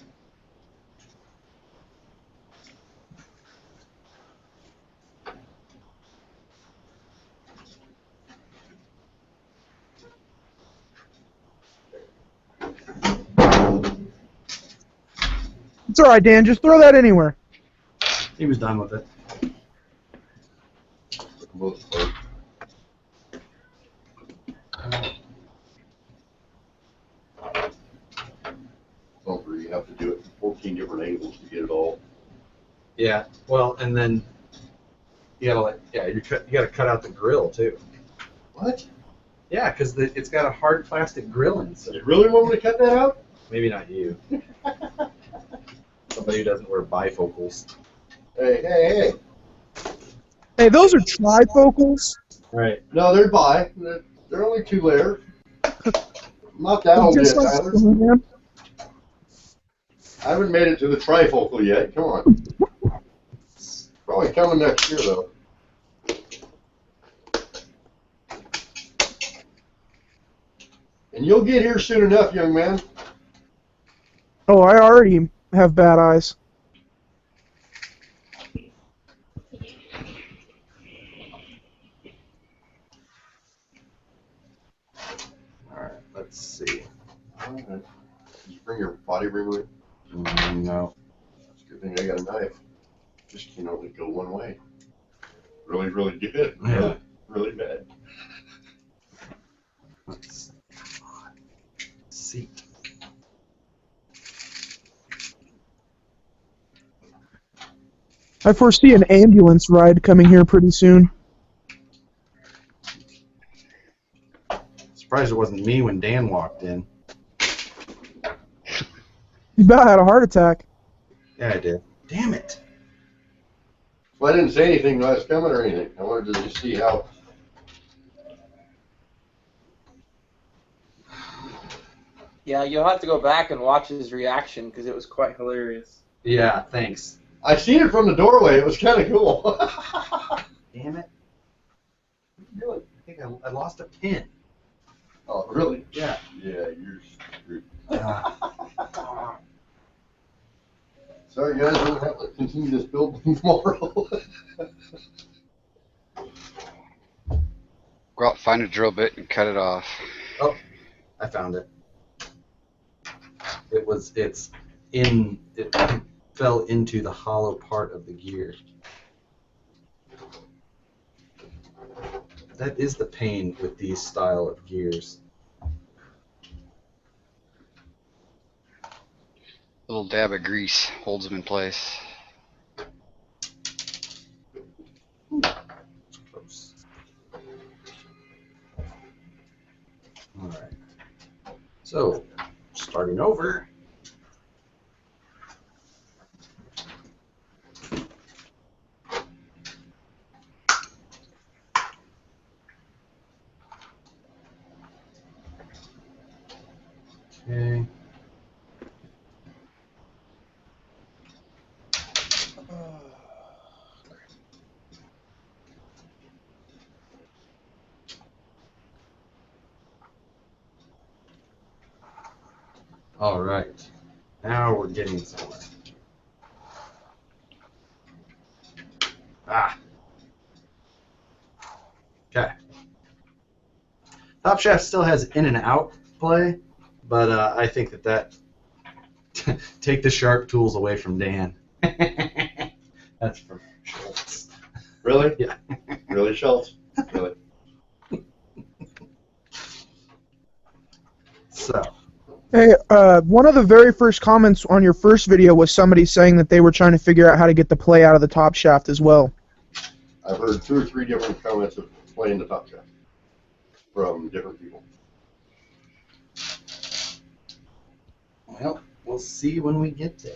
It's all right, Dan. Just throw that anywhere. He was done with it. For the most part. Bumper, you have to do it from 14 different angles to get it all. Yeah. Well, and then you gotta you gotta cut out the grill too. What? Yeah, because it's got a hard plastic grill inside. You really want me to cut that out? Maybe not you. Somebody who doesn't wear bifocals. Hey. Hey, those are trifocals. Right. No, they're bi. They're only 2 layers. Not that old yet, Just like Tyler. Superman. I haven't made it to the trifocal yet. Come on. Probably coming next year, though. And you'll get here soon enough, young man. Oh, I already have bad eyes. All right. Let's see. All right. Did you bring your body ring with? No. It's a good thing I got a knife. Just can only go one way. Really, really good. Yeah. Really bad. Let's see. I foresee an ambulance ride coming here pretty soon. Surprised it wasn't me when Dan walked in. You about had a heart attack. Yeah, I did. Damn it. Well, I didn't say anything when I was coming or anything. I wanted to just see how. Yeah, you'll have to go back and watch his reaction because it was quite hilarious. Yeah, thanks. I seen it from the doorway. It was kind of cool. Damn it. Really? I think I lost a pin. Oh, really? Yeah. Yeah, you're screwed. Ah. Sorry, guys. We're going to have to continue this build tomorrow. Go out, find a drill bit, and cut it off. Oh, I found it. It fell into the hollow part of the gear. That is the pain with these style of gears. Little dab of grease holds them in place. Close. All right. So, starting over. Okay. All right. Now we're getting somewhere. Ah. Okay. Top Shaft still has in and out play, but I think that take the sharp tools away from Dan. That's for Schultz. Really? Yeah. Really, Schultz? Really? So. Hey, one of the very first comments on your first video was somebody saying that they were trying to figure out how to get the play out of the top shaft as well. I've heard 2 or 3 different comments of playing the top shaft from different people. Well, we'll see when we get there.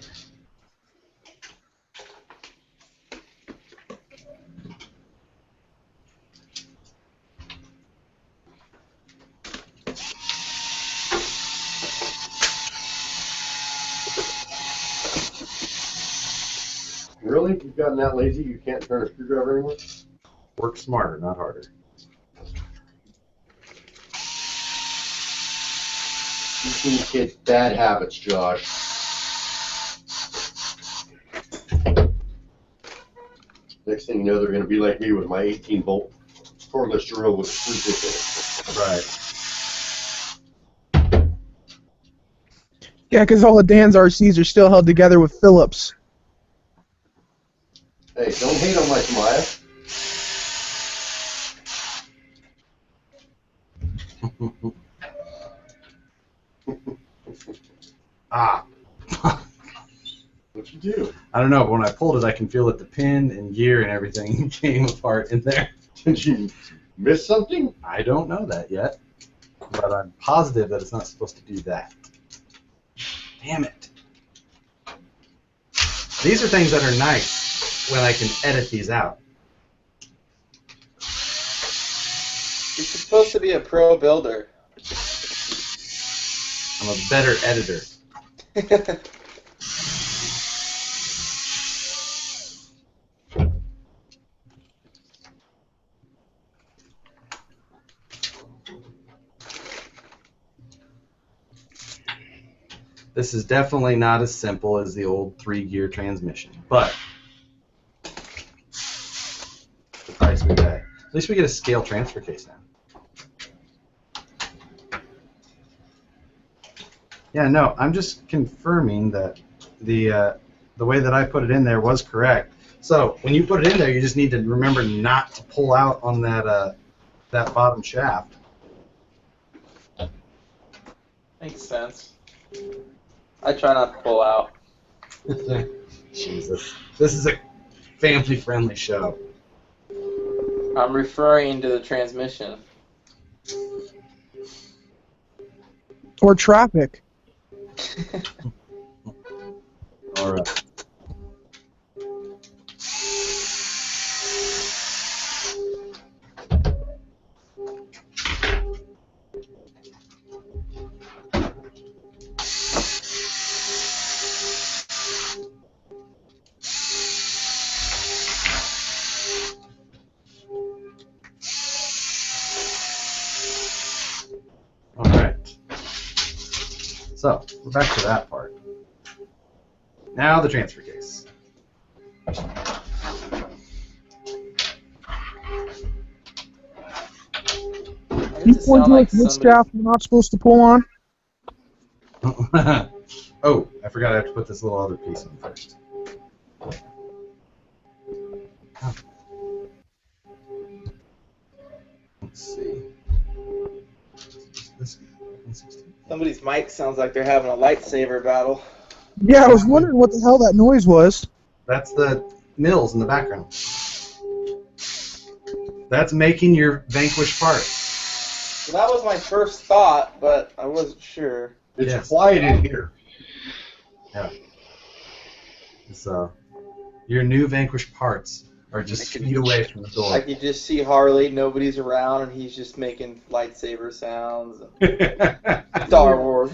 Really? You've gotten that lazy you can't turn a screwdriver anymore? Work smarter, not harder. Teaching kids bad habits, Josh. Next thing you know, they're going to be like me with my 18-volt cordless drill with a screw tip in it. Right. Yeah, because all of Dan's RCs are still held together with Phillips. Hey, don't hate on my Tamaya. Ah. What'd you do? I don't know, but when I pulled it, I can feel that the pin and gear and everything came apart in there. Did you miss something? I don't know that yet, but I'm positive that it's not supposed to do that. Damn it. These are things that are nice when I can edit these out. You're supposed to be a pro builder. I'm a better editor. This is definitely not as simple as the old 3-gear transmission, but the price we pay. At least we get a scale transfer case now. Yeah, no, I'm just confirming that the way that I put it in there was correct. So when you put it in there, you just need to remember not to pull out on that that bottom shaft. Makes sense. I try not to pull out. Jesus, this is a family-friendly show. I'm referring to the transmission. Or traffic. All right. All right. So we're back to that part. Now the transfer case. You point like this shaft you're not supposed to pull on? Oh, I forgot I have to put this little other piece on first. Oh. Let's see. This 116. Somebody's mic sounds like they're having a lightsaber battle. Yeah, I was wondering what the hell that noise was. That's the mills in the background. That's making your vanquish part. Well, that was my first thought, but I wasn't sure. It's Yes. quiet in here. Yeah. So, your new vanquish parts are just feet away from the I door. could just see Harley, nobody's around, and he's just making lightsaber sounds. Star Wars.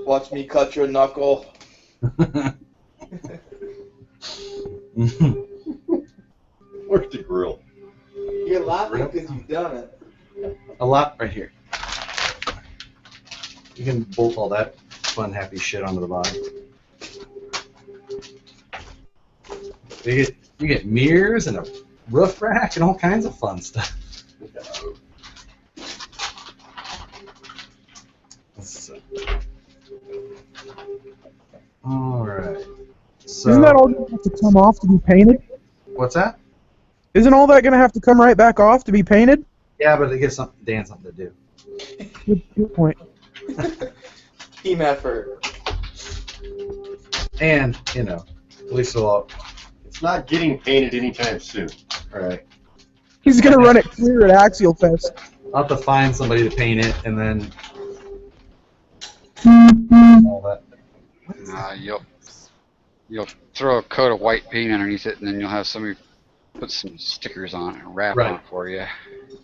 Watch me cut your knuckle. Where's the grill? You're laughing because you've done it. A lot right here. You can bolt all that fun, happy shit onto the bottom. You get mirrors and a roof rack and all kinds of fun stuff. All right. So, Isn't that all going to have to come off to be painted? what's that? Isn't all that going to have to come right back off to be painted? Yeah, but it gives Dan something to do. Good point. Team effort. And, you know, at least it'll. It's not getting painted anytime soon. All right. He's going to run it clear at Axial Fest. I'll have to find somebody to paint it and then all that. You'll throw a coat of white paint underneath it, and then you'll have somebody put some stickers on it and wrap Right. on it for you.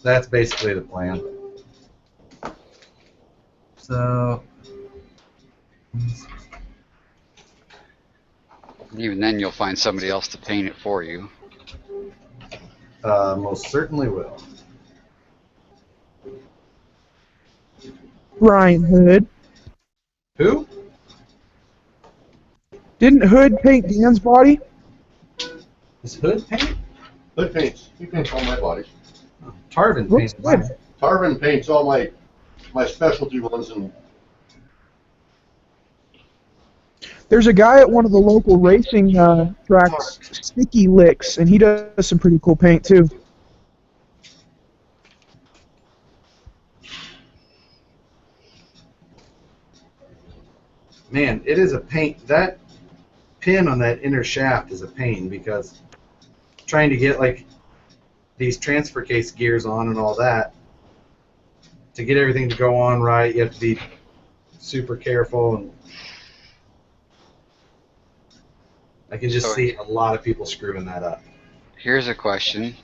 That's basically the plan. So, And even then, you'll find somebody else to paint it for you. most certainly will. Ryan Hood. Who? Didn't Hood paint Dan's body? Is Hood paint? Hood paints. He paints all my bodies. Tarvin Looks paints mine. good. Tarvin paints all my specialty ones, and There's a guy at one of the local racing tracks, Sticky Licks, and he does some pretty cool paint too. Man, it is a pain. That pin on that inner shaft is a pain because trying to get like these transfer case gears on and all that, to get everything to go on right, you have to be super careful, and I can just see a lot of people screwing that up. Here's a question.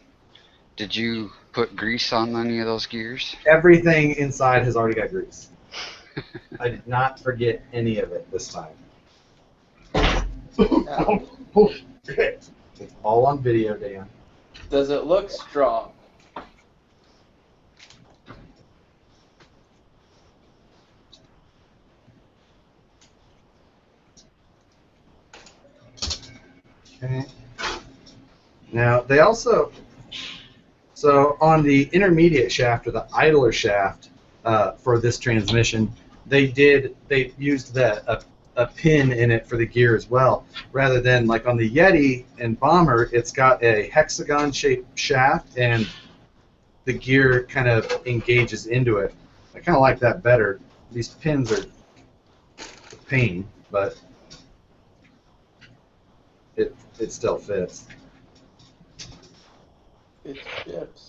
Did you put grease on any of those gears? Everything inside has already got grease. I did not forget any of it this time. It's all on video, Dan. Does it look strong? Okay. Now, they also, so on the intermediate shaft or the idler shaft, for this transmission. They used a pin in it for the gear as well, rather than like on the Yeti and Bomber, it's got a hexagon-shaped shaft and the gear kind of engages into it. I kind of like that better. These pins are a pain, but it still fits. It ships.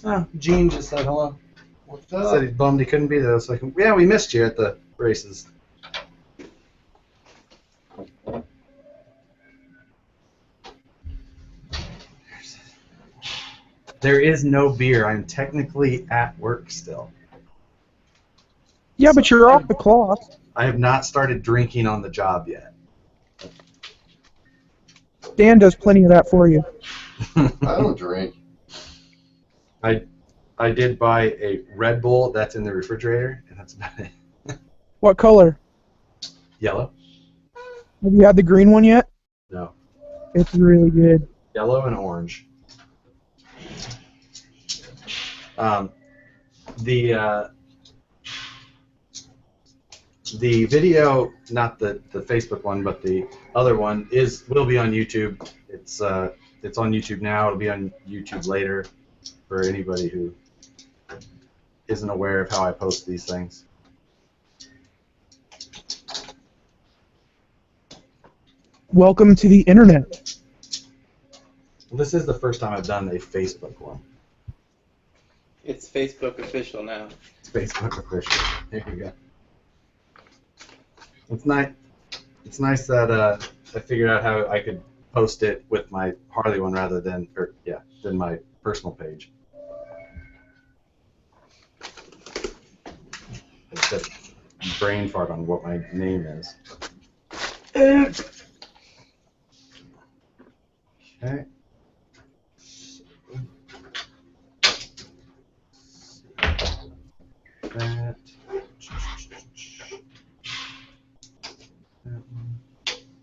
Oh, Gene just said hello. What's Said up? he's bummed he couldn't be there. So yeah, we missed you at the races. There is no beer. I'm technically at work still. Yeah, but you're off the clock. I have not started drinking on the job yet. Dan does plenty of that for you. I don't drink. I did buy a Red Bull that's in the refrigerator, and that's about it. What color? Yellow? Have you had the green one yet? No. It's really good. Yellow and orange. The video, not the Facebook one, but the other one will be on YouTube. It's on YouTube now. It'll be on YouTube later for anybody who isn't aware of how I post these things. Welcome to the internet. Well, this is the first time I've done a Facebook one. It's Facebook official now. It's Facebook official. There you go. It's nice. It's nice that I figured out how I could post it with my Harley one rather than my personal page. I just had a brain fart on what my name is. Okay. That.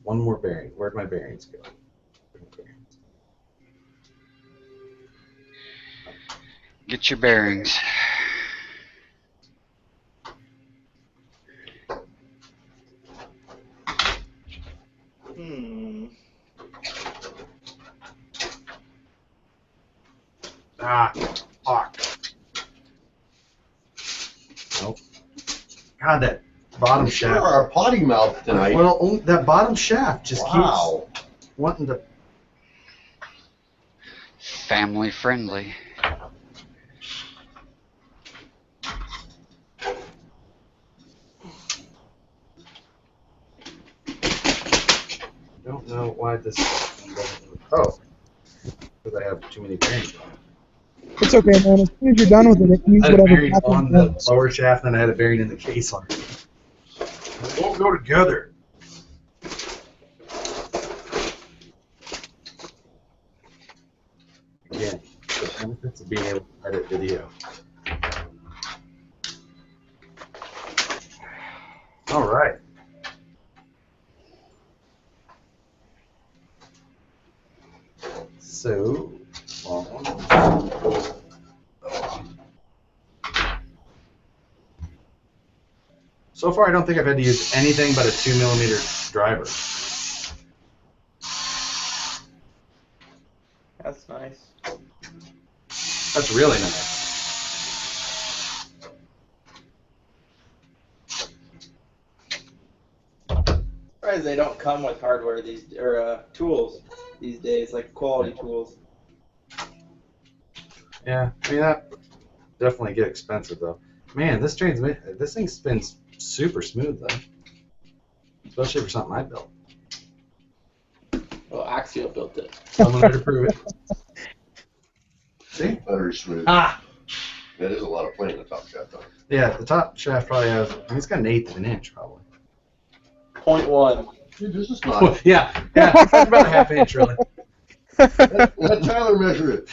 One more bearing. Where'd my bearings go? Get your bearings. Ah, fuck. Nope. God, that bottom Sure, shaft. our potty mouth tonight. Well, that bottom shaft just Wow. keeps wanting to. Family friendly. I don't know why this doesn't. Oh, because I have too many bearings on it. It's okay, man. As soon as you're done with it, it means I had a whatever bearing on happens. the next. lower shaft, and I had a bearing in the case on it. They won't go together. Again, the benefits of being able to edit video. All right. So, so far I don't think I've had to use anything but a 2mm driver. That's nice. That's really nice. Surprised they don't come with hardware tools these days, like quality tools. Yeah, I mean that definitely get expensive though. Man, this thing spins super smooth though, especially for something I built. Well, Axial built it. Someone there to prove it. See? Buttery smooth. Ah. That is a lot of play in the top shaft, though. Yeah, the top shaft probably has. I mean, it's got an 1/8 of an inch probably. 0.1. Dude, this is Oh, not. yeah, it's about a 1/2 inch really. Let Tyler measure it.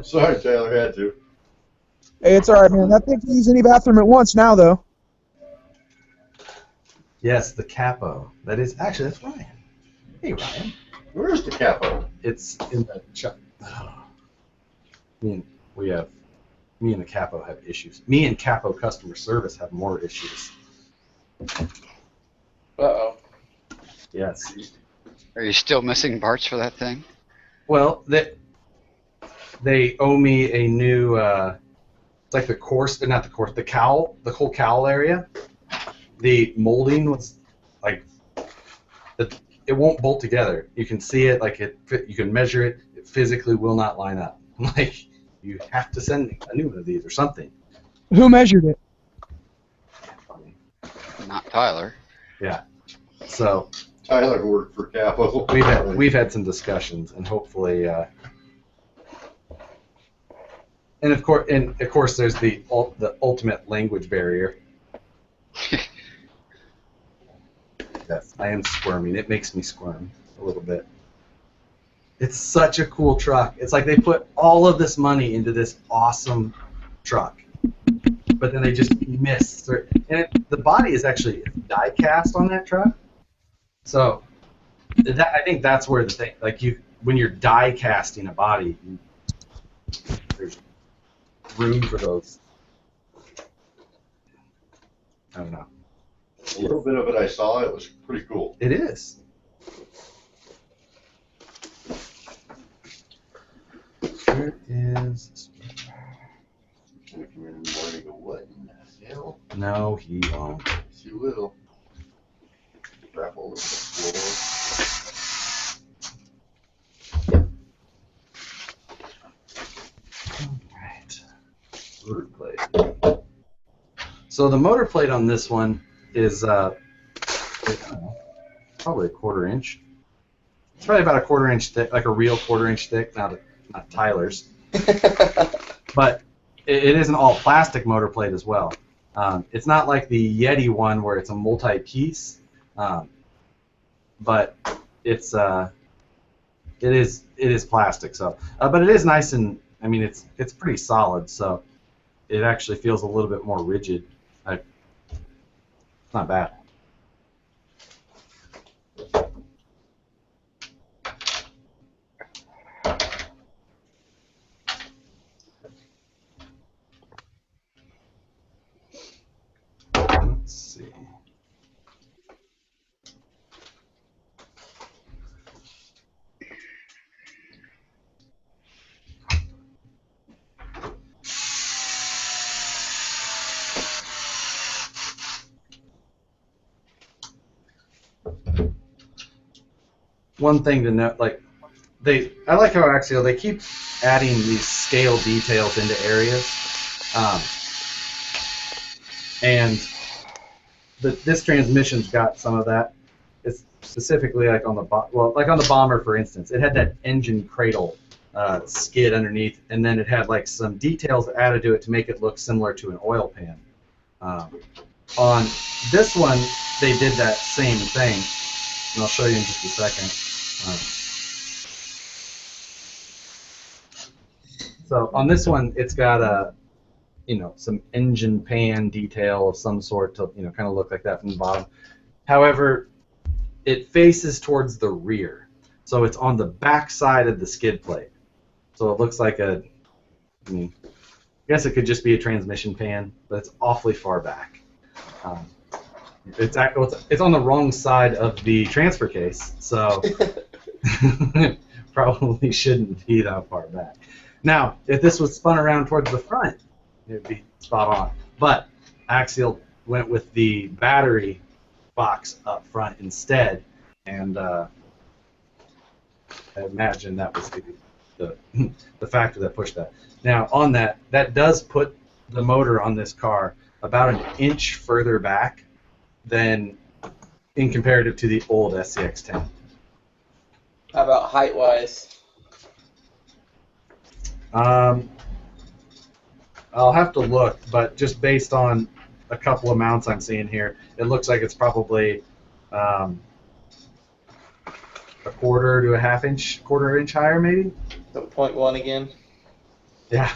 Sorry, Tyler had to. Hey, it's all right, man. That thing can use any bathroom at once now, though. Yes, the capo. That is actually that's Ryan. Hey Ryan. Where's the capo? It's in the me and the capo have issues. Me and capo customer service have more issues. Uh-oh. Yes. Are you still missing parts for that thing? Well, they owe me a new it's like the course, not the course, the cowl, the whole cowl area. The molding was like it won't bolt together. You can see it, like you can measure it. It physically will not line up. Like you have to send a new one of these or something. Who measured it? Not Tyler. Yeah. So Tyler worked for capo. we've had some discussions, and hopefully, and of course, there's the ultimate language barrier. Yes, I am squirming. It makes me squirm a little bit. It's such a cool truck. It's like they put all of this money into this awesome truck, but then they just miss. And the body is actually die cast on that truck. So I think that's where the thing, like when you're die casting a body, there's room for those. I don't know. A little bit of it I saw. It was pretty cool. It is. Where is? He's gonna come in the morning and go, what in the hell? No, he won't. Yes, you will. Crap all over the floor. Right. Motor plate. So the motor plate on this one is probably a 1/4 inch. It's probably about a 1/4 inch thick, like a real 1/4 inch thick, not Tyler's. But it is an all plastic motor plate as well. It's not like the Yeti one where it's a multi-piece, but it is plastic. So, but it is nice, and I mean it's pretty solid. So it actually feels a little bit more rigid. It's not bad. Let's see. One thing to note, like I like how Axial, they keep adding these scale details into areas, and this transmission's got some of that. It's specifically like on the like on the Bomber, for instance, it had that engine cradle skid underneath, and then it had like some details added to it to make it look similar to an oil pan. On this one, they did that same thing, and I'll show you in just a second. So on this one, it's got some engine pan detail of some sort to kind of look like that from the bottom. However, it faces towards the rear, so it's on the back side of the skid plate. So it looks like I guess it could just be a transmission pan, but it's awfully far back. It's on the wrong side of the transfer case, so probably shouldn't be that far back. Now, if this was spun around towards the front, it'd be spot on. But Axial went with the battery box up front instead, and I imagine that was the factor that pushed that. Now, on that does put the motor on this car about an inch further back than in comparative to the old SCX10. How about height-wise? I'll have to look, but just based on a couple of mounts I'm seeing here, it looks like it's probably a 1/4 to a 1/2 inch higher, maybe. So 0.1 again. Yeah.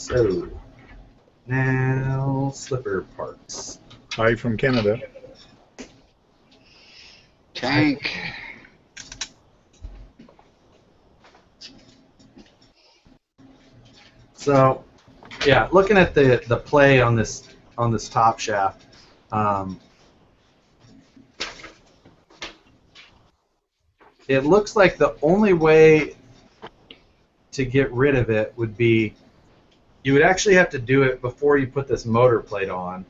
So now slipper parts. Hi from Canada. Tank. So, yeah, looking at the play on this top shaft, it looks like the only way to get rid of it would be you would actually have to do it before you put this motor plate on.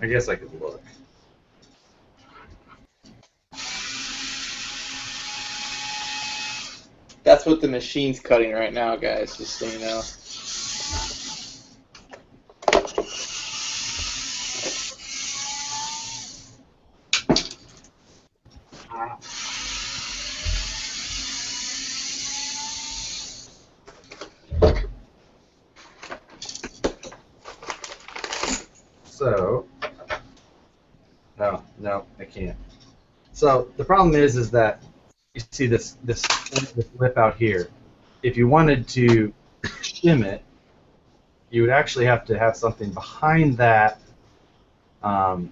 I guess I could look. That's what the machine's cutting right now, guys, just so you know. So, no, I can't. So the problem is that you see this lip out here. If you wanted to shim it, you would actually have to have something behind that, but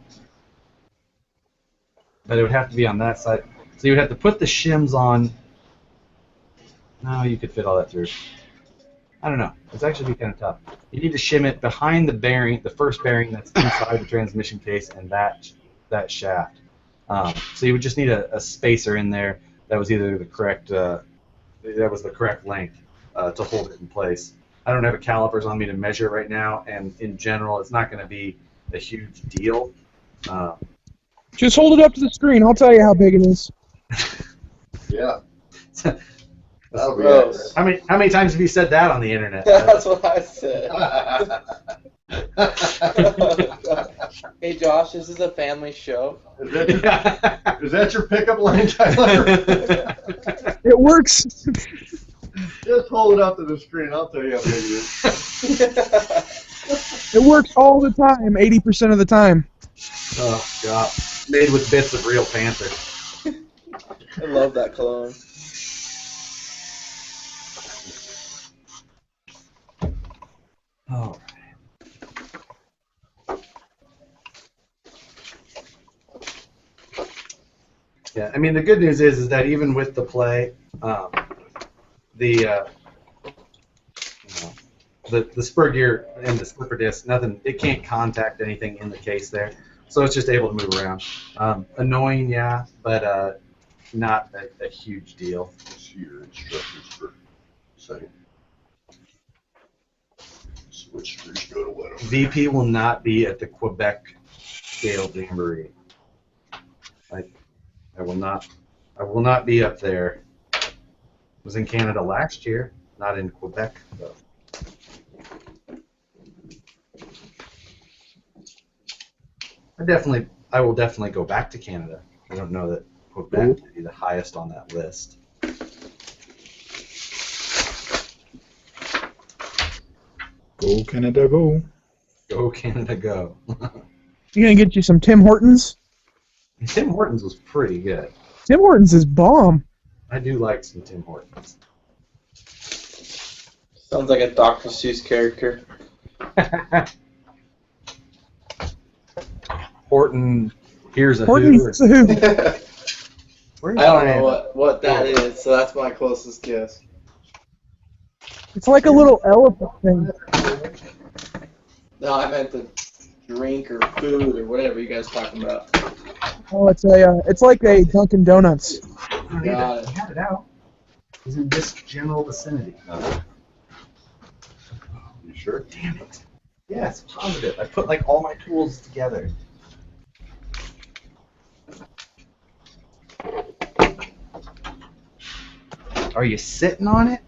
it would have to be on that side. So you would have to put the shims on. No, you could fit all that through. I don't know. It's actually kind of tough. You need to shim it behind the bearing, the first bearing that's inside the transmission case, and that shaft. So you would just need a spacer in there that was either the correct length to hold it in place. I don't have a calipers on me to measure right now, and in general, it's not going to be a huge deal. Just hold it up to the screen. I'll tell you how big it is. Yeah. That'll be Gross. accurate. How many times have you said that on the internet? That's what I said. Hey, Josh, this is a family show. Is that your pickup line, Tyler? It works. Just hold it up to the screen. I'll tell you how big it is. It works all the time, 80% of the time. Oh, God. Made with bits of real panther. I love that cologne. Oh. Yeah, I mean, the good news is that even with the play, the spur gear and the slipper disc, it can't contact anything in the case there, so it's just able to move around. Annoying, yeah, but not a huge deal. Let's see your instructions for a second. Switch screws go to what? VP will not be at the Quebec scale jamboree. I will not be up there. I was in Canada last year, not in Quebec though. I will definitely go back to Canada. I don't know that Quebec would be the highest on that list. Go Canada, go. Go Canada, go. You gonna get you some Tim Hortons? Tim Hortons was pretty good. Tim Hortons is bomb. I do like some Tim Hortons. Sounds like a Dr. Seuss character. Horton, here's a Hortons who. who? Where I don't know what that is, so that's my closest guess. It's like a little elephant thing. No, I meant the drink or food or whatever you guys talking about. Oh, it's like a Dunkin' Donuts. Got it. I had it out. It's in this general vicinity. You sure? Damn it. Yes, positive. I put like all my tools together. Are you sitting on it?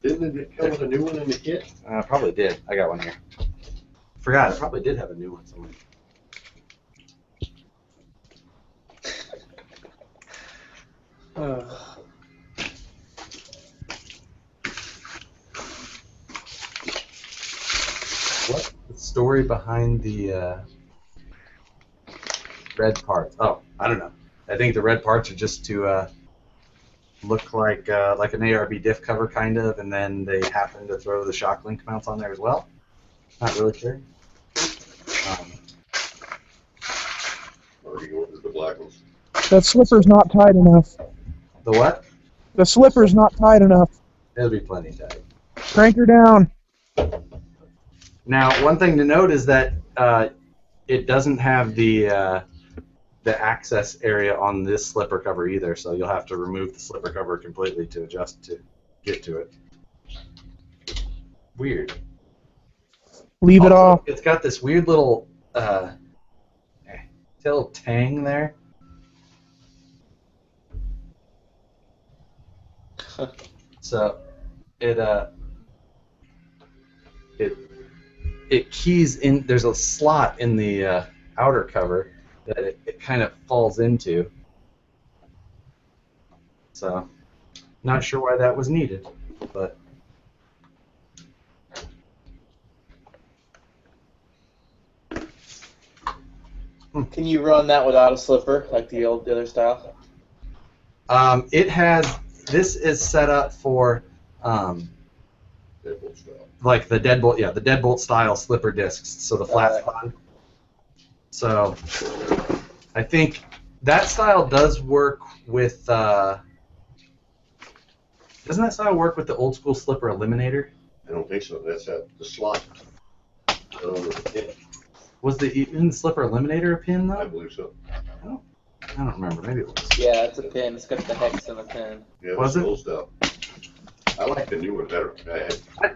Didn't it come with a new one in the kit? Probably did. I got one here. Forgot. I probably did have a new one somewhere. What's the story behind the red parts? Oh, I don't know. I think the red parts are just to look like an ARB diff cover kind of, and then they happen to throw the shock link mounts on there as well. Not really sure. Already ordered the black ones. That slipper's not tight enough. The what? The slipper's not tight enough. It'll be plenty tight. Crank her down. Now, one thing to note is that it doesn't have the access area on this slipper cover either, so you'll have to remove the slipper cover completely to adjust to get to it. Weird. Leave it off. It's got this weird little tang there. So it keys in. There's a slot in the outer cover that it kind of falls into. So, not sure why that was needed, but. Can you run that without a slipper, like the other style? It has. This is set up for Deadbolt style. like the deadbolt, the deadbolt style slipper discs. So the flat spine. So I think that style does work with. Doesn't that style work with the old school slipper eliminator? I don't think so. That's the slot. Was the even slipper eliminator a pin I though? believe so. I don't remember. Maybe it was. Yeah, it's a pin. It's got the hex and the pin. Yeah, Was that's it? old style. I like the new one better.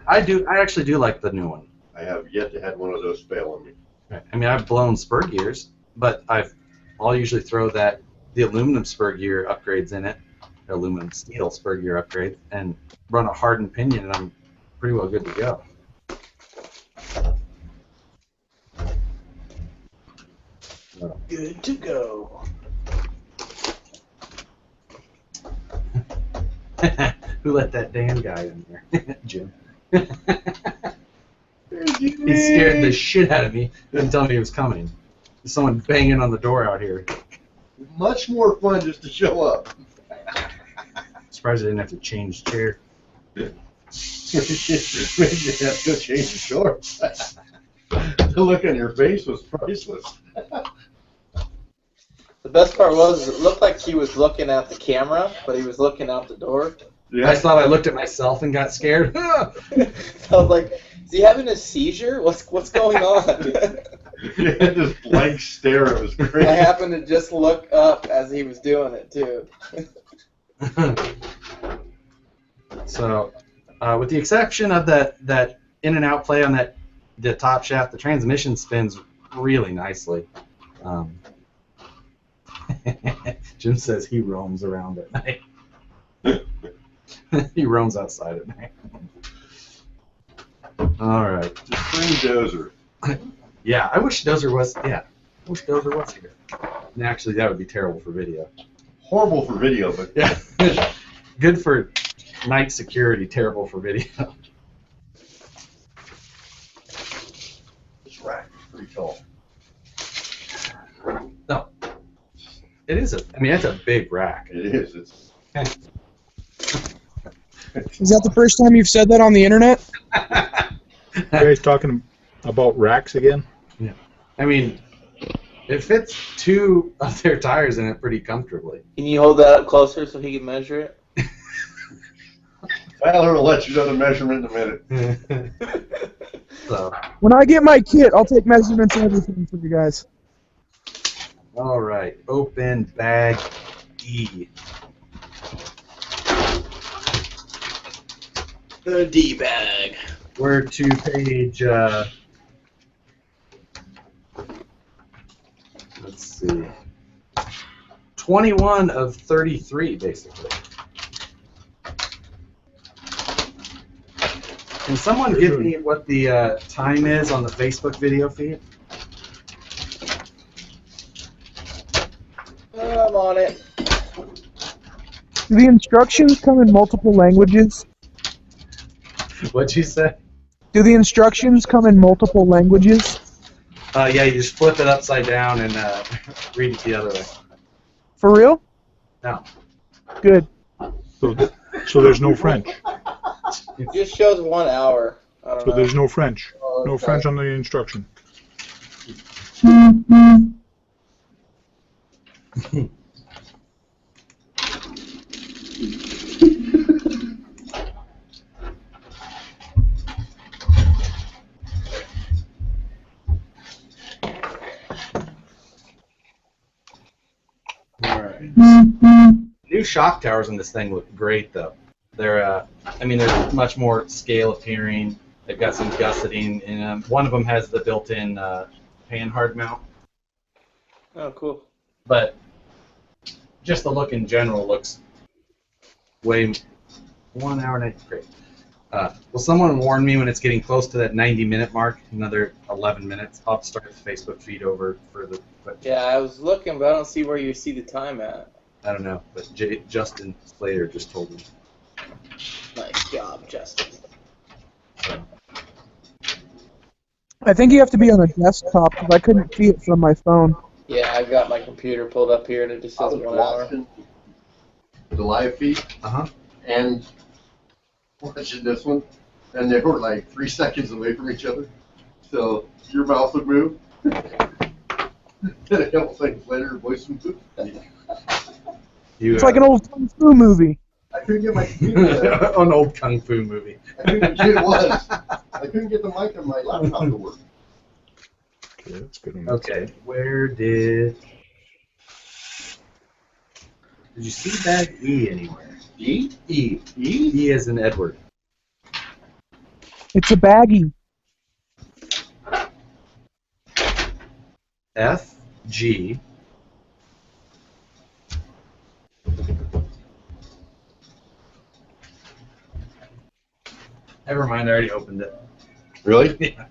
I actually do like the new one. I have yet to have one of those fail on me. I mean, I've blown spur gears, but I'll usually throw the aluminum spur gear upgrades in it, aluminum steel spur gear upgrades, and run a hardened pinion, and I'm pretty well good to go. Good to go. Who let that Dan guy in there? Jim. He scared the shit out of me. Didn't tell me he was coming. There's someone banging on the door out here. Much more fun just to show up. Surprised I didn't have to change chair. Maybe you have to change the shorts. The look on your face was priceless. The best part was it looked like he was looking at the camera, but he was looking out the door. I thought I looked at myself and got scared. I was like, is he having a seizure? What's going on? You had this blank stare. It was crazy. I happened to just look up as he was doing it, too. So, with the exception of that in and out play on the top shaft, the transmission spins really nicely. Jim says he roams around at night. He roams outside at night. All right. Just bring Dozer. Yeah, I wish Dozer was. Yeah, I wish Dozer was here. And actually, that would be terrible for video. Horrible for video, but Yeah, good for night security. Terrible for video. this rack is pretty tall. No, it is a. I mean, it's a big rack. It is. It's. Is that the first time you've said that on the internet? You guys talking about racks again? Yeah. I mean, it fits 2 of their tires in it pretty comfortably. Can you hold that up closer so he can measure it? Tyler will let you know the measurement in a minute. So, When I get my kit, I'll take measurements and everything for you guys. all right, open bag E. The D-bag. We're to page. Let's see. 21 of 33, basically. Can someone give me what the time is on the Facebook video feed? I'm on it. Do the instructions come in multiple languages? What'd you say? Do the instructions come in multiple languages? Yeah, you just flip it upside down and read it the other way. For real? No. Good. So there's no French. It just shows 1 hour. I don't So know. there's no French. Oh, No okay. French on the instruction. All right. New shock towers in this thing look great, though. They're, I mean, they're much more scale appearing. They've got some gusseting in them. One of them has the built-in pan-hard mount, Oh, cool. but just the look in general looks way 1 hour and 8. Great. Will someone warn me when it's getting close to that 90-minute mark? Another 11 minutes. I'll start the Facebook feed over for the. But Yeah, I was looking, but I don't see where you see the time at. I don't know. But Justin Slater just told me. Nice job, Justin. So. I think you have to be on a desktop because I couldn't see it from my phone. Yeah, I've got my computer pulled up here and it just I says was 1 hour. watching the live feed Uh-huh. and watching this one, and they were like 3 seconds away from each other. So your mouth would move. Then a couple seconds later, your voice would move. It's like an old Kung Fu movie. I couldn't get my computer. an old kung fu movie. It was. I couldn't get the mic on my laptop to work. Okay, that's good enough. Okay, where did you see bag E anywhere? E? E. E? E as in Edward. It's a baggie. F, G. Never mind, I already opened it. Really? Yeah,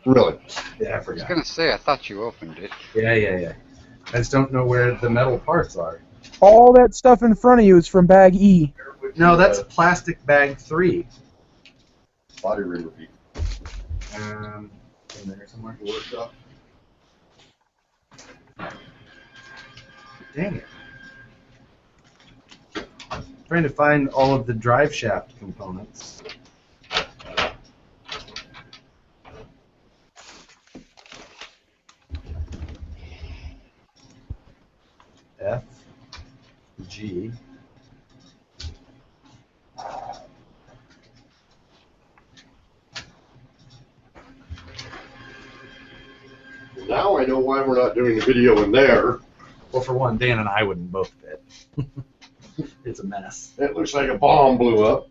Really? yeah, I I was forgot. gonna say, I thought you opened it. Yeah. I just don't know where the metal parts are. All that stuff in front of you is from bag E. No, that's plastic bag 3. Body ring repeat. In there somewhere. Workshop. Dang it. Trying to find all of the drive shaft components. F, G. Now I know why we're not doing the video in there. Well, for one, Dan and I wouldn't both fit. It's a mess. It looks like a bomb blew up.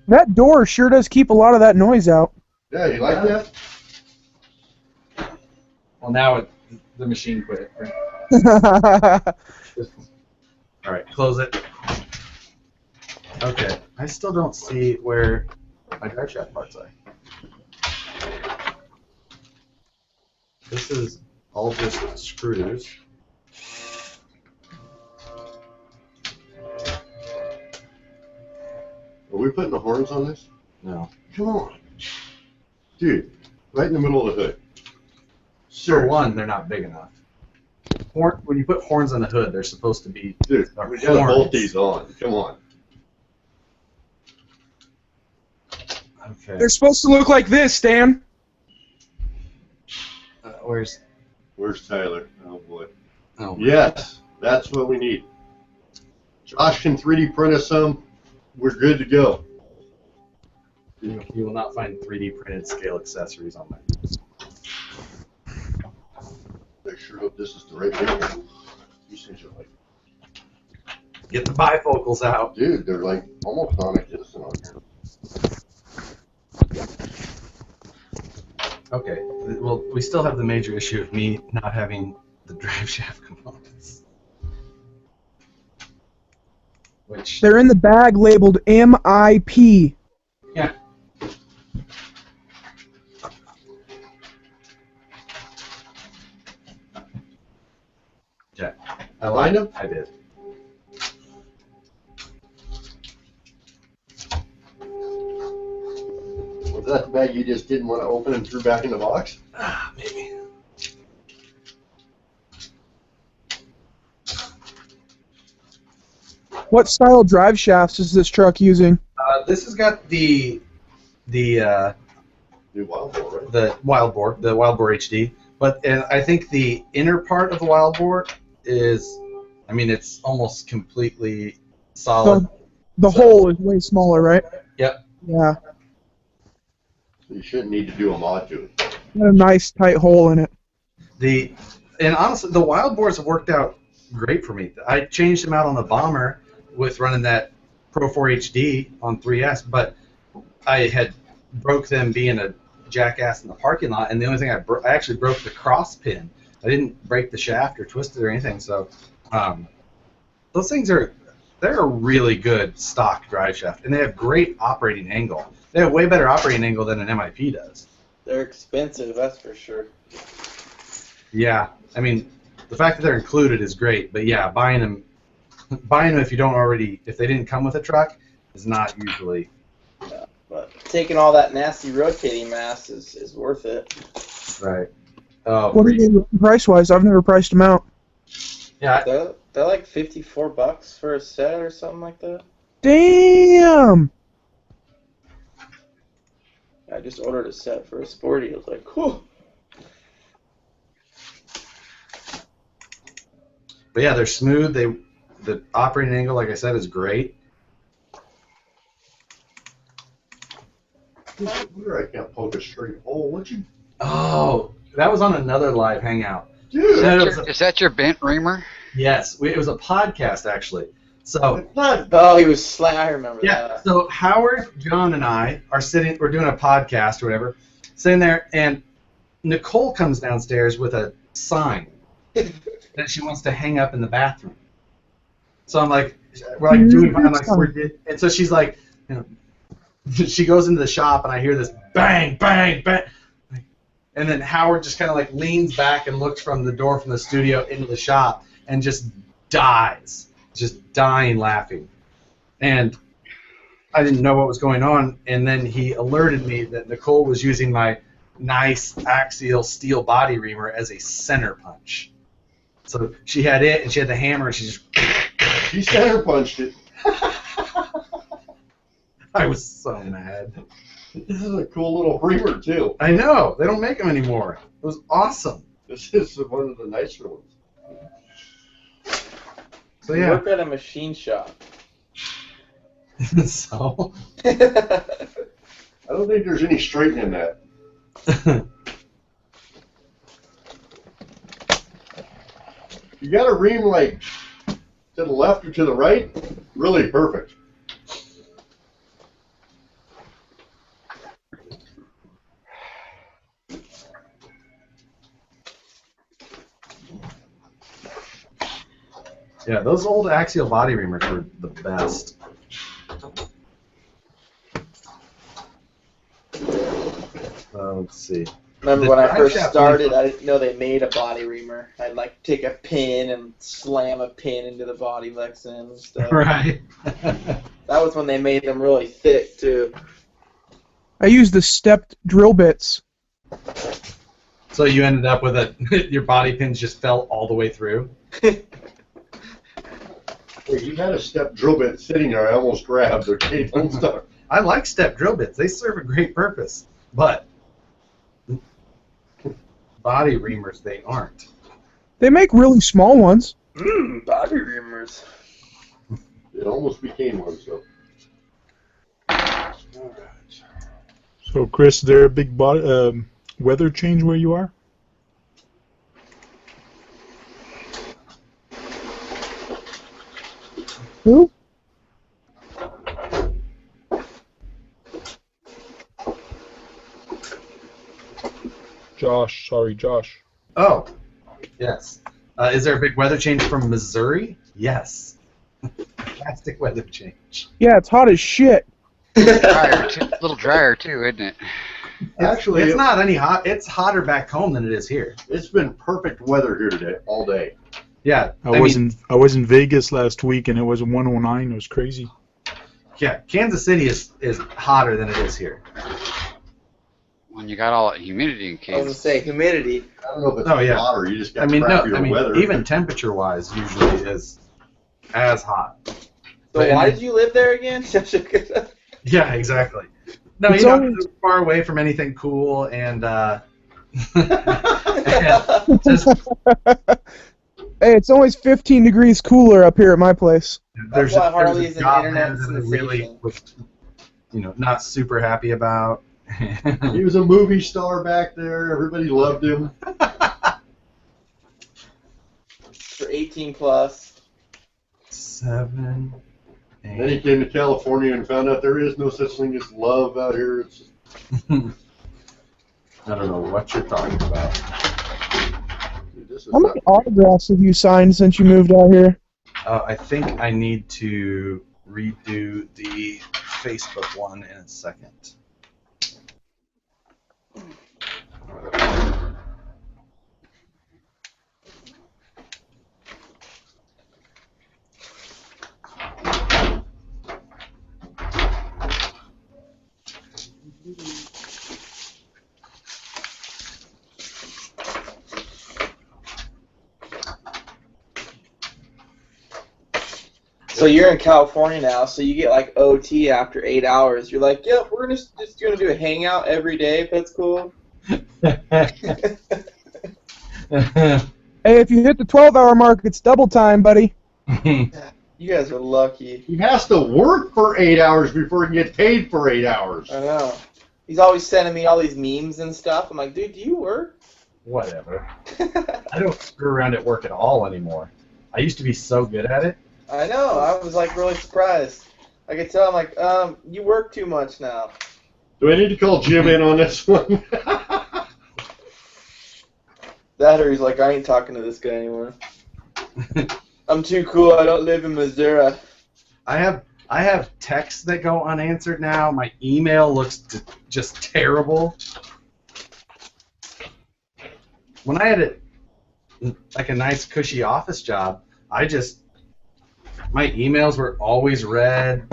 That door sure does keep a lot of that noise out. Yeah, you like that? Well, now the machine quit. All right, close it. Okay, I still don't see where my drive shaft parts are. This is all just screws. Are we putting the horns on this? No. Come on. Dude, right in the middle of the hood. For one, they're not big enough. When you put horns on the hood, they're supposed to be. Dude, we gotta bolt these on. Come on. Okay. They're supposed to look like this, Dan. Where's? Where's Tyler? Oh boy. Oh. Yes, that's what we need. Josh can 3D print us some. We're good to go. You will not find 3D printed scale accessories on that. I sure hope this is the right video. These things are like, Get the bifocals out. dude, they're like almost non-existent on here. Okay. Well, we still have the major issue of me not having the drive shaft components. Which. They're in the bag labeled MIP. Yeah. Yeah. I lied. Find them? I did. Was that the bag you just didn't want to open and threw back in the box? Ah, maybe. What style drive shafts is this truck using? This has got the New wild boar, right? the wild boar HD, and I think the inner part of the wild boar is, I mean, it's almost completely solid. The hole is way smaller, right? Yep. Yeah. You shouldn't need to do a mod to it. Got a nice tight hole in it. And honestly, the wild boars have worked out great for me. I changed them out on the bomber with running that Pro 4 HD on 3S, but I had broke them being a jackass in the parking lot, and the only thing I actually broke the cross pin. I didn't break the shaft or twist it or anything. So those things they're a really good stock drive shaft, and they have great operating angle. They have way better operating angle than an MIP does. They're expensive, that's for sure. Yeah, I mean, the fact that they're included is great, but yeah, buying them if they didn't come with a truck is not usually. Yeah, but taking all that nasty rotating mass is worth it. Right. Oh, What are they price-wise? I've never priced them out. yeah. They're like $54 for a set or something like that. Damn! I just ordered a set for a Sporty. I was like, cool. But yeah, they're smooth. The operating angle, like I said, is great. Where I can't poke a straight hole. What you? Oh, that was on another live hangout. Dude, Is that your bent reamer? Yes, it was a podcast actually. So it's not. Oh, he was I remember yeah, that. so Howard, John, and I are we're doing a podcast or whatever, sitting there, and Nicole comes downstairs with a sign that she wants to hang up in the bathroom. So I'm like, and so she's like, she goes into the shop, and I hear this bang, bang, bang. And then Howard just kind of like leans back and looks from the door from the studio into the shop and just dies, just dying laughing. And I didn't know what was going on, and then he alerted me that Nicole was using my nice Axial steel body reamer as a center punch. So she had it, and she had the hammer, and she just... She center punched it. I was so mad. This is a cool little reamer, too. I know. They don't make them anymore. It was awesome. This is one of the nicer ones. So You yeah. work at a machine shop. So... I don't think there's any straightening that. You got to ream like to the left or to the right, really perfect. Yeah, those old Axial body reamers were the best. Let's see. Remember The when I drive first shaft started, really- I didn't know they made a body reamer. I'd like take a pin and slam a pin into the body Lexan and stuff. Right. That was when they made them really thick too. I use the stepped drill bits. So you ended up with your body pins just fell all the way through? Hey, you had a step drill bit sitting there. I almost grabbed their tape and stuff. I like step drill bits. They serve a great purpose. But body reamers, they aren't. They make really small ones. Body reamers. It almost became one, so. So, Chris, is there a big weather change where you are? Who? Josh, sorry, Josh. Oh, yes. Is there a big weather change from Missouri? Yes. Fantastic weather change. Yeah, it's hot as shit. A little drier too, isn't it? Actually, It's not any hot. It's hotter back home than it is here. it's been perfect weather here today, all day. Yeah. I was in Vegas last week and it was 109. It was crazy. Yeah, Kansas City is hotter than it is here. When you got all that humidity in I was gonna Kansas. say humidity. I don't know if it's Oh, yeah. hot or you just got I mean, crappier weather. even temperature-wise, usually is as hot. So why did you live there again? Yeah, exactly. No, It's you know, only- it's far away from anything cool, and just Hey, it's always 15 degrees cooler up here at my place. That's why Harley's an job internet there that I really sensation. was, not super happy about. He was a movie star back there. Everybody loved him. For 18 plus. 7, And then he came to California and found out there is no such thing as love out here. It's just, I don't know what you're talking about. dude, this is How not, many autographs have you signed since you moved out here? I think I need to redo the Facebook one in a second. So you're in California now, so you get like OT after 8 hours. You're like, yep, we're just gonna do a hangout every day if that's cool. Hey, if you hit the 12-hour mark, it's double time, buddy. You guys are lucky. he has to work for 8 hours before he can get paid for 8 hours. I know. He's always sending me all these memes and stuff. I'm like, dude, do you work? Whatever. I don't screw around at work at all anymore. I used to be so good at it. I know. I was like really surprised. I could tell. I'm like, you work too much now. Do I need to call Jim in on this one? That or he's like, I ain't talking to this guy anymore. I'm too cool. I don't live in Missouri. I have texts that go unanswered now. My email looks just terrible. When I had like a nice cushy office job, my emails were always read.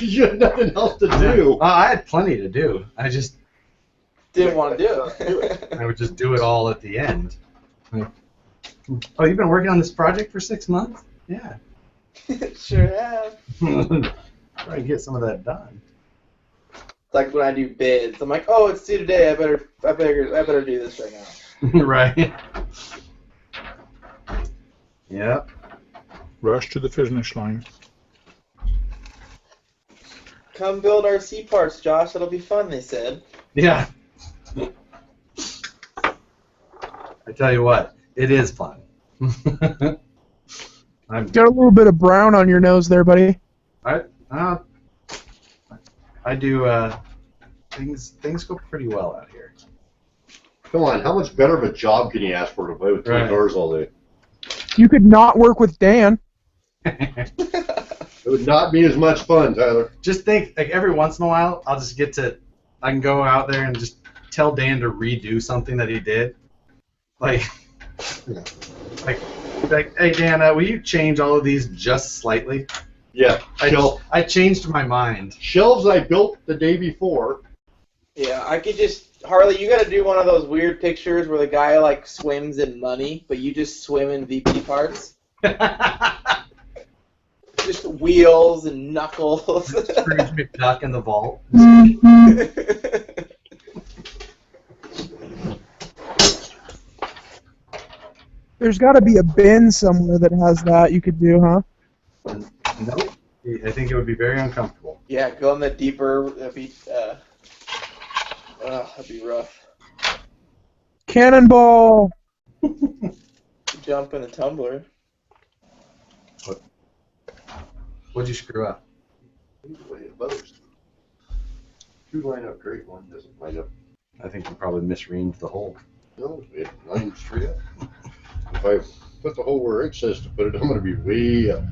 You had nothing else to do. I had plenty to do. I just Didn't want to do it. I would just do it all at the end. Like, oh, you've been working on this project for 6 months? Yeah. Sure have. Try to get some of that done. It's like when I do bids. I'm like, oh, it's due today. I better do this right now. Right. Yep. Rush to the finish line. Come build RC parts, Josh. It'll be fun, they said. Yeah. I tell you what, it is fun. Got a little bit of brown on your nose there, buddy. I do things go pretty well out here. Come on, how much better of a job can you ask for to play with Right. doors all day? You could not work with Dan. It would not be as much fun, Tyler. Just think, like every once in a while, I can go out there and just tell Dan to redo something that he did. Like, hey Dan, will you change all of these just slightly? Yeah, I changed my mind. shelves I built the day before. Yeah, I could just Harley. You got to do one of those weird pictures where the guy like swims in money, but you just swim in VP parts. Just wheels and knuckles. Scrooge McDuck in the vault. There's got to be a bin somewhere that has that you could do, huh? Nope. I think it would be very uncomfortable. Yeah, go in the deeper. That'd be rough. Cannonball! Jump in a tumbler. What'd you screw up? Two line up great, one doesn't line up. I think you probably misreamed the hole. No, it lines straight up. If I put the hole where it says to put it, I'm going to be way up.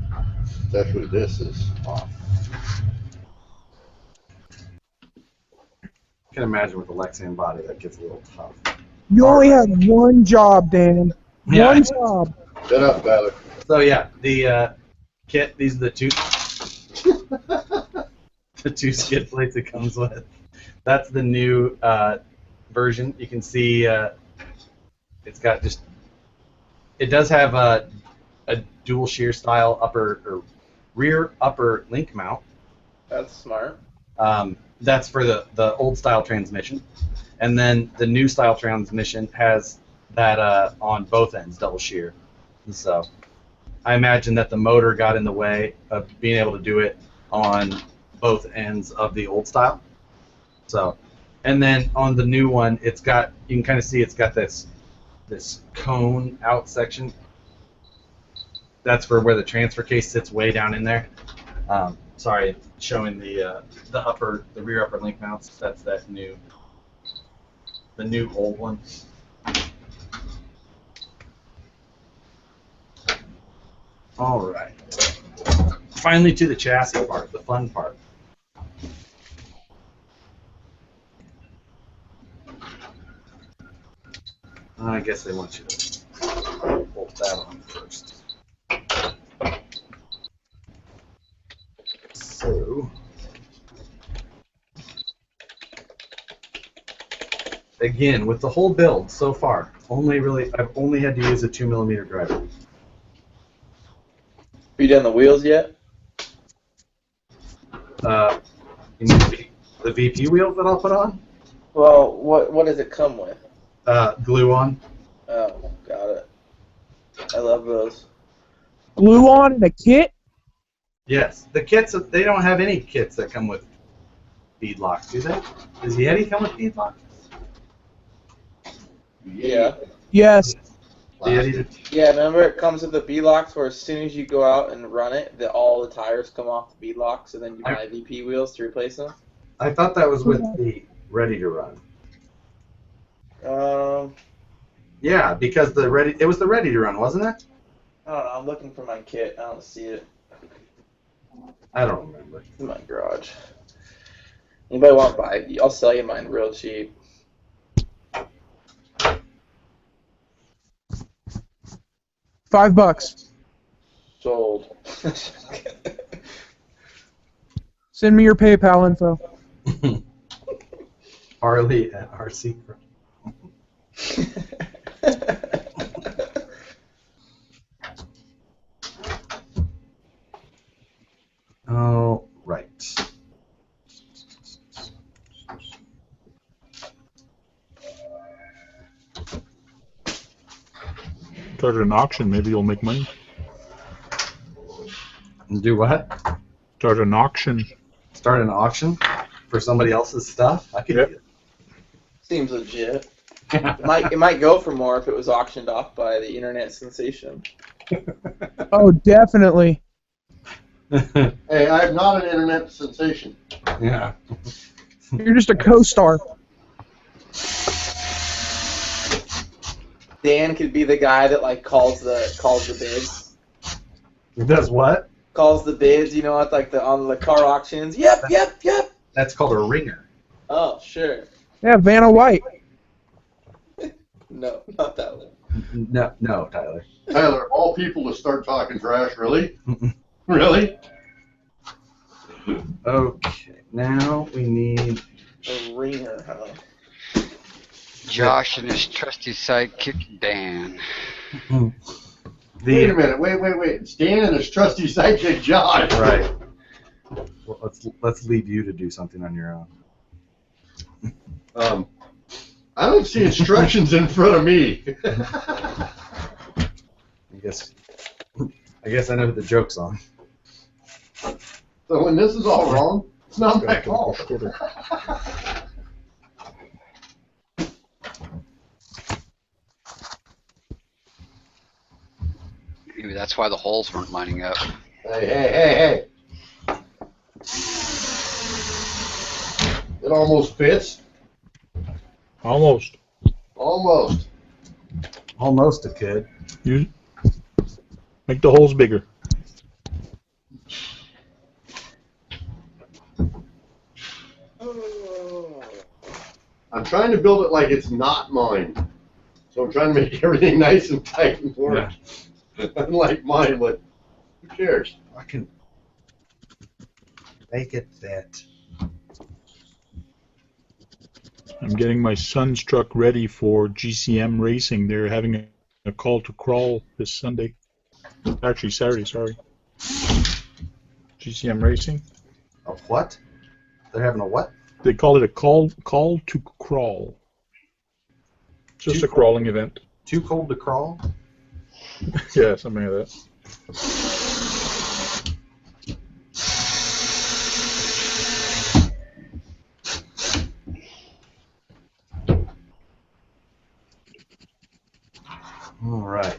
That's what this is off. I can imagine with the Lexian body that gets a little tough. You only have one job, Dan. Yeah. One job. Shut up, Tyler. So yeah, the kit. These are the two the two skid plates it comes with. That's the new version. You can see it's got just. It does have a dual shear style upper or rear upper link mount. That's smart. That's for the old style transmission. And then the new style transmission has that on both ends, double shear. So I imagine that the motor got in the way of being able to do it on both ends of the old style. So, and then on the new one, it's got, you can kind of see it's got this cone out section. That's for where the transfer case sits way down in there. Sorry, showing the rear upper link mounts. That's the new old one. All right. Finally to the chassis part, the fun part. I guess they want you to bolt that on first. So, again, with the whole build so far, I've only had to use a 2mm driver. Have you done the wheels yet? You mean the VP wheels that I'll put on? Well, what does it come with? Glue on. Oh, got it. I love those. Glue on in a kit? Yes. The kits, they don't have any kits that come with bead locks, do they? Does the Yeti come with bead locks? Yeah. Yes. The Yeti, Yeah, remember it comes with the beadlocks where as soon as you go out and run it, all the tires come off the beadlocks, and then you buy VP wheels to replace them? I thought that was with the ready to run. Yeah, because it was the ready to run, wasn't it? I don't know. I'm looking for my kit. I don't see it. I don't remember. It's in my garage. Anybody want to buy it? I'll sell you mine real cheap. $5. Sold. Send me your PayPal info. Harley at RC. Oh, right. Start an auction, maybe you'll make money. Do what? Start an auction. Start an auction for somebody else's stuff? I could Yep. do it. Seems legit. It might go for more if it was auctioned off by the internet sensation. Oh, definitely. Hey, I'm not an internet sensation. Yeah. You're just a co-star. Dan could be the guy that like calls the bids. Does what? Calls the bids, you know, at like on the car auctions. Yep. That's called a ringer. Oh, sure. Yeah, Vanna White. No, not that one. No, Tyler. Tyler, of all people to start talking trash, really? Really? Okay, now we need... A ringer, huh? Josh and his trusty sidekick Dan. Wait a minute. Wait. It's Dan and his trusty sidekick, Josh. Right. Well, let's leave you to do something on your own. I don't see instructions in front of me. I guess I know who the joke's on. So when this is all wrong, it's not my fault. Maybe that's why the holes weren't lining up. Hey. It almost fits. Almost. Almost. Almost a kid. You make the holes bigger. I'm trying to build it like it's not mine. So I'm trying to make everything nice and tight and work. Yeah. Unlike mine, but who cares? I can make it fit. I'm getting my son's truck ready for GCM racing. They're having a call to crawl this Sunday. Actually, Saturday, sorry. GCM Racing. A what? They're having a what? They call it a call to crawl. Just Too a crawling event. Too cold to crawl? Yeah, something like that. All right.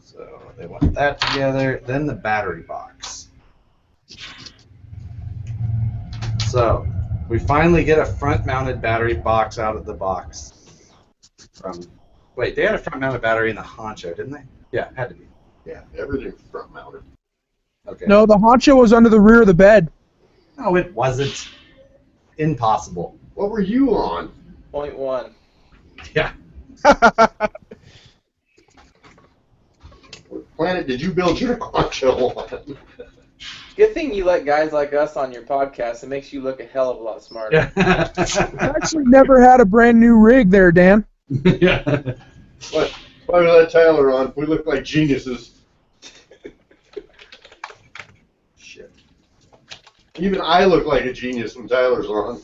So they want that together. Then the battery box. So we finally get a front-mounted battery box out of the box. Wait, they had a front-mounted battery in the Honcho, didn't they? Yeah, it had to be. Yeah, everything's front mounted. Okay. No, the honcho was under the rear of the bed. No, it wasn't. Impossible. What were you on? 0.1. Yeah. What planet did you build your Honcho on? Good thing you let guys like us on your podcast. It makes you look a hell of a lot smarter. I actually never had a brand new rig there, Dan. Yeah. What? Why we let Tyler on? We look like geniuses. Shit. Even I look like a genius when Tyler's on.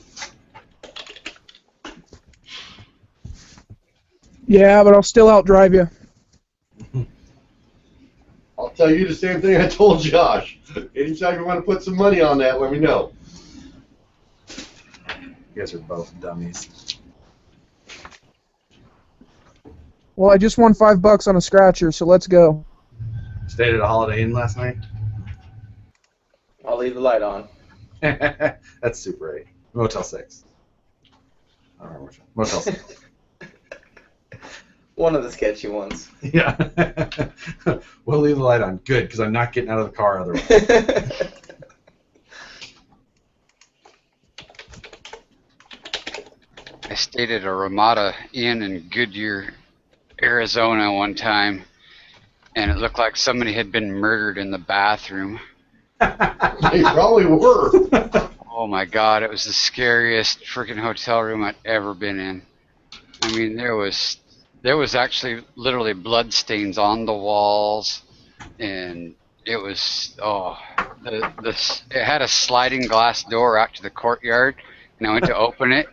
Yeah, but I'll still outdrive you. I'll tell you the same thing I told Josh. Anytime you want to put some money on that, let me know. You guys are both dummies. Well, I just won $5 on a scratcher, so let's go. Stayed at a Holiday Inn last night? I'll leave the light on. That's Super 8. Motel 6. I don't remember which one. Motel 6. One of the sketchy ones. Yeah. We'll leave the light on. Good, because I'm not getting out of the car otherwise. I stayed at a Ramada Inn in Goodyear, Arizona one time, and it looked like somebody had been murdered in the bathroom. They probably were. Oh my God, it was the scariest freaking hotel room I'd ever been in. I mean, there was actually literally blood stains on the walls, and it was it had a sliding glass door out to the courtyard, and I went to open it,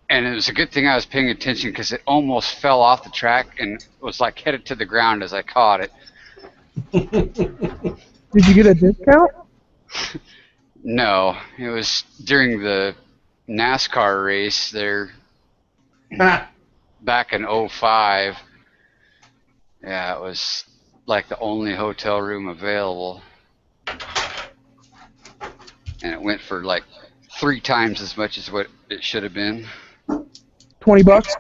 and it was a good thing I was paying attention because it almost fell off the track and was like headed to the ground as I caught it. Did you get a discount? No, it was during the NASCAR race there back in '05. Yeah, it was like the only hotel room available. And it went for like 3 times as much as what it should have been. $20?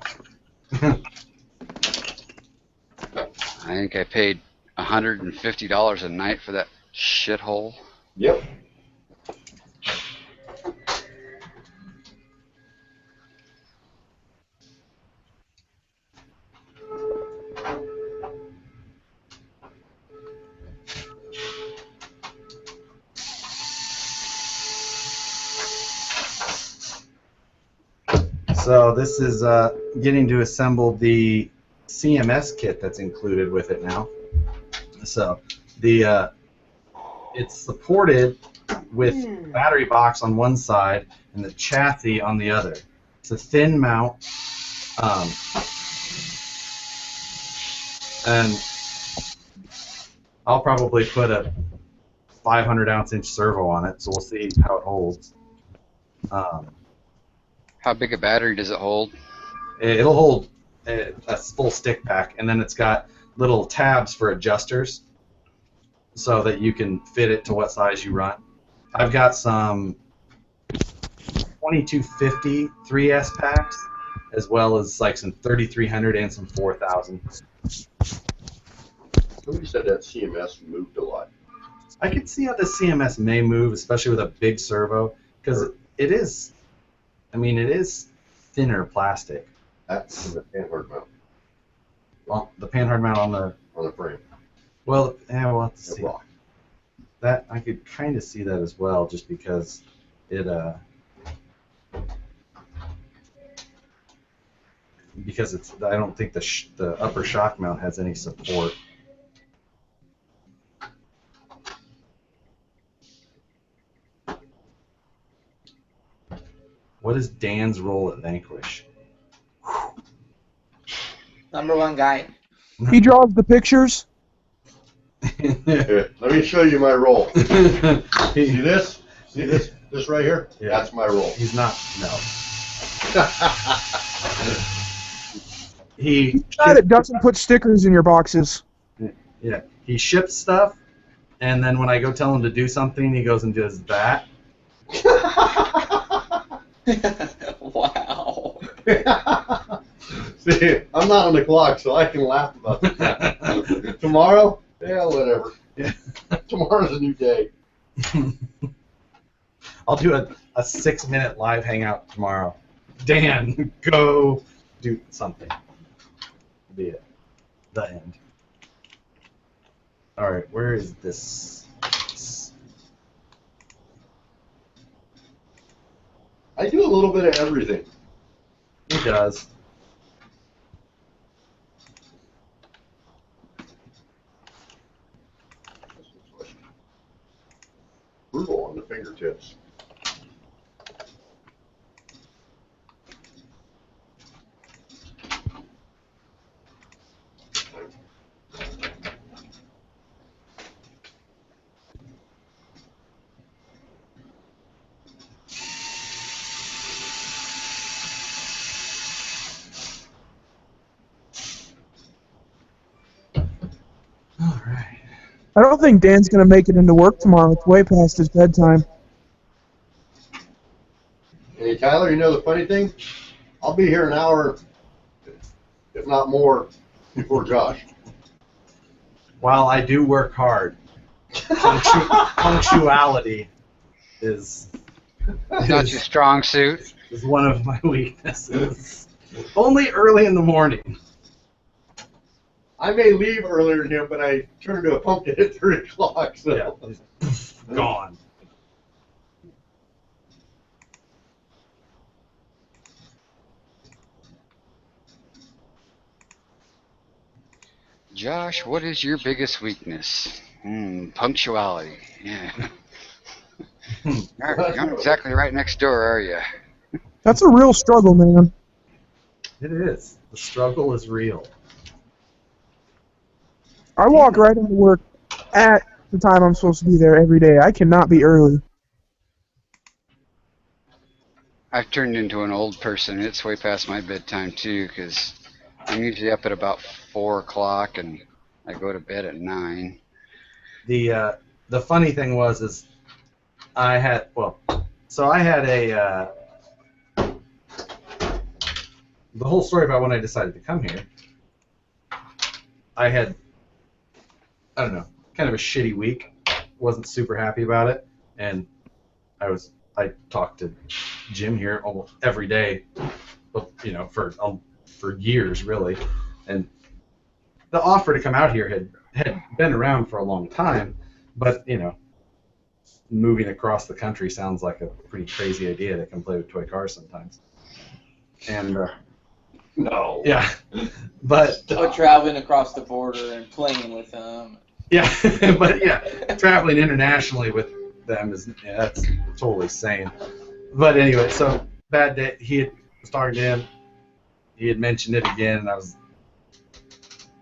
I think I paid $150 a night for that shithole. Yep. So this is getting to assemble the CMS kit that's included with it now. So the it's supported with battery box on one side and the chassis on the other. It's a thin mount, and I'll probably put a 500-ounce servo on it, so we'll see how it holds. How big a battery does it hold? It'll hold a full stick pack, and then it's got little tabs for adjusters so that you can fit it to what size you run. I've got some 2250 3S packs, as well as like some 3300 and some 4000. Somebody said that CMS moved a lot. I could see how the CMS may move, especially with a big servo, because it is, I mean, it is thinner plastic. That's the panhard mount Well, the panhard mount on the frame. well, yeah, we'll have to The see. block. That I could kind of see that as well, just because it because it's, I don't think the upper shock mount has any support. What is Dan's role at Vanquish? #1 guy. He draws the pictures. Here, let me show you my role. See He- this? See this? This right here? Yeah. That's my role. He's not. No. He Guy that doesn't put stickers in your boxes. yeah. He ships stuff, and then when I go tell him to do something, he goes and does that. Wow. See, I'm not on the clock, so I can laugh about that. Tomorrow? Yeah, whatever. Yeah. Tomorrow's a new day. I'll do a 6-minute live hangout tomorrow. Dan, go do something. Be it. The end. All right, where is this? I do a little bit of everything. He does. Brutal on the fingertips. All right. I don't think Dan's gonna make it into work tomorrow. It's way past his bedtime. Hey, Tyler, you know the funny thing? I'll be here an hour, if not more, before Josh. While I do work hard, punctuality is Not your strong suit. is one of my weaknesses. Only early in the morning. I may leave earlier than him, but I turn into a pumpkin at 3 o'clock. So. Yeah. Gone. Josh, what is your biggest weakness? Punctuality. Yeah. You're not exactly right next door, are you? That's a real struggle, man. It is. The struggle is real. I walk right into work at the time I'm supposed to be there every day. I cannot be early. I've turned into an old person. It's way past my bedtime too, because I'm usually up at about 4 o'clock and I go to bed at 9. The funny thing is I had a the whole story about when I decided to come here. I had, I don't know, kind of a shitty week. Wasn't super happy about it, and I talked to Jim here almost every day, you know, for years really, and the offer to come out here had been around for a long time, but you know, moving across the country sounds like a pretty crazy idea to come play with toy cars sometimes, and No. yeah, but But traveling across the border and playing with them. yeah, but yeah, traveling internationally with them that's totally sane. But anyway, so bad day. Was talking to him. He had mentioned it again, and I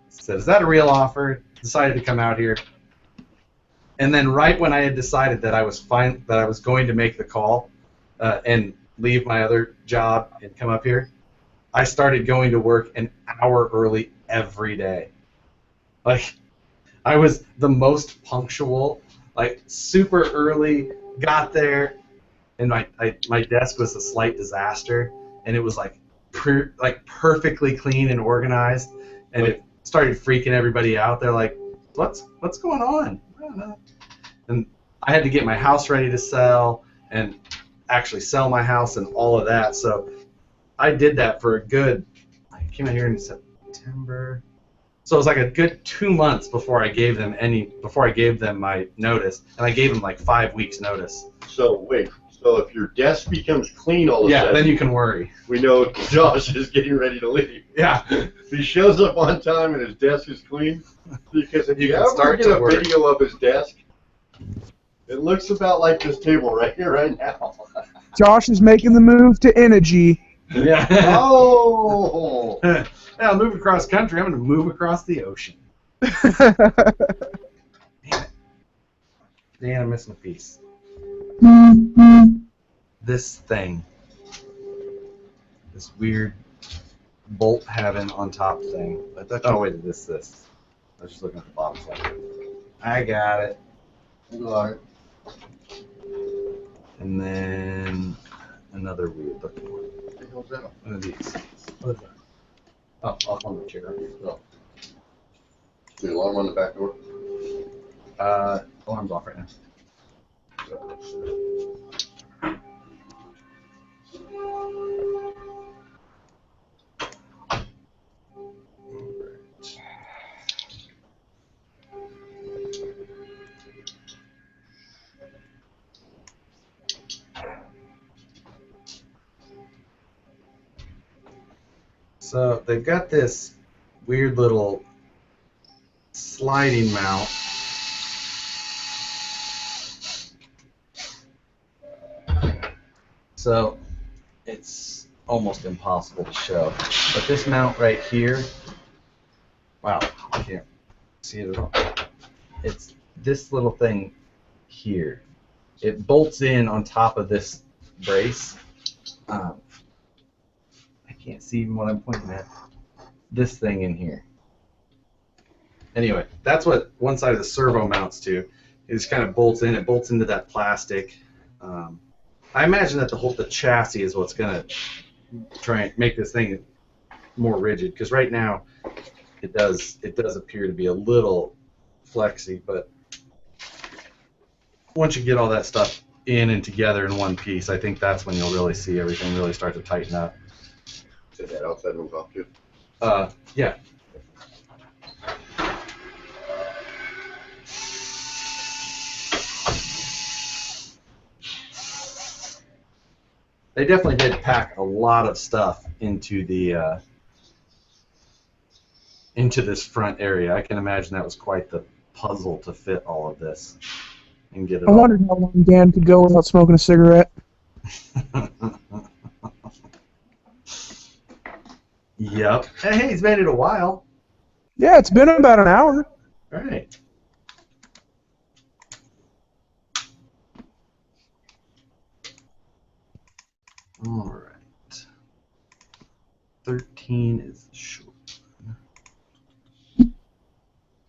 said, "Is that a real offer?" Decided to come out here, and then right when I had decided that I was going to make the call and leave my other job and come up here, I started going to work an hour early every day. Like, I was the most punctual, like super early, got there, and my desk was a slight disaster, and it was like perfectly clean and organized, and it started freaking everybody out. They're like, what's going on? I don't know. And I had to get my house ready to sell and actually sell my house and all of that. So I did that for I came out here in September. So it was like a good 2 months before I gave them my notice, and I gave them like 5 weeks notice. So wait, so if your desk becomes clean all of a sudden, then you can worry. we know Josh is getting ready to leave. Yeah. If he shows up on time and his desk is clean, because if you can ever start get to a work. video of his desk, it looks about like this table right here, right now. Josh is making the move to energy. Yeah. Oh! Yeah, I'll move across country. I'm going to move across the ocean. Damn, I'm missing a piece. This thing. This weird bolt having on top thing. Oh, wait, this. I was just looking at the bottom side. I got it. All right. And then another weird looking one. What's that? One of these. What is that? Oh, off on the chair. Oh. The alarm on the back door? Alarm's off right now. So they've got this weird little sliding mount. So it's almost impossible to show. But this mount right here, wow, I can't see it at all. It's this little thing here. It bolts in on top of this brace. I can't see even what I'm pointing at. This thing in here. Anyway, that's what one side of the servo mounts to. It just kind of bolts in. It bolts into that plastic. I imagine that the chassis is what's going to try and make this thing more rigid. Because right now, it does appear to be a little flexy, but once you get all that stuff in and together in one piece, I think that's when you'll really see everything really start to tighten up. Did that outside move off too? Yeah. They definitely did pack a lot of stuff into the into this front area. I can imagine that was quite the puzzle to fit all of this and get it. I wondered how long Dan could go without smoking a cigarette. Yep. Hey, he's made it a while. Yeah, it's been about an hour. All right. All right. 13 is the short one.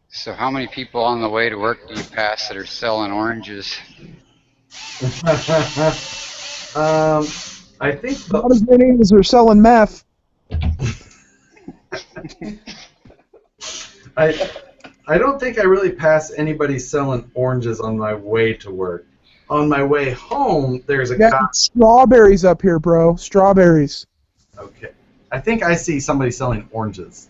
So how many people on the way to work do you pass that are selling oranges? I think Not as many as are selling meth. I don't think I really pass anybody selling oranges on my way to work. On my way home, there's a cop. Strawberries up here, bro. Strawberries. Okay. I think I see somebody selling oranges.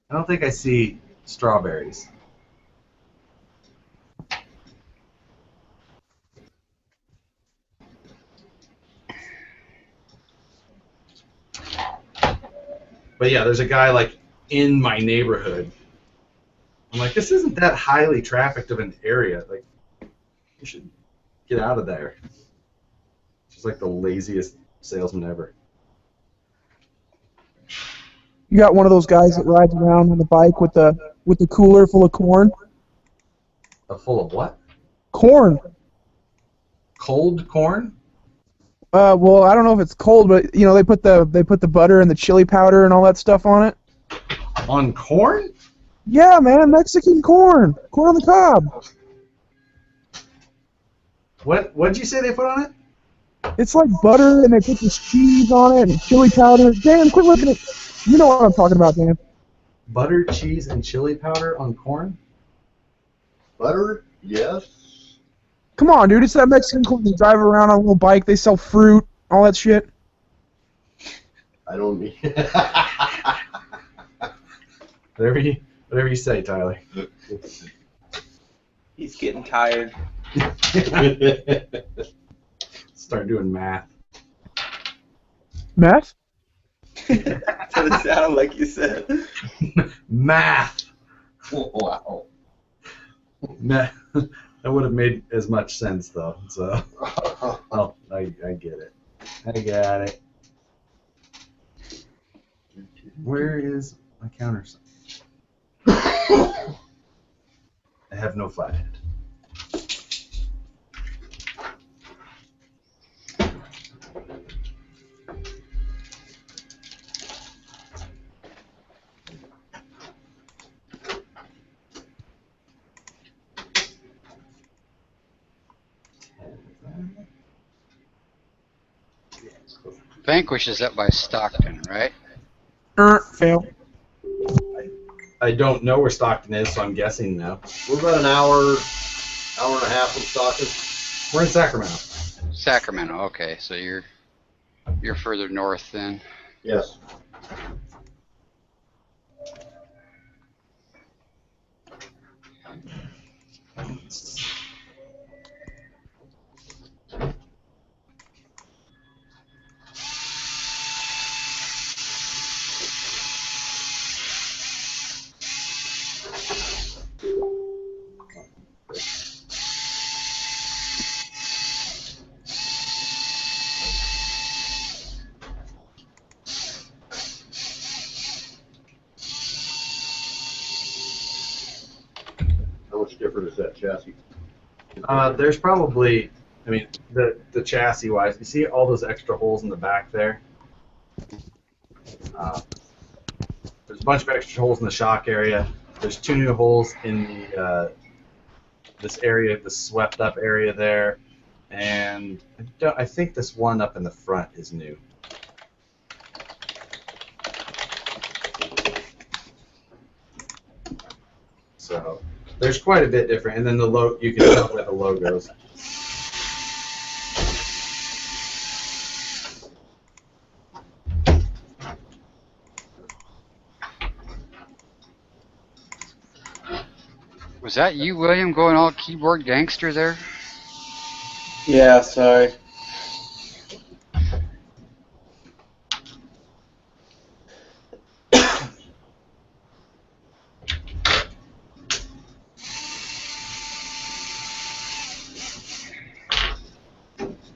I don't think I see strawberries. But yeah, there's a guy like in my neighborhood. I'm like, this isn't that highly trafficked of an area. Like, you should get out of there. Just like the laziest salesman ever. You got one of those guys that rides around on the bike with the cooler full of corn. Full of what? Corn. Cold corn? Well, I don't know if it's cold, but you know they put the butter and the chili powder and all that stuff on it. On corn? Yeah, man, Mexican corn on the cob. What'd you say they put on it? It's like butter, and they put this cheese on it and chili powder. Dan, quit looking at. You know what I'm talking about, Dan. Butter, cheese, and chili powder on corn? Butter? Yes. Come on, dude, it's that Mexican corn. They drive around on a little bike. They sell fruit, all that shit. I don't need. Whatever you say, Tyler. He's getting tired. Start doing math. Meth? That's what it sounded like you said. Math. Wow. Math. That would have made as much sense though. So, oh, I get it. I got it. Where is my countersunk? I have no flathead. Vanquish is up by Stockton, right? Fail. I don't know where Stockton is, so I'm guessing no. We're about an hour and a half from Stockton. We're in Sacramento. Sacramento. Okay, so you're further north then. Yes. How much different is that chassis? There's probably, I mean, the chassis wise, you see all those extra holes in the back there? There's a bunch of extra holes in the shock area. There's 2 new holes in the this area, the swept up area there, and I think this one up in the front is new. So there's quite a bit different, and then the you can tell by the logos. Was that you, William, going all keyboard gangster there? Yeah, sorry.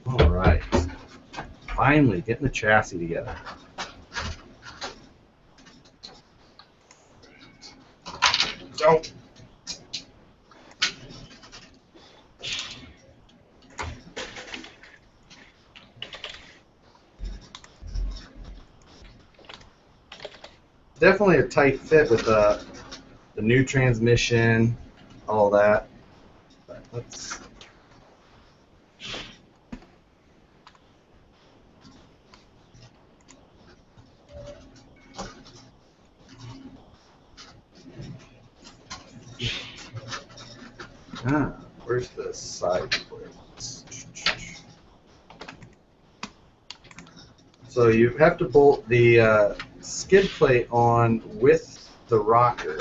All right. Finally, getting the chassis together. So. Definitely a tight fit with the new transmission, all that. But let's. Where's the side plates? So you have to bolt the skid plate on with the rocker.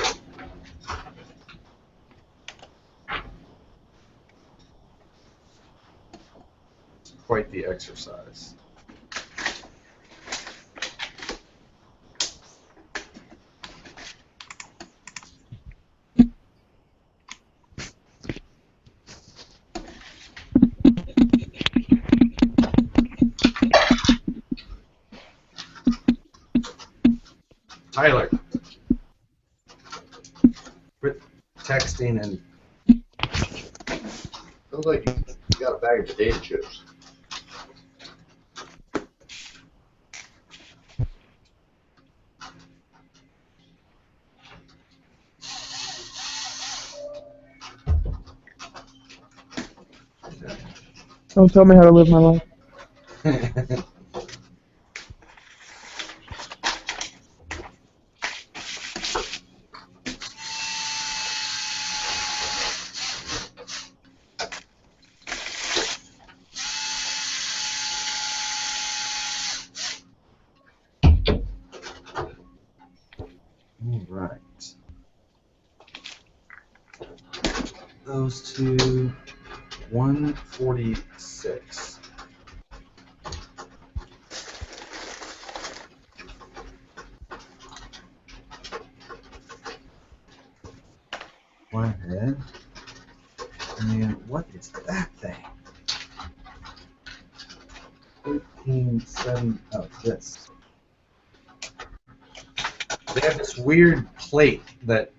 It's quite the exercise. Tyler, quit texting and. Sounds like you got a bag of potato chips. Don't tell me how to live my life. All right. Those two, 146. One head. And what is that thing? 13.7. Oh, this. They have this weird plate that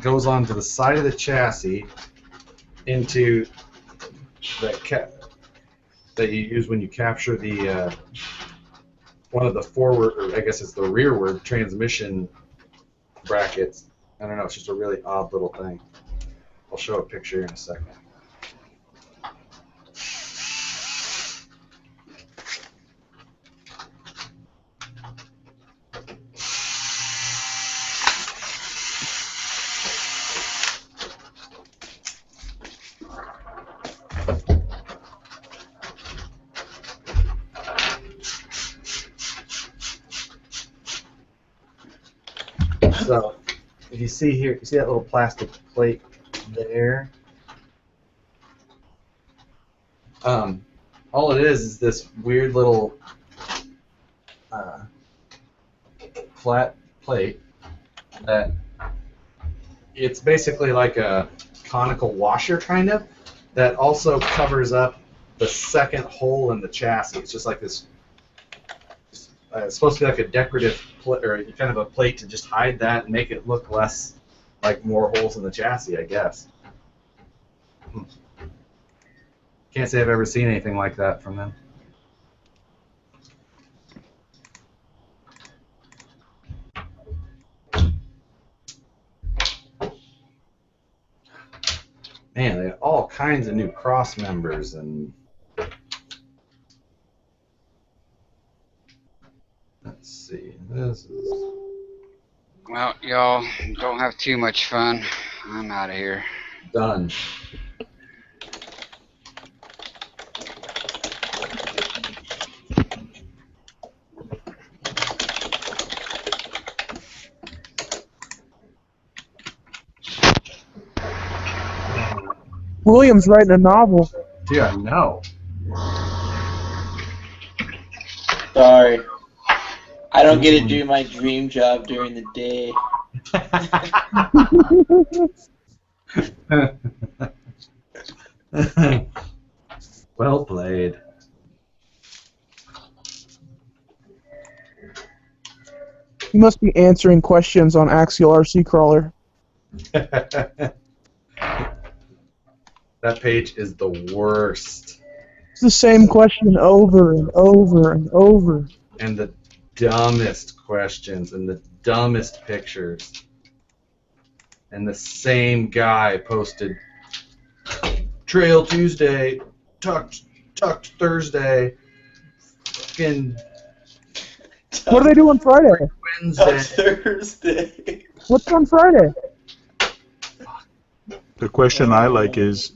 goes onto the side of the chassis into that that you use when you capture the one of the forward, or I guess it's the rearward transmission brackets. I don't know. It's just a really odd little thing. I'll show a picture in a second. So, if you see here, you see that little plastic plate there? All it is this weird little flat plate that it's basically like a conical washer, kind of, that also covers up the second hole in the chassis. It's just like this. It's supposed to be like a decorative or kind of a plate to just hide that and make it look less like more holes in the chassis, I guess. Can't say I've ever seen anything like that from them. Man, they have all kinds of new cross members and. Let's see. This is. Well, y'all don't have too much fun. I'm out of here. Done. William's writing a novel. Dude, I know. Sorry. I don't get to do my dream job during the day. Well played. You must be answering questions on Axial RC Crawler. That page is the worst. It's the same question over and over and over. And the dumbest questions and the dumbest pictures. And the same guy posted Trail Tuesday, tucked Thursday, fucking What do they do on Friday? Wednesday. Thursday. What's on Friday? The question I like is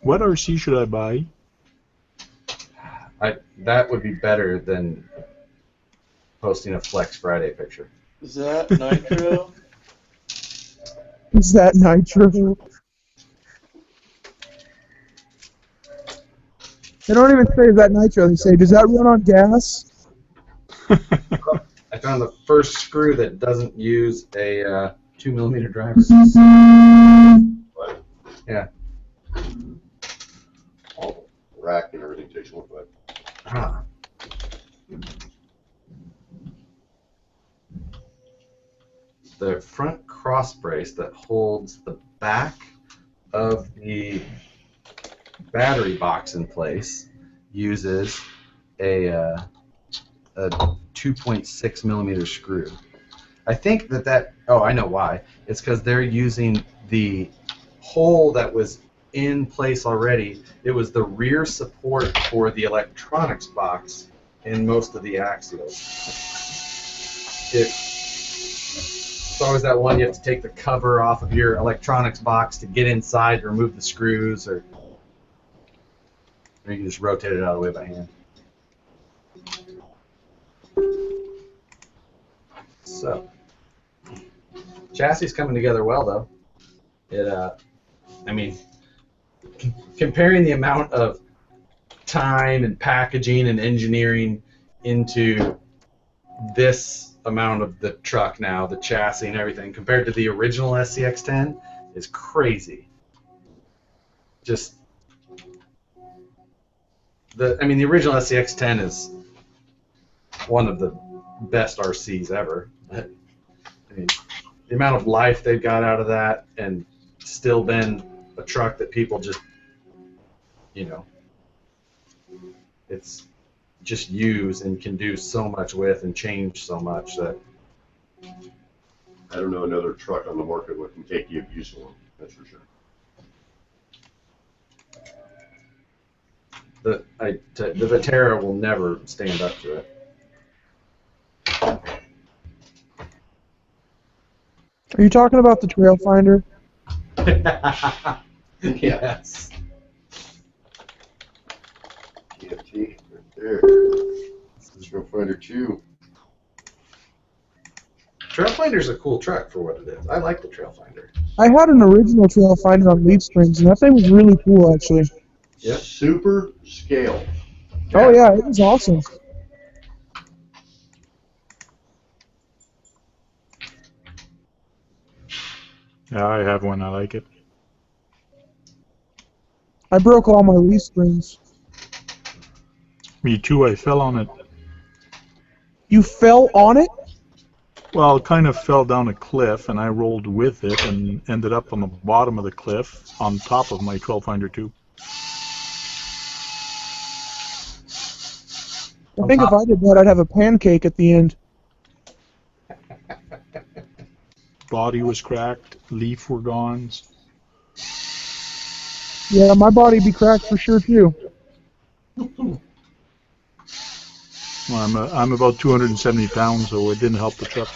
what RC should I buy? That would be better than posting a Flex Friday picture. Is that Nitro? Is that Nitro? They don't even say is that Nitro. They say, does that run on gas? I found the first screw that doesn't use a 2mm driver. What? Yeah. All the rack and everything takes a look like. Ah. The front cross brace that holds the back of the battery box in place uses a 2.6mm screw. I think that oh, I know why. It's because they're using the hole that was in place already. It was the rear support for the electronics box in most of the Axials. It's always that one you have to take the cover off of your electronics box to get inside to remove the screws, or you can just rotate it out of the way by hand. So, chassis is coming together well, though. I mean, comparing the amount of time and packaging and engineering into this amount of the truck now, the chassis and everything, compared to the original SCX10, is crazy. just the original SCX10 is one of the best RCs ever. I mean, the amount of life they've got out of that, and still been a truck that people just, it's just use and can do so much with and change so much that. I don't know another truck on the market that can take the abuse of one. That's for sure. The Viterra will never stand up to it. Are you talking about the Trail Finder? Yes. TFT right there. This is Trail Finder 2. Trailfinder's a cool truck for what it is. I like the Trailfinder. I had an original Trail Finder on leaf springs, and that thing was really cool, actually. Yep. Super scale. Oh yeah, it was awesome. Yeah, I have one. I like it. I broke all my leaf springs. Me too. I fell on it. You fell on it? Well, it kind of fell down a cliff, and I rolled with it and ended up on the bottom of the cliff on top of my 12 Finder 2. I think if I did that, I'd have a pancake at the end. Body was cracked, leaf were gone. Yeah, my body'd be cracked for sure, too. Well, I'm about 270 pounds, so it didn't help the truck.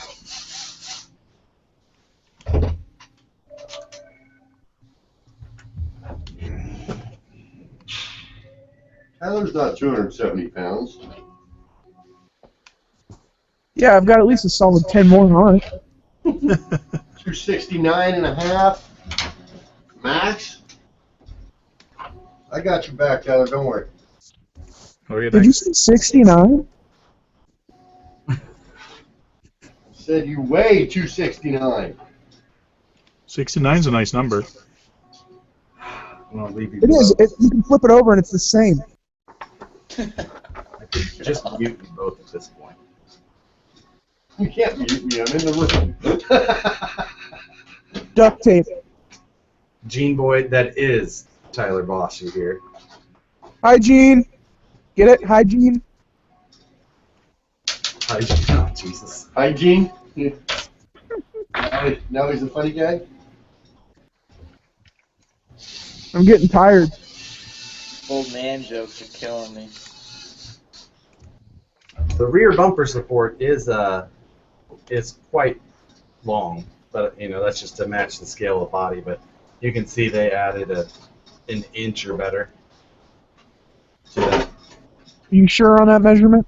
Tyler's not 270 pounds. Yeah, I've got at least a solid 10 more on it. 269 and a half. Max? I got your back, Tyler. Don't worry. Okay, Did you say 69? Said you weigh 269. 69's a nice number. I'm gonna leave you. It is. You can flip it over and it's the same. I could just mute you both at this point. You can't mute me. I'm in the room. Duct tape. Gene Boy, that is Tyler Bossy here. Hi, Gene. Get it? Hi, Gene. Hi, oh, Jesus. Hi, Gene. Now he's a funny guy? I'm getting tired. Old man jokes are killing me. The rear bumper support is quite long, but that's just to match the scale of body. But you can see they added an inch or better to that. Are you sure on that measurement?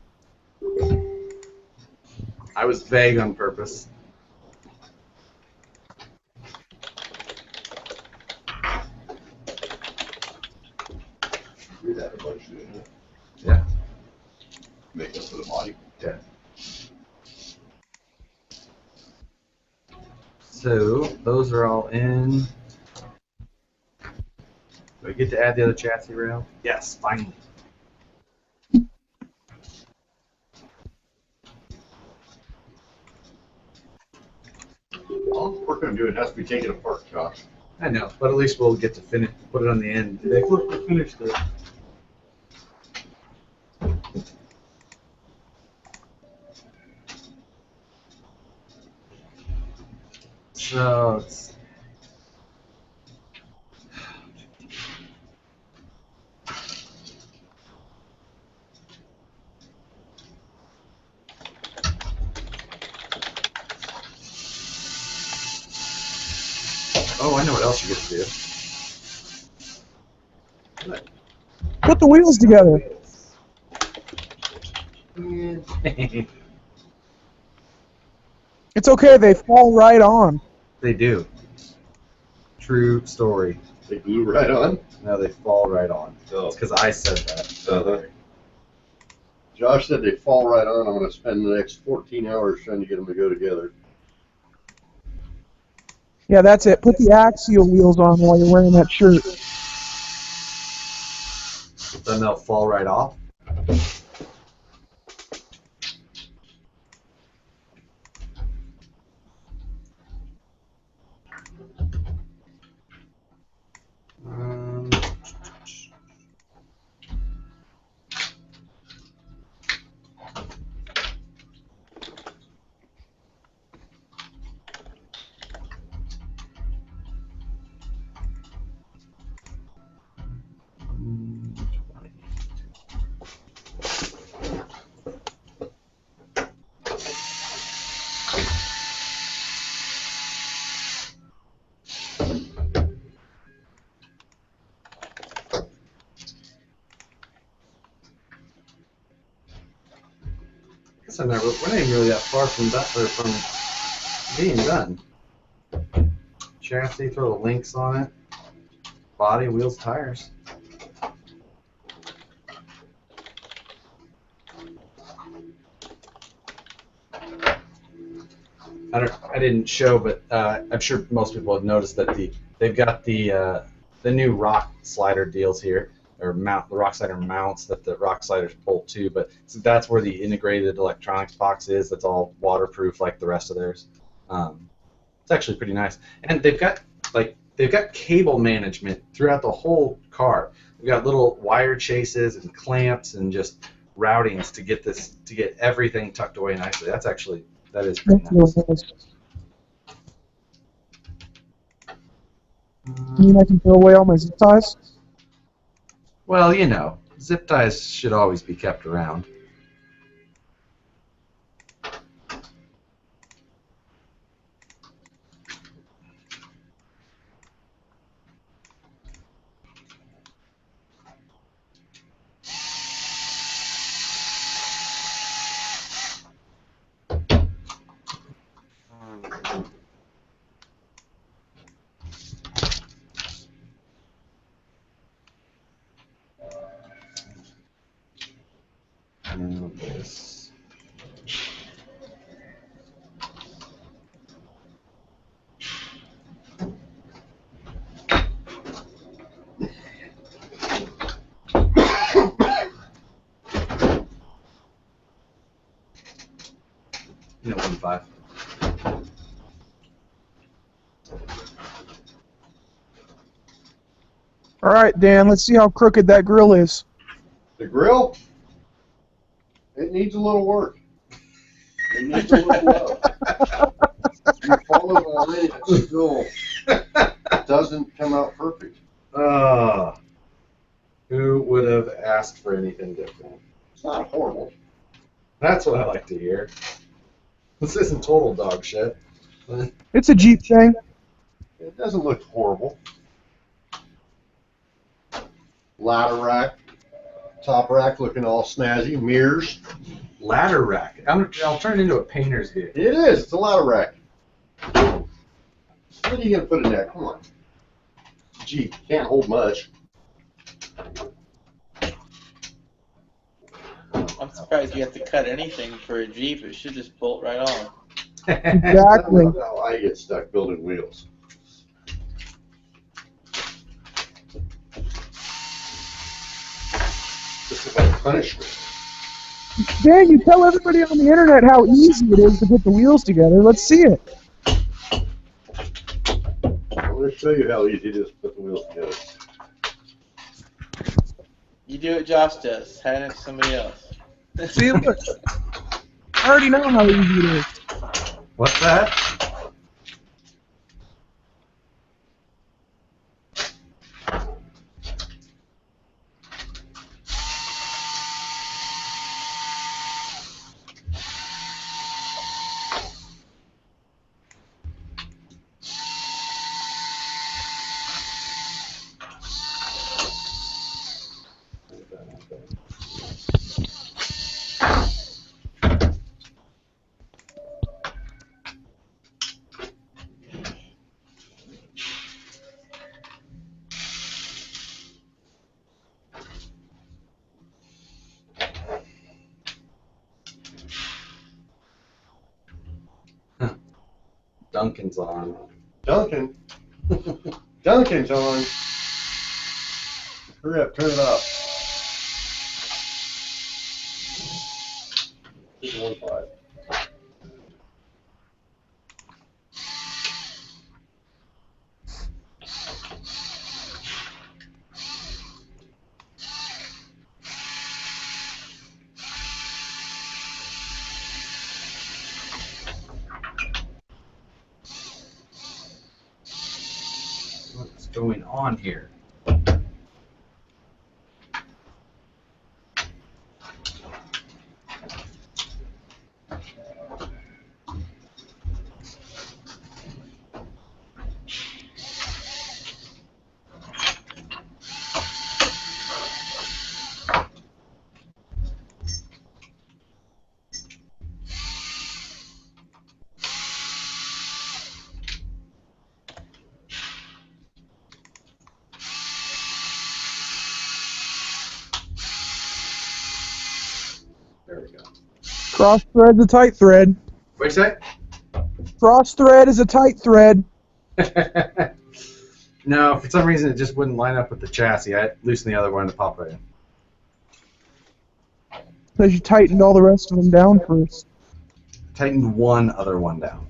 I was vague on purpose. Do that a bunch, didn't it? Yeah. Make us for the body. Yeah. So those are all in. Do I get to add the other chassis rail? Yes, finally. All the work I'm doing has to be taken apart, Josh. I know, but at least we'll get to finish, put it on the end. Be like, look, we finished it. So it's oh, I know what else you get to do. Put the wheels together. It's okay. They fall right on. They do. True story. They glue right on. No, they fall right on. Oh. It's because I said that. Uh-huh. Josh said they fall right on. I'm going to spend the next 14 hours trying to get them to go together. Yeah, that's it. Put the Axial wheels on while you're wearing that shirt. then they'll fall right off. Um, we're not even really that far from that, or from being done. Chassis, throw the links on it. Body, wheels, tires. I didn't show, but I'm sure most people have noticed that they've got the new rock slider deals here, or the rock slider mounts that the rock sliders bolt to. But so that's where the integrated electronics box is. That's all waterproof like the rest of theirs. It's actually pretty nice, and they've got cable management throughout the whole car. They've got little wire chases and clamps and just routings to get everything tucked away nicely. That is pretty nice. You mean I can throw away all my zip ties? Well, you know, zip ties should always be kept around. Now this. No, 1.5. All right, Dan, let's see how crooked that grill is. The grill? It needs a little work. It needs a little love. You follow the line, it still doesn't come out perfect. Who would have asked for anything different? It's not horrible. That's what I like to hear. This isn't total dog shit. It's a Jeep thing. It doesn't look horrible. Ladder rack, top rack looking all snazzy, mirrors. Ladder rack. I'll turn it into a painter's vehicle. It is. It's a ladder rack. What are you going to put in there? Come on. Jeep. Can't hold much. I'm surprised you have to cut anything for a Jeep. It should just bolt right on. Exactly. That's how I get stuck building wheels. This is like punishment. Dan, you tell everybody on the internet how easy it is to put the wheels together. Let's see it. I'm going to show you how easy it is to put the wheels together. You do what Josh does. Hand it to somebody else. See, look. I already know how easy it is. What's that? Duncan's on. Duncan. Duncan's on. Hurry up, turn it up. 1.5. What's going on here? There we go. Cross thread's a tight thread. What'd you say? Cross thread is a tight thread. No, for some reason it just wouldn't line up with the chassis. I loosened the other one to pop it in. Because you tightened all the rest of them down first. Tightened one other one down.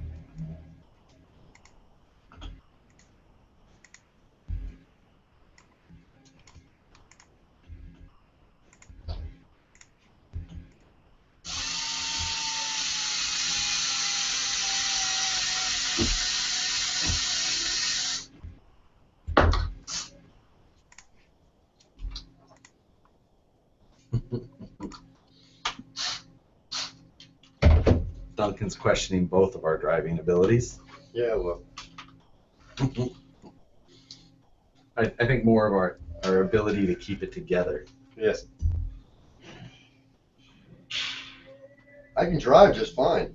Duncan's questioning both of our driving abilities. Yeah, well, I think more of our ability to keep it together. yes. I can drive just fine.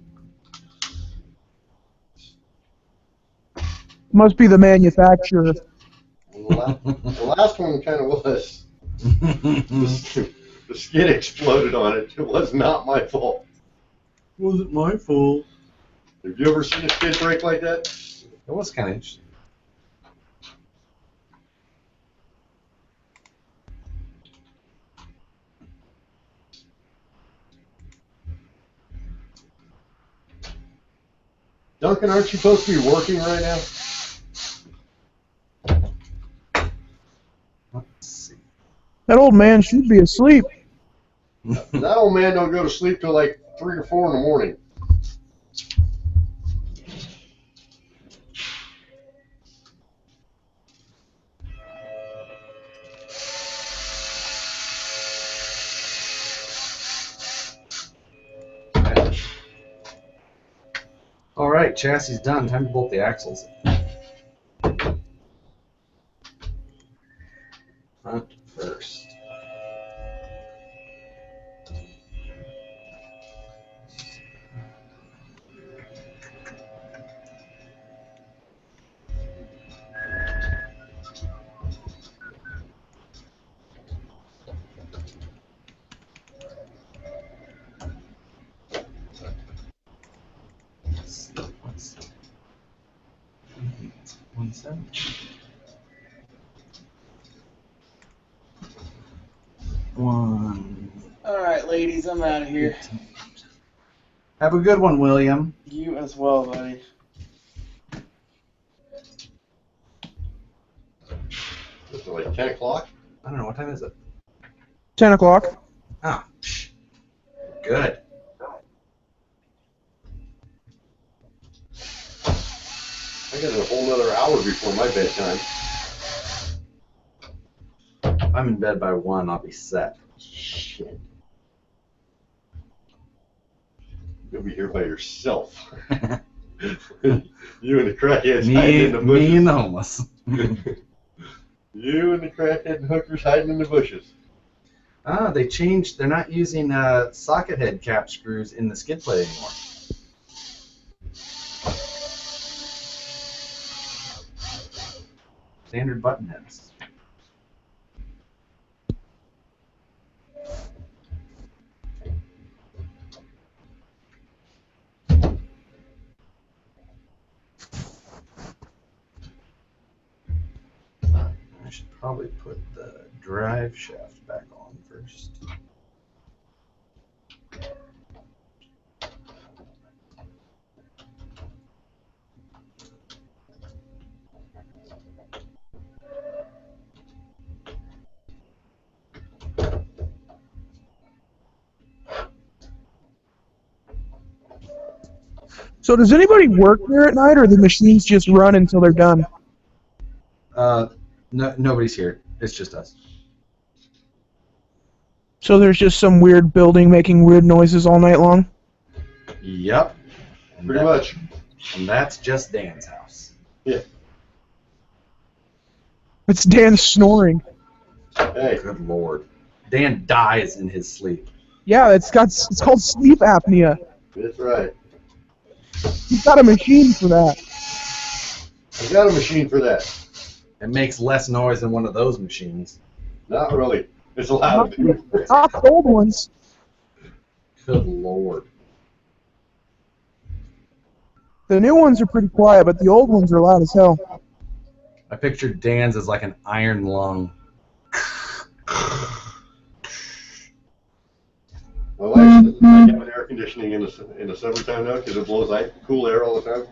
Must be the manufacturer. The last one kind of was. The skid exploded on it. It was not my fault. Wasn't my fault. Have you ever seen a skid break like that? It was kind of interesting. Duncan, aren't you supposed to be working right now? Let's see. That old man should be asleep. That old man don't go to sleep till like 3 or 4 in the morning. All right, chassis done. Time to bolt the axles. Front first. One. All right, ladies, I'm out of here. Have a good one, William. You as well, buddy. It's like 10 o'clock. I don't know, what time is it? 10 o'clock. Oh, good. I got a whole other hour before my bedtime. If I'm in bed by 1, I'll be set. Shit. You'll be here by yourself. You and the crackheads hiding in the bushes. Me and the homeless. You and the crackhead and hookers hiding in the bushes. Ah, they changed. They're not using socket head cap screws in the skid plate anymore. Standard button heads. I should probably put the drive shaft back on first. So does anybody work there at night, or the machines just run until they're done? No, nobody's here. It's just us. So there's just some weird building making weird noises all night long? Yep. And Pretty much. And that's just Dan's house. Yeah. It's Dan snoring. Hey. Good lord. Dan dies in his sleep. Yeah, it's called sleep apnea. That's right. He's got a machine for that. I've got a machine for that. It makes less noise than one of those machines. Not really. It's loud. Not the old ones. Good lord. The new ones are pretty quiet, but the old ones are loud as hell. I pictured Dan's as like an iron lung. My wife says I have an air conditioning in the summertime now because it blows cool air all the time.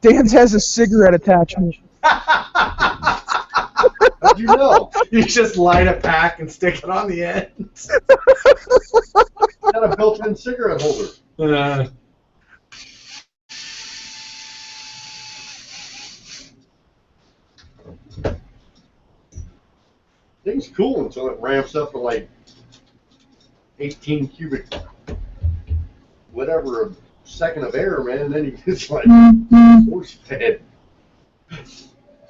Dan's has a cigarette attachment. How'd you know? You just light a pack and stick it on the end. Got a built-in cigarette holder. Thing's cool until it ramps up to like 18 cubic whatever a second of air, man, and then it's like force fed.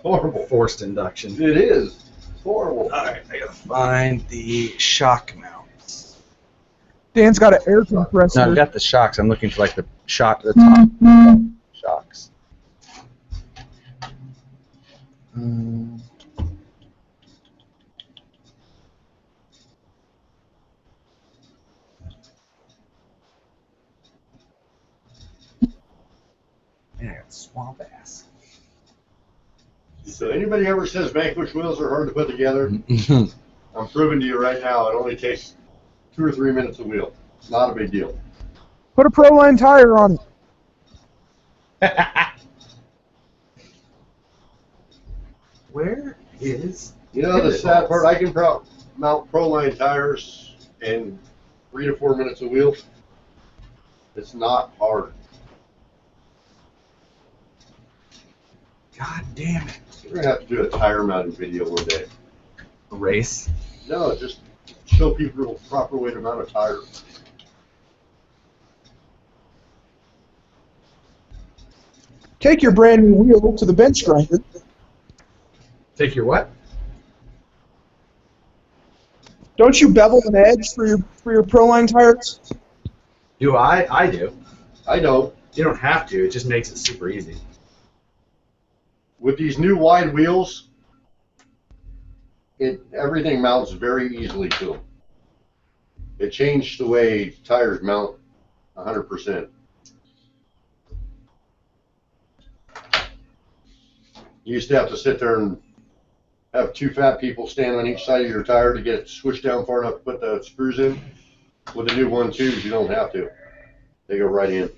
Horrible. Forced induction. It is. It's horrible. Alright, I gotta find the shock mounts. Dan's got an air compressor. No, I've got the shocks. I'm looking for like the shock at the top. Shocks. Man, I got swamp ass. So anybody ever says vanquish wheels are hard to put together, I'm proving to you right now it only takes 2 or 3 minutes a wheel. It's not a big deal. Put a Proline tire on it. Where is... You know the sad part, I can mount Proline tires in 3 to 4 minutes a wheel. It's not hard. God damn it. We're going to have to do a tire mounting video one day. A race? No, just show people the proper way to mount a tire. Take your brand new wheel to the bench grinder. Take your what? Don't you bevel an edge for your Proline tires? Do I? I do. I know. You don't have to. It just makes it super easy. With these new wide wheels, everything mounts very easily to them. It changed the way tires mount 100%. You used to have to sit there and have 2 fat people stand on each side of your tire to get it swished down far enough to put the screws in. With the new 1.2s, you don't have to. They go right in.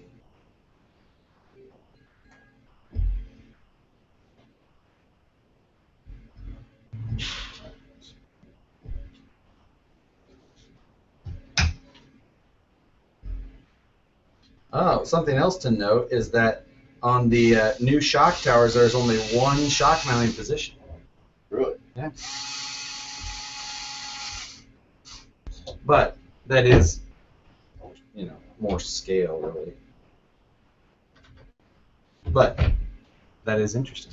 Oh, something else to note is that on the new shock towers, there's only one shock mounting position. Really? Yeah. But that is, you know, more scale, really. But that is interesting.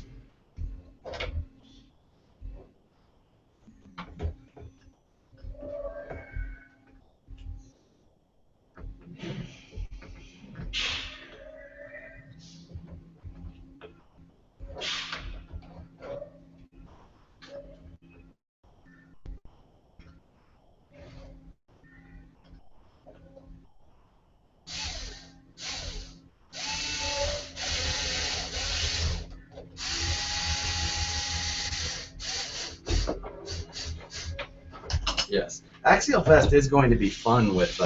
Yes, Axial Fest is going to be fun with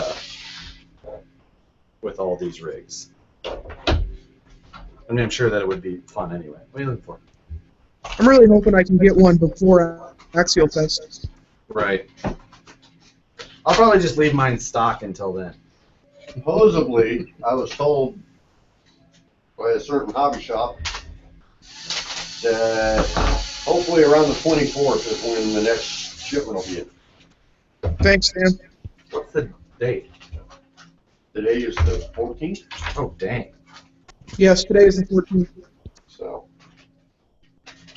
all these rigs. I mean, I'm sure that it would be fun anyway. What are you looking for? I'm really hoping I can get one before Axial Fest. Right. I'll probably just leave mine stock until then. Supposedly, I was told by a certain hobby shop that hopefully around the 24th is when the next shipment will be in. Thanks, Dan. What's the date? Today is the 14th, Oh, dang. Yes, today is the 14th. so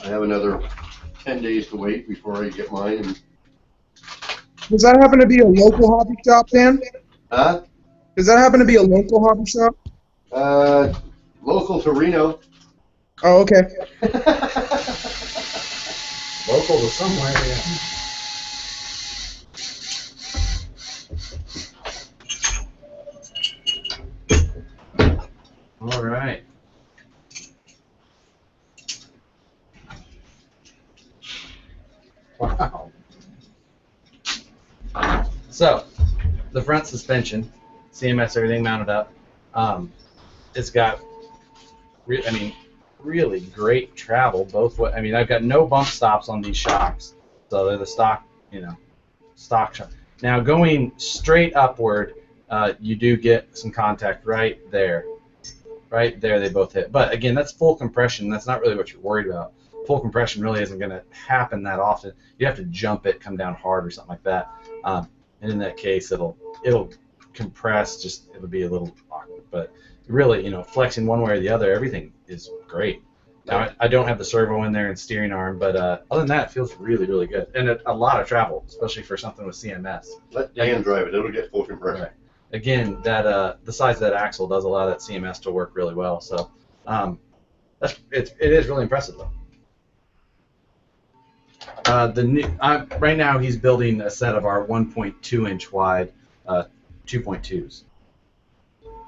I have another 10 days to wait before I get mine. And, Does that happen to be a local hobby shop, Dan? huh? Does that happen to be a local hobby shop? Local to Reno. Oh, okay. Local to somewhere, yeah. All right. Wow. So, the front suspension, CMS, everything mounted up. It's got, really great travel both way. I mean, I've got no bump stops on these shocks, so they're the stock, stock shock. Now, going straight upward, you do get some contact right there. Right there, they both hit. But again, that's full compression. That's not really what you're worried about. Full compression really isn't going to happen that often. You have to jump it, come down hard, or something like that. And in that case, it'll compress. Just it'll be a little awkward. But really, flexing one way or the other, everything is great. Now, I don't have the servo in there and steering arm, but other than that, it feels really, really good. And a lot of travel, especially for something with CMS. Let Dan drive it. It'll get full compression. Right. Again, that the size of that axle does allow that CMS to work really well. So it is really impressive though. Right now he's building a set of our 1.2 inch wide 2.2s.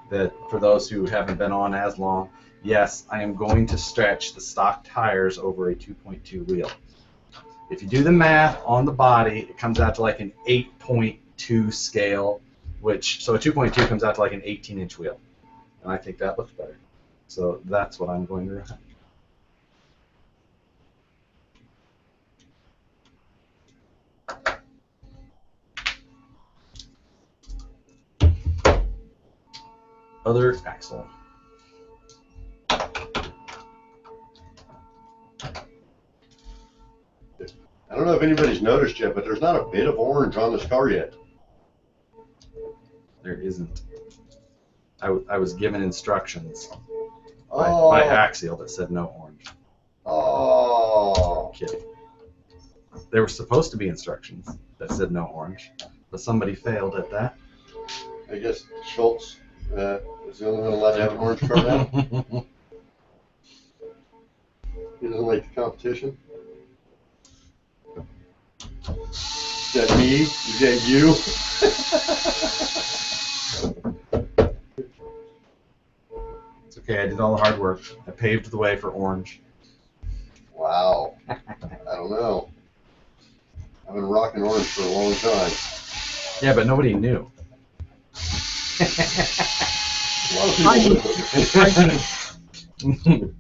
That for those who haven't been on as long, yes, I am going to stretch the stock tires over a 2.2 wheel. If you do the math on the body, it comes out to like an 8.2 scale. So a 2.2 comes out to like an 18-inch wheel, and I think that looks better. So that's what I'm going to run. Other axle. I don't know if anybody's noticed yet, but there's not a bit of orange on this car yet. There isn't. I was given instructions by Axial that said no orange. Oh. Kidding. There were supposed to be instructions that said no orange, but somebody failed at that. I guess Schultz is the only one allowed to have an orange car now. He doesn't like the competition. Is that me? Is that you? It's okay, I did all the hard work. I paved the way for orange. Wow. I don't know. I've been rocking orange for a long time. Yeah, but nobody knew. A lot of people.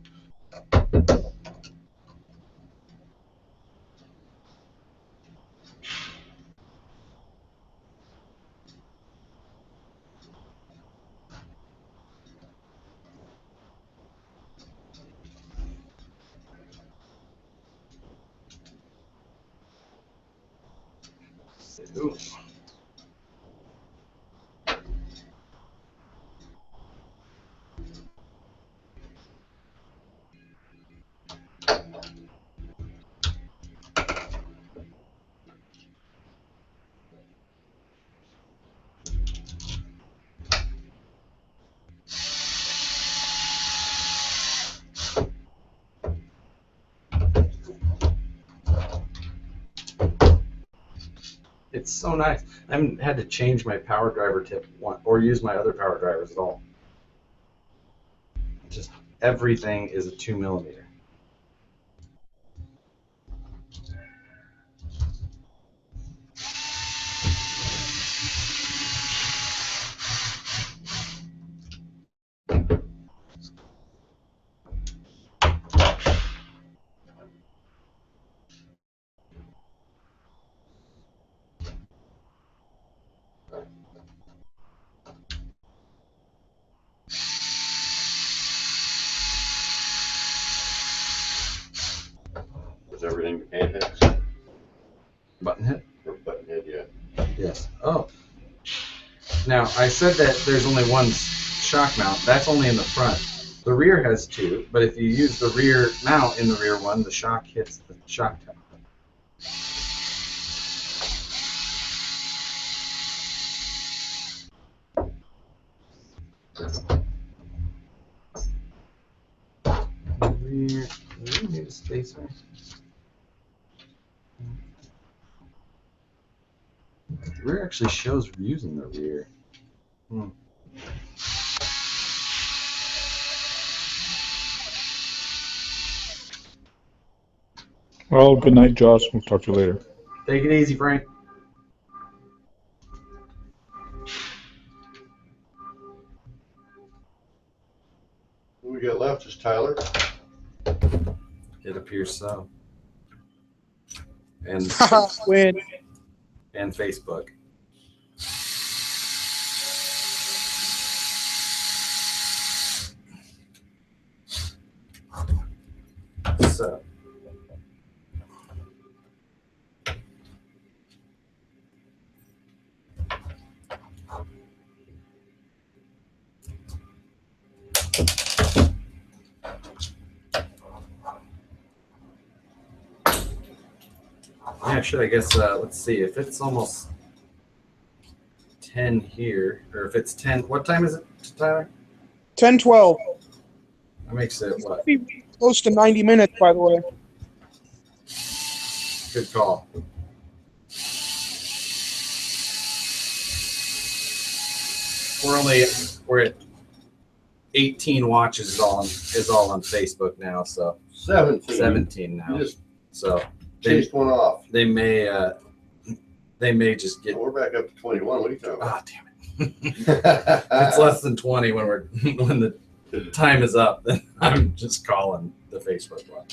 Ooh. It's so nice. I haven't had to change my power driver tip or use my other power drivers at all. Just everything is a 2mm. name handheads Button hit? or button head, yeah. Yes. Oh. Now, I said that there's only one shock mount. That's only in the front. The rear has two, but if you use the rear mount in the rear one, the shock hits the shock tower. Rear, do we need a spacer? The rear actually shows we're using the rear. Well, good night, Josh. We'll talk to you later. Take it easy, Frank. Who we got left is Tyler. It appears so. And Win. and Facebook. So. Yeah, shit, I guess, let's see, if it's almost 10 here, or if it's 10, what time is it, Tyler? 10-12. That makes it, what? Be close to 90 minutes, by the way. Good call. We're at 18 watches is all on Facebook now, so 17. 17 now. You just So chased one off. they may just get. Oh, we're back up to 21. What are you talking about? Ah, damn it! It's less than 20 when the time is up. Then I'm just calling the Facebook one.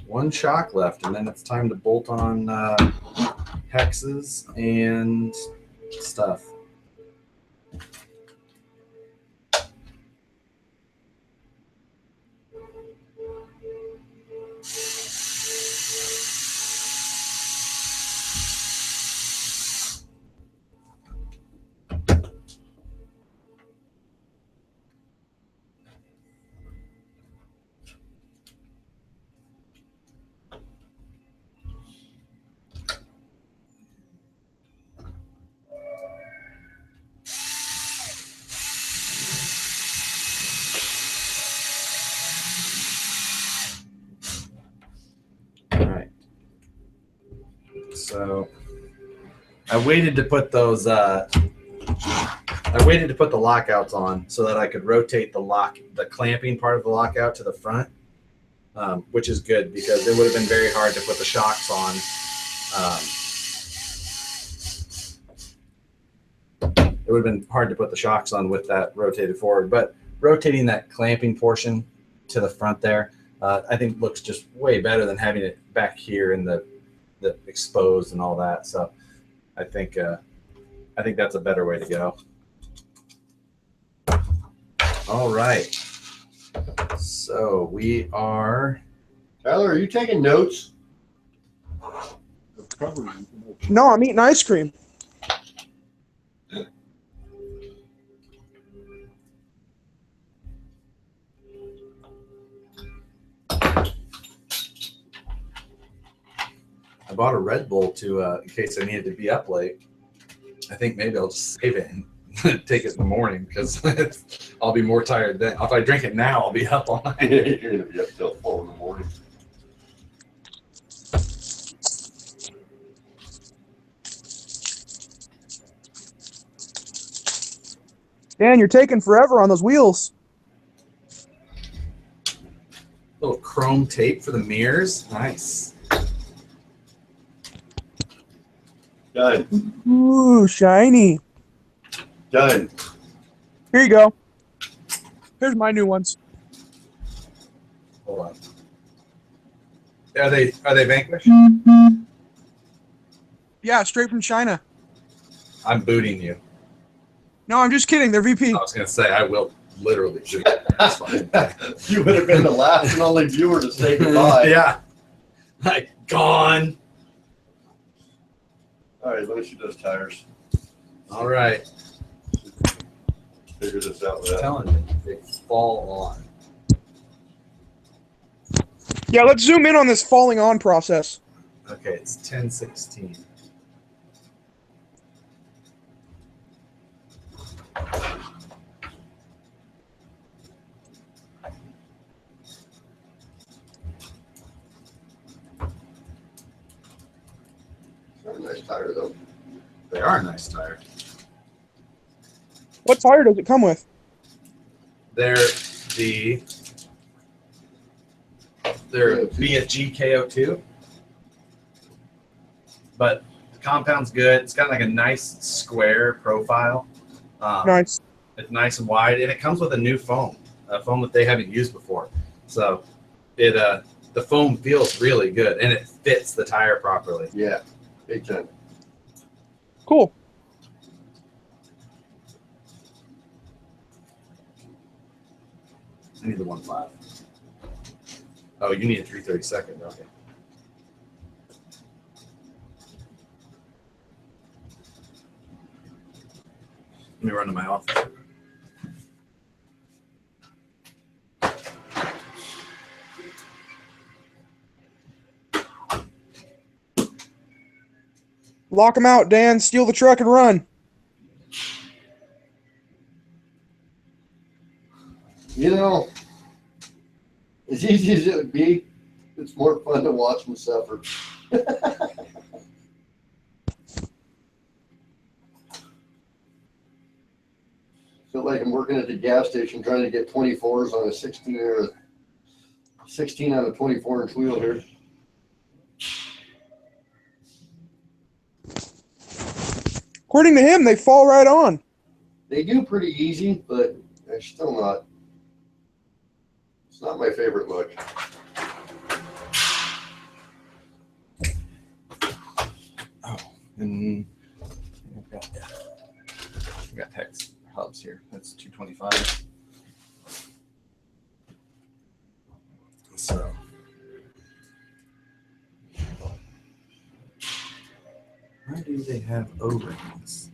One shock left, and then it's time to bolt on hexes and stuff. So I waited to put those. I waited to put the lockouts on so that I could rotate the clamping part of the lockout to the front, which is good because it would have been very hard to put the shocks on. It would have been hard to put the shocks on with that rotated forward, but rotating that clamping portion to the front there, I think looks just way better than having it back here in the exposed and all that. So I think that's a better way to go. All right. So we are. Tyler, are you taking notes? No, I'm eating ice cream. I bought a Red Bull to in case I needed to be up late. I think maybe I'll just save it and take it in the morning because I'll be more tired then. If I drink it now, I'll be up all night. You're going to be up till 4 in the morning. Dan, you're taking forever on those wheels. Little chrome tape for the mirrors. Nice. Done. Ooh, shiny. Done. Here you go. Here's my new ones. Hold on. Are they Vanquish? Yeah, straight from China. I'm booting you. No, I'm just kidding. They're VP. I was gonna say I will literally shoot you. That's fine. You would have been the last and only viewer to say goodbye. Yeah. Like gone. All right, let me see those tires. All right. Figure this out. I'm telling you, they fall on. Yeah, let's zoom in on this falling on process. Okay, it's 10-16. They're a nice tire though. They are a nice tire. What tire does it come with? They're BFG KO2, but the compound's good. It's got like a nice square profile. Nice. It's nice and wide, and it comes with a new foam, a foam that they haven't used before. So it the foam feels really good, and it fits the tire properly. Yeah, big time. Cool. I need the 1.5. Oh, you need a 332nd. Okay. Let me run to my office. Lock them out, Dan. Steal the truck and run. You know, as easy as it would be, it's more fun to watch them suffer. Feel like I'm working at the gas station trying to get 24s on a 16 or 16 on a 24-inch wheel here. According to him, they fall right on. They do pretty easy, but they're still not. It's not my favorite look. Oh, and I've got hex hubs here. That's 225. So why do they have O-rings?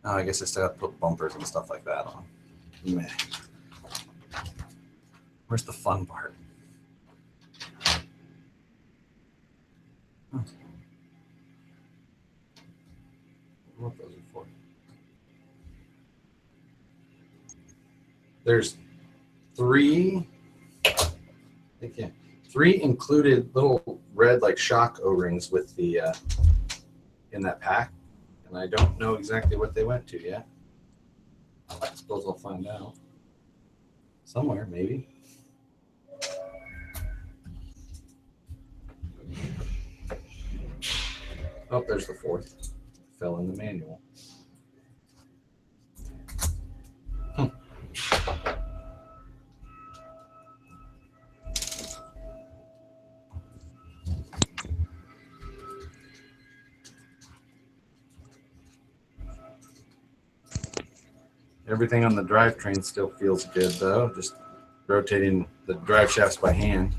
Oh, I guess I still have to put bumpers and stuff like that on. Meh. Where's the fun part? Huh. What those are for? There's three included little red like shock O-rings with the in that pack, and I don't know exactly what they went to yet. I suppose I'll find out somewhere, maybe. Oh, there's the fourth. Fell in the manual. Everything on the drivetrain still feels good though, just rotating the drive shafts by hand.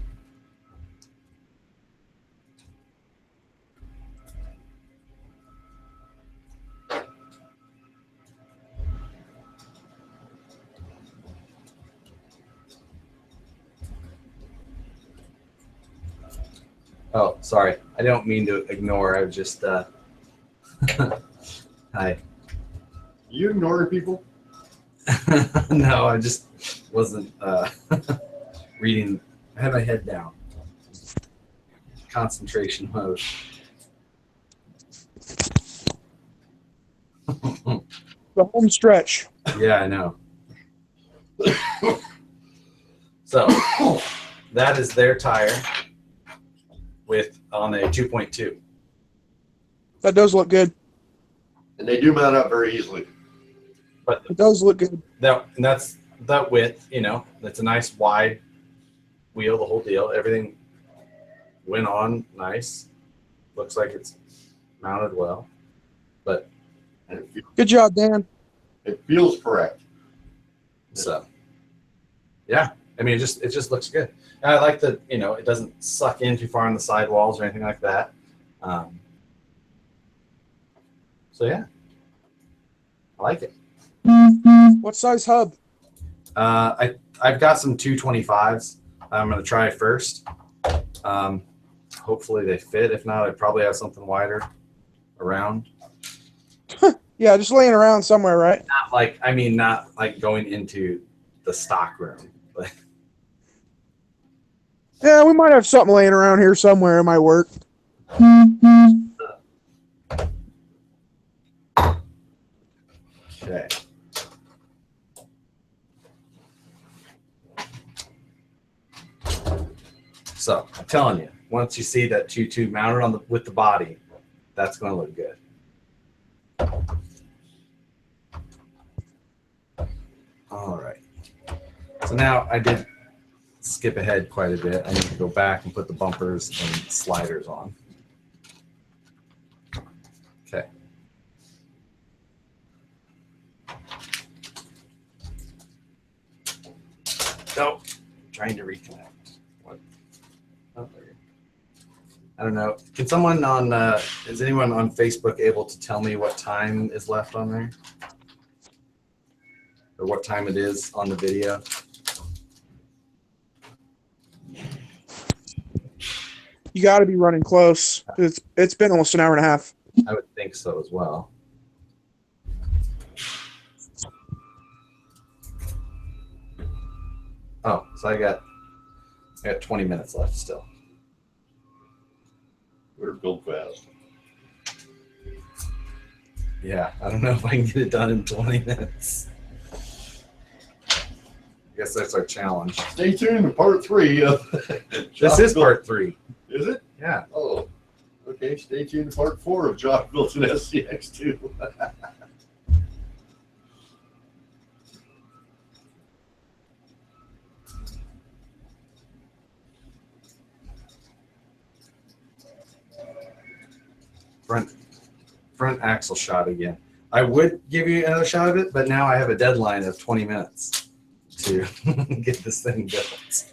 Oh, sorry. I don't mean to ignore. I was just hi. You ignoring people? No, I just wasn't reading. I had my head down. Concentration mode. The home stretch. Yeah, I know. So that is their tire with on a 2.2. That does look good. And they do mount up very easily. But It does look good. that's that width, you know, that's a nice wide wheel, the whole deal. Everything went on nice. Looks like it's mounted well. But And Good job, Dan. it feels correct. so, yeah. I mean, it just looks good. And I like that, it doesn't suck in too far on the sidewalls or anything like that. So yeah, I like it. What size hub? I've got some 225s. I'm gonna try first. Hopefully they fit. If not, I probably have something wider around. Yeah, just laying around somewhere, right? Not like going into the stock room. But Yeah, we might have something laying around here somewhere. It might work. okay. So I'm telling you, once you see that 2.2 mounted with the body, that's going to look good. All right. So now I did skip ahead quite a bit. I need to go back and put the bumpers and sliders on. Okay. So, trying to reconnect. What? Oh, there you go. I don't know. Can someone is anyone on Facebook able to tell me what time is left on there? Or what time it is on the video? You got to be running close. It's been almost an hour and a half. I would think so as well. Oh, so I got 20 minutes left still. We're built fast. Yeah, I don't know if I can get it done in 20 minutes. I guess that's our challenge. Stay tuned to part 3 of This is part 3. Is it? Yeah. Oh, okay. Stay tuned to part 4 of Josh built an SCX2. Front axle shot again. I would give you another shot of it, but now I have a deadline of 20 minutes to get this thing built.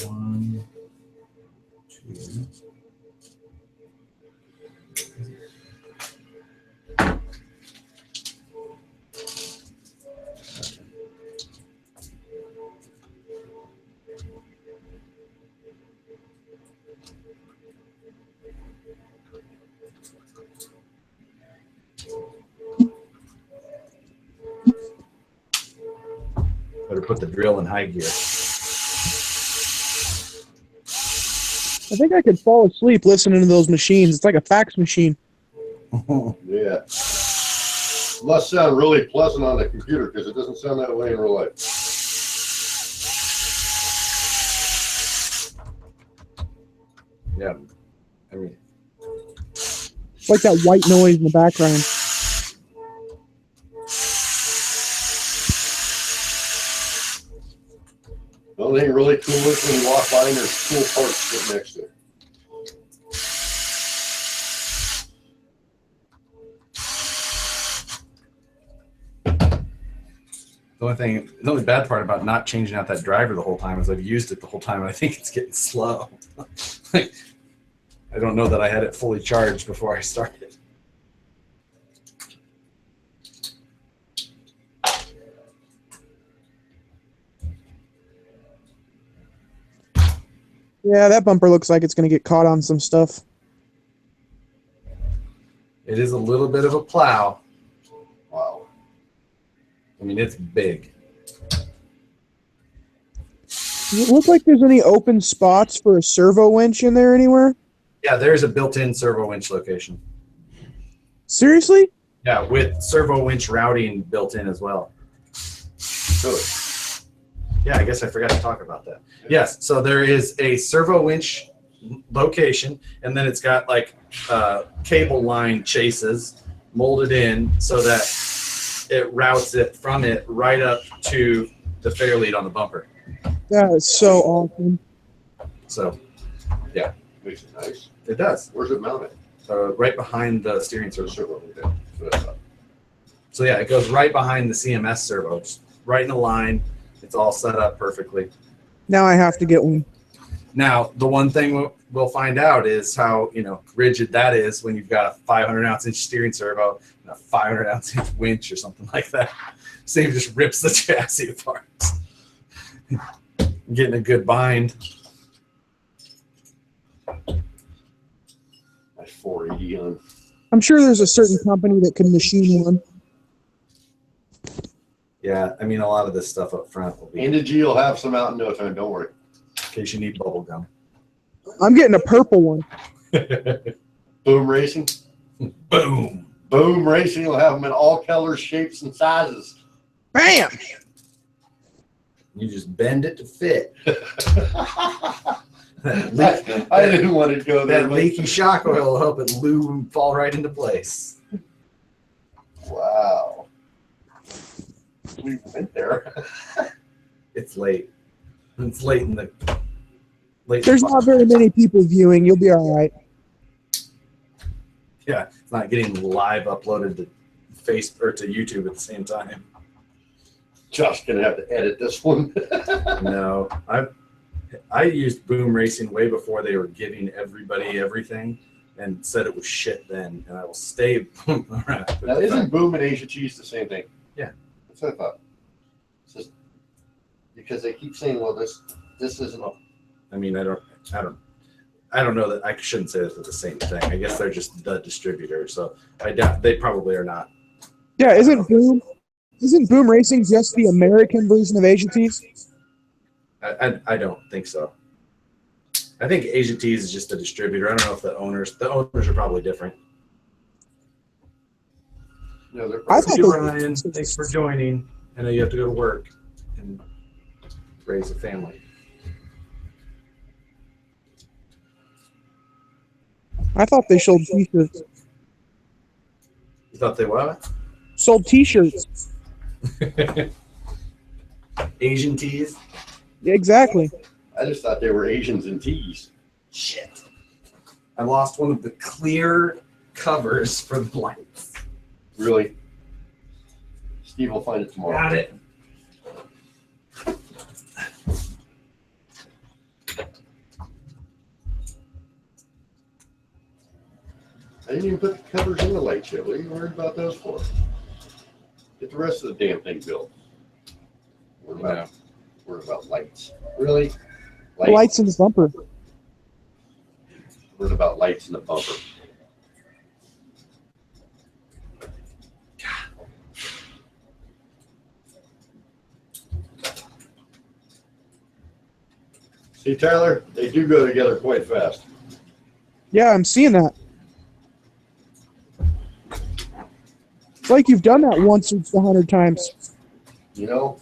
One, two. Better put the drill in high gear. I think I could fall asleep listening to those machines. It's like a fax machine. Yeah. Must sound really pleasant on the computer because it doesn't sound that way in real life. Yeah. I mean, It's like that white noise in the background. The only thing really cool is when you walk by and there's cool parts sitting next to it. the only bad part about not changing out that driver the whole time is I've used it the whole time and I think it's getting slow. Like, I don't know that I had it fully charged before I started. Yeah, that bumper looks like it's going to get caught on some stuff. It is a little bit of a plow. Wow. I mean, it's big. Does it look like there's any open spots for a servo winch in there anywhere? Yeah, there's a built-in servo winch location. Seriously? Yeah, with servo winch routing built in as well. Good. Yeah, I guess I forgot to talk about that. Yes, so there is a servo winch location, and then it's got like cable line chases molded in so that it routes it from it right up to the fair lead on the bumper. That is so awesome. So Makes it nice. it does. Where's it mounted? Right behind the steering servo. Servo. Okay. So that's up. So yeah, it goes right behind the CMS servo, just right in a line. It's all set up perfectly. Now I have to get one. Now, the one thing we'll find out is how rigid that is when you've got a 500-ounce steering servo and a 500-ounce winch or something like that. Same just rips the chassis apart. Getting a good bind. My 480 on. I'm sure there's a certain company that can machine one. Yeah, I mean, a lot of this stuff up front will be in Energy will have some out in no time. Don't worry. case you need bubble gum. I'm getting a purple one. Boom Racing. Boom. Boom Racing will have them in all colors, shapes, and sizes. Bam! You just bend it to fit. I didn't want to go there. That leaky shock oil will help it lube and fall right into place. Wow. We went there. It's late. It's late in the late. There's not very many people viewing. You'll be all right. Yeah, it's not getting live uploaded to Facebook or to YouTube at the same time. Josh's gonna have to edit this one. No, I used Boom Racing way before they were giving everybody everything, and said it was shit then, and I will stay. Now, isn't Boom and Asia Cheese the same thing? Yeah. That's what I thought. It's just because they keep saying, "Well, this isn't." I mean, I don't know that I shouldn't say that they're the same thing. I guess they're just the distributor, so I doubt they probably are not. Yeah, isn't Boom Racing just the American version of Asia Tees? I don't think so. I think Asia Tees is just a distributor. I don't know if the owners are probably different. No, they're I Thank thought you, those- Ryan. Thanks for joining. I know you have to go to work and raise a family. I thought they sold T-shirts. You thought they what? Sold T-shirts. Asian tees? Yeah, exactly. I just thought they were Asians in tees. Shit. I lost one of the clear covers for the lights. Really? Steve will find it tomorrow. Got it. I didn't even put the covers in the light yet. What are you worried about those for? Get the rest of the damn thing built. We're about lights. Really? The lights in the bumper. We're about lights in the bumper. See, Tyler, they do go together quite fast. Yeah, I'm seeing that. It's like you've done that once or 100 times. You know?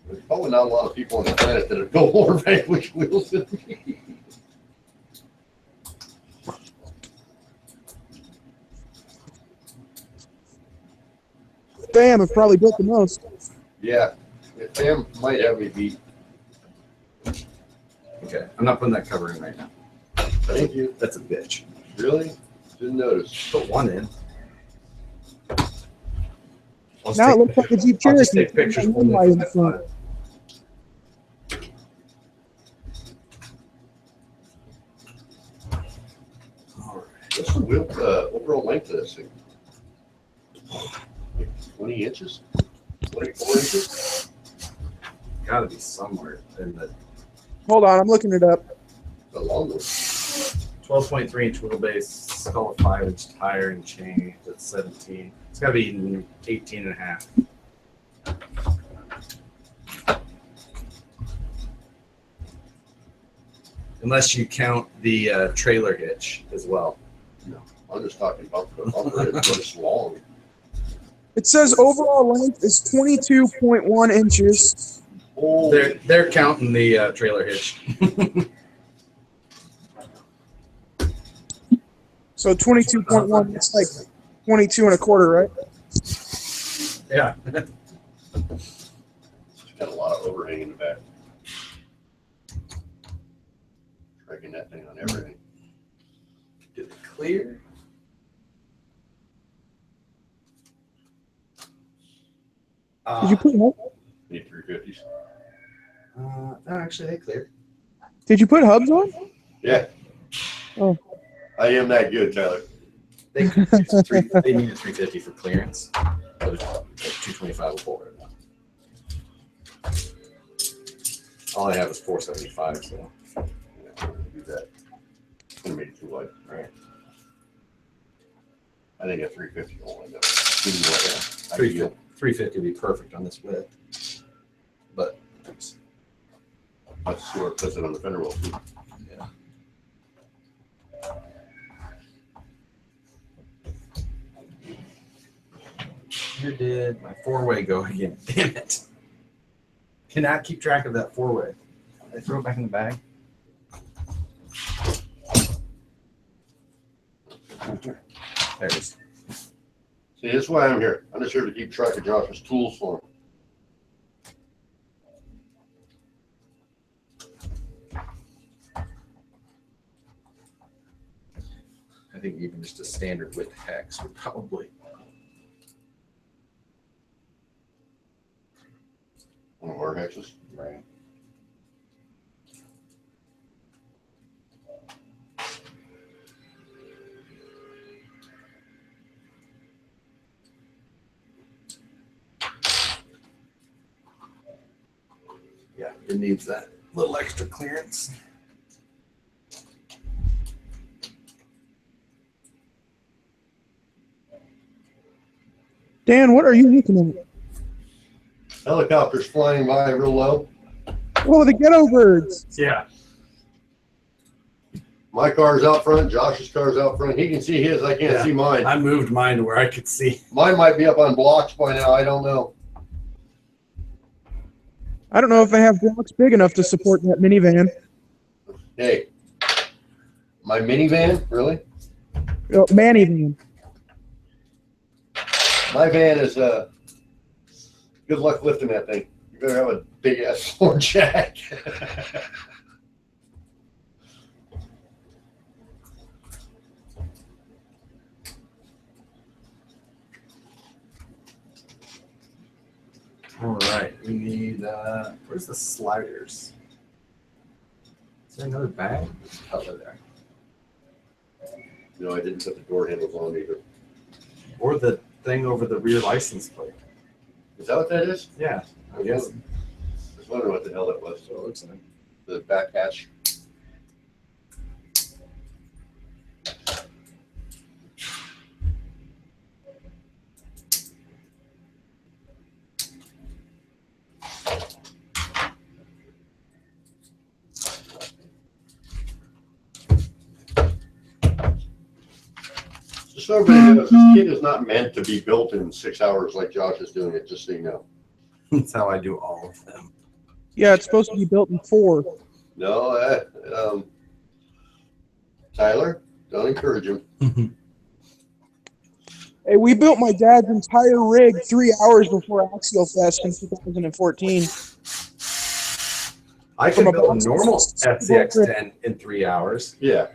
There's probably not a lot of people on the planet that have built more vanquish wheels than me. Bam, have probably built the most. Yeah. Sam might have me beat. Okay, I'm not putting that cover in right now. Thank you. That's a bitch. Really? Didn't notice. Put one in. I'll just Now it take- looks like a Jeep I'll just Cherokee. take pictures Got only one light from in the that front. side. All right. What's the wheel, overall length of this thing? Like 20 inches? 24 inches? Gotta be somewhere in the Hold on, I'm looking it up. The long one. 12.3 inch wheelbase, call it 5-inch tire and chain. That's 17. It's gotta be 18 and a half. Unless you count the trailer hitch as well. I'm just talking about the bumper. It's long. It says overall length is 22.1 inches. Oh, They're counting the trailer hitch. So 22.1, it's like 22 and a quarter, right? Yeah. it's got a lot of overhang in the back. Breaking that thing on everything. Did it clear? Did you put Need 350s. No, actually, they cleared. Did you put hubs on? Yeah. Oh. I am that good, Tyler. They needed 350 for clearance. But 225 will pull right now. All I have is 475, so Yeah, I'm gonna do that. It's gonna make it too light. right. I think a 350 will end up. 350 would be perfect on this width. But That's where it puts it on the fender wheel too. yeah. Where did my four-way go again? Damn it. Cannot keep track of that four-way. Did I throw it back in the bag? There it is. See, that's why I'm here. I'm just here to keep track of Josh's tools for him. I think even just a standard width hex would probably. One of our hexes. Right. Yeah, it needs that little extra clearance. Dan, what are you looking at? Helicopters flying by real low. Oh, the ghetto birds. Yeah. My car's out front. Josh's car's out front. He can see his. I can't Yeah. see mine. I moved mine to where I could see. Mine might be up on blocks by now. I don't know. I don't know if they have blocks big enough to support that minivan. Hey, my minivan? Really? Oh, Manny van. My van is good luck lifting that thing. You better have a big ass floor jack. All right, we need, where's the sliders? Is there another bag? There's a cover there. No, I didn't put the door handles on either. Or the thing over the rear license plate. Is that what that is? Yeah, I guess. I was wondering what the hell that was. So it looks like. The back hatch. Just so everybody knows, this kit is not meant to be built in 6 hours like Josh is doing it, just so you know. That's how I do all of them. Yeah, it's supposed to be built in 4. No, Tyler, don't encourage him. Hey, we built my dad's entire rig 3 hours before Axial Fest in 2014. I can From a build a box. normal SCX10 in 3 hours. Yeah.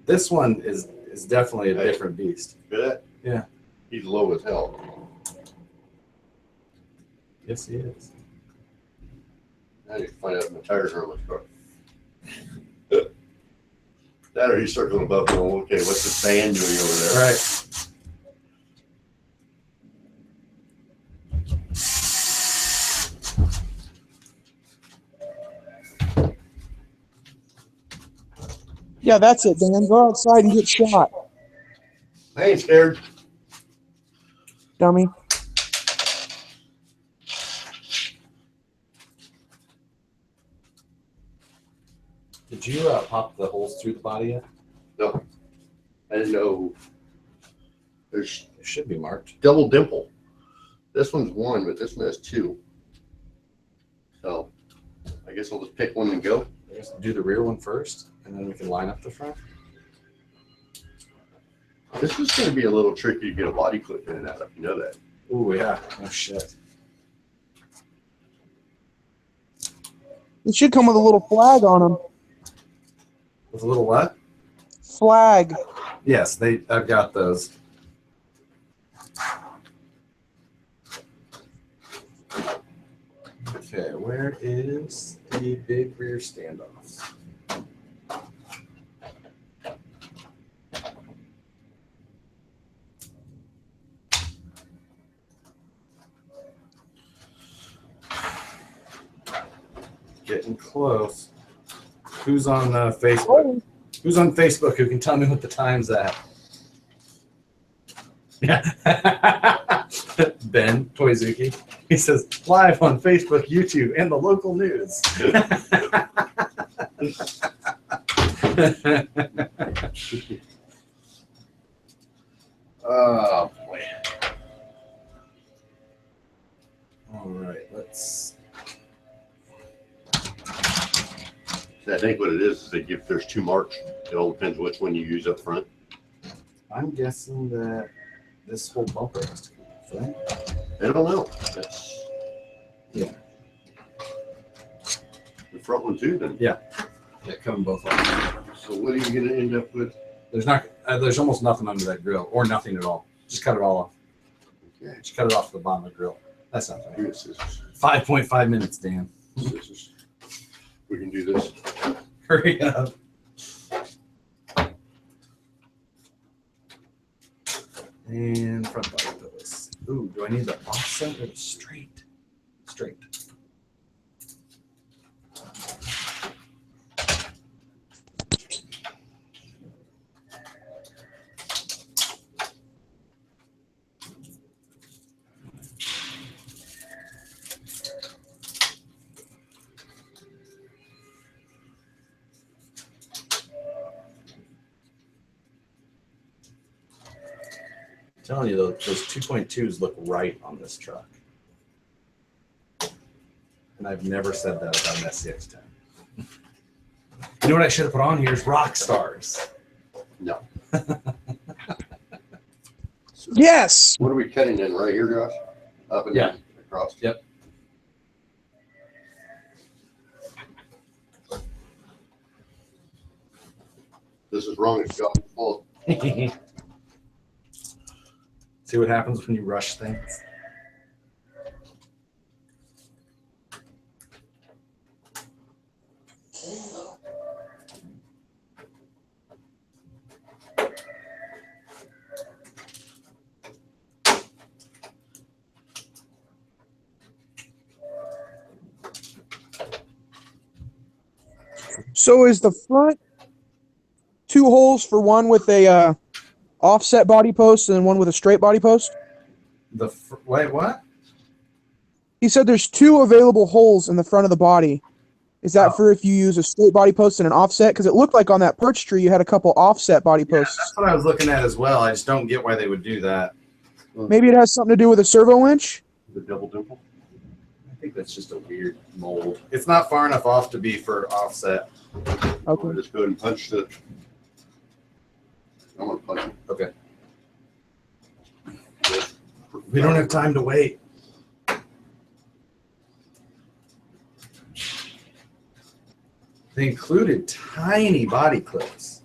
This one is definitely a different beast. Hear that? Yeah. He's low as hell. Yes, he is. I need to find out if my tires are on my car. That or he's circling above going, okay, what's this van doing over there? Right. Yeah, that's it, Dan. Go outside and get shot, I ain't scared. dummy. Did you pop the holes through the body yet? No. I didn't know. There's It should be marked. double dimple. This one's 1, but this one has 2. So I guess I'll just pick one and go. Just do the rear one first, and then we can line up the front. This is going to be a little tricky to get a body clip in and out of. You know that. Oh yeah. Oh shit. It should come with a little flag on them. With a little what? Flag. Yes, I've got those. Okay, where is the big rear standoff? Getting close. Who's on Facebook? Who's on Facebook who can tell me what the time's at? Yeah. Ben Toizuki. He says, live on Facebook, YouTube, and the local news. Oh, boy. All right, let's... I think what it is they give, there's 2 marks. It all depends which one you use up front. I'm guessing that this whole bumper has to come off, right? I don't know. That's Yeah. the front one too then. Yeah, coming both off. So what are you going to end up with? There's almost nothing under that grill, or nothing at all. Just cut it all off. Okay. Just cut it off the bottom of the grill. That's not Here bad. it scissors. 5.5 minutes, Dan. Scissors. We can do this. Hurry up. And front body pillows. Ooh, do I need the offset or the straight? Straight. I'm telling you, those 2.2s look right on this truck. And I've never said that about an SCX10. You know what I should have put on here is rock stars. No. Yes. What are we cutting in right here, Josh? Up and Yeah. down, across. Yep. This is wrong. It's got full. See what happens when you rush things? So is the front 2 holes for one with a offset body post and then one with a straight body post? Wait, what? He said there's 2 available holes in the front of the body. Is that for if you use a straight body post and an offset? Because it looked like on that perch tree you had a couple offset body posts. That's what I was looking at as well. I just don't get why they would do that. Maybe it has something to do with a servo winch? The double dimple. I think that's just a weird mold. It's not far enough off to be for offset. Okay. Just go ahead and punch the. I'm gonna punch it. Okay. We don't have time to wait. They included tiny body clips.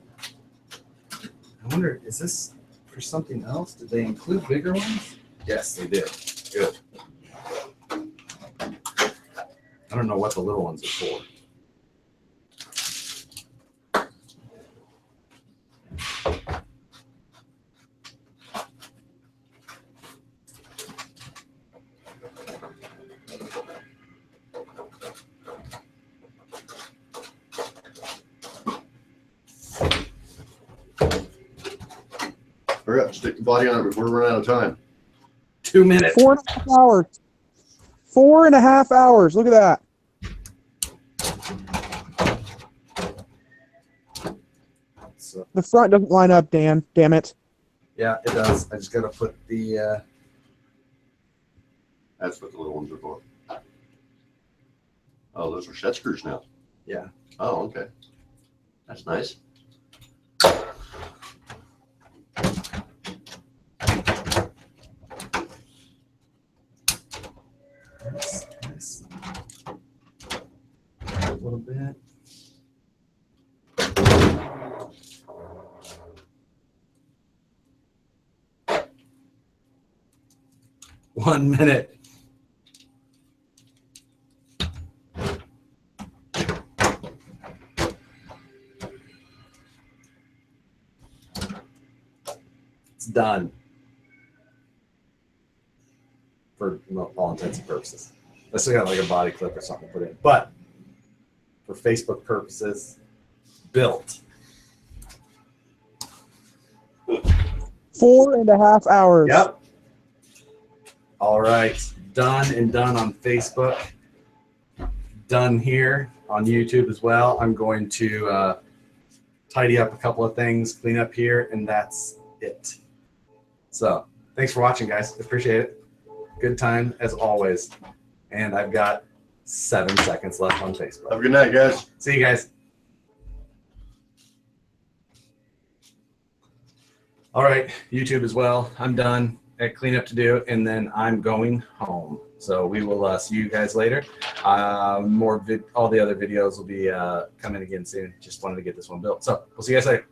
I wonder, is this for something else? Did they include bigger ones? Yes, they did. Good. I don't know what the little ones are for. Hurry up, stick the body on it before we run out of time. 2 minutes. 4.5 hours. 4.5 hours. Look at that. So The front doesn't line up, Dan. Damn it. yeah, it does. I just gotta put the. That's what the little ones are for. Oh, those are set screws now. Yeah. Oh, okay. That's nice. Nice. A little bit. One minute. It's done. For all intents and purposes. I still got like a body clip or something to put in. But for Facebook purposes, built. 4.5 hours. Yep. All right. Done and done on Facebook. Done here on YouTube as well. I'm going to tidy up a couple of things, clean up here, and that's it. So thanks for watching, guys. Appreciate it. Good time as always. And I've got 7 seconds left on Facebook. Have a good night, guys. See you guys. All right, YouTube as well. I'm done at cleanup to do, and then I'm going home. So we will see you guys later. All the other videos will be coming again soon. Just wanted to get this one built. So we'll see you guys later.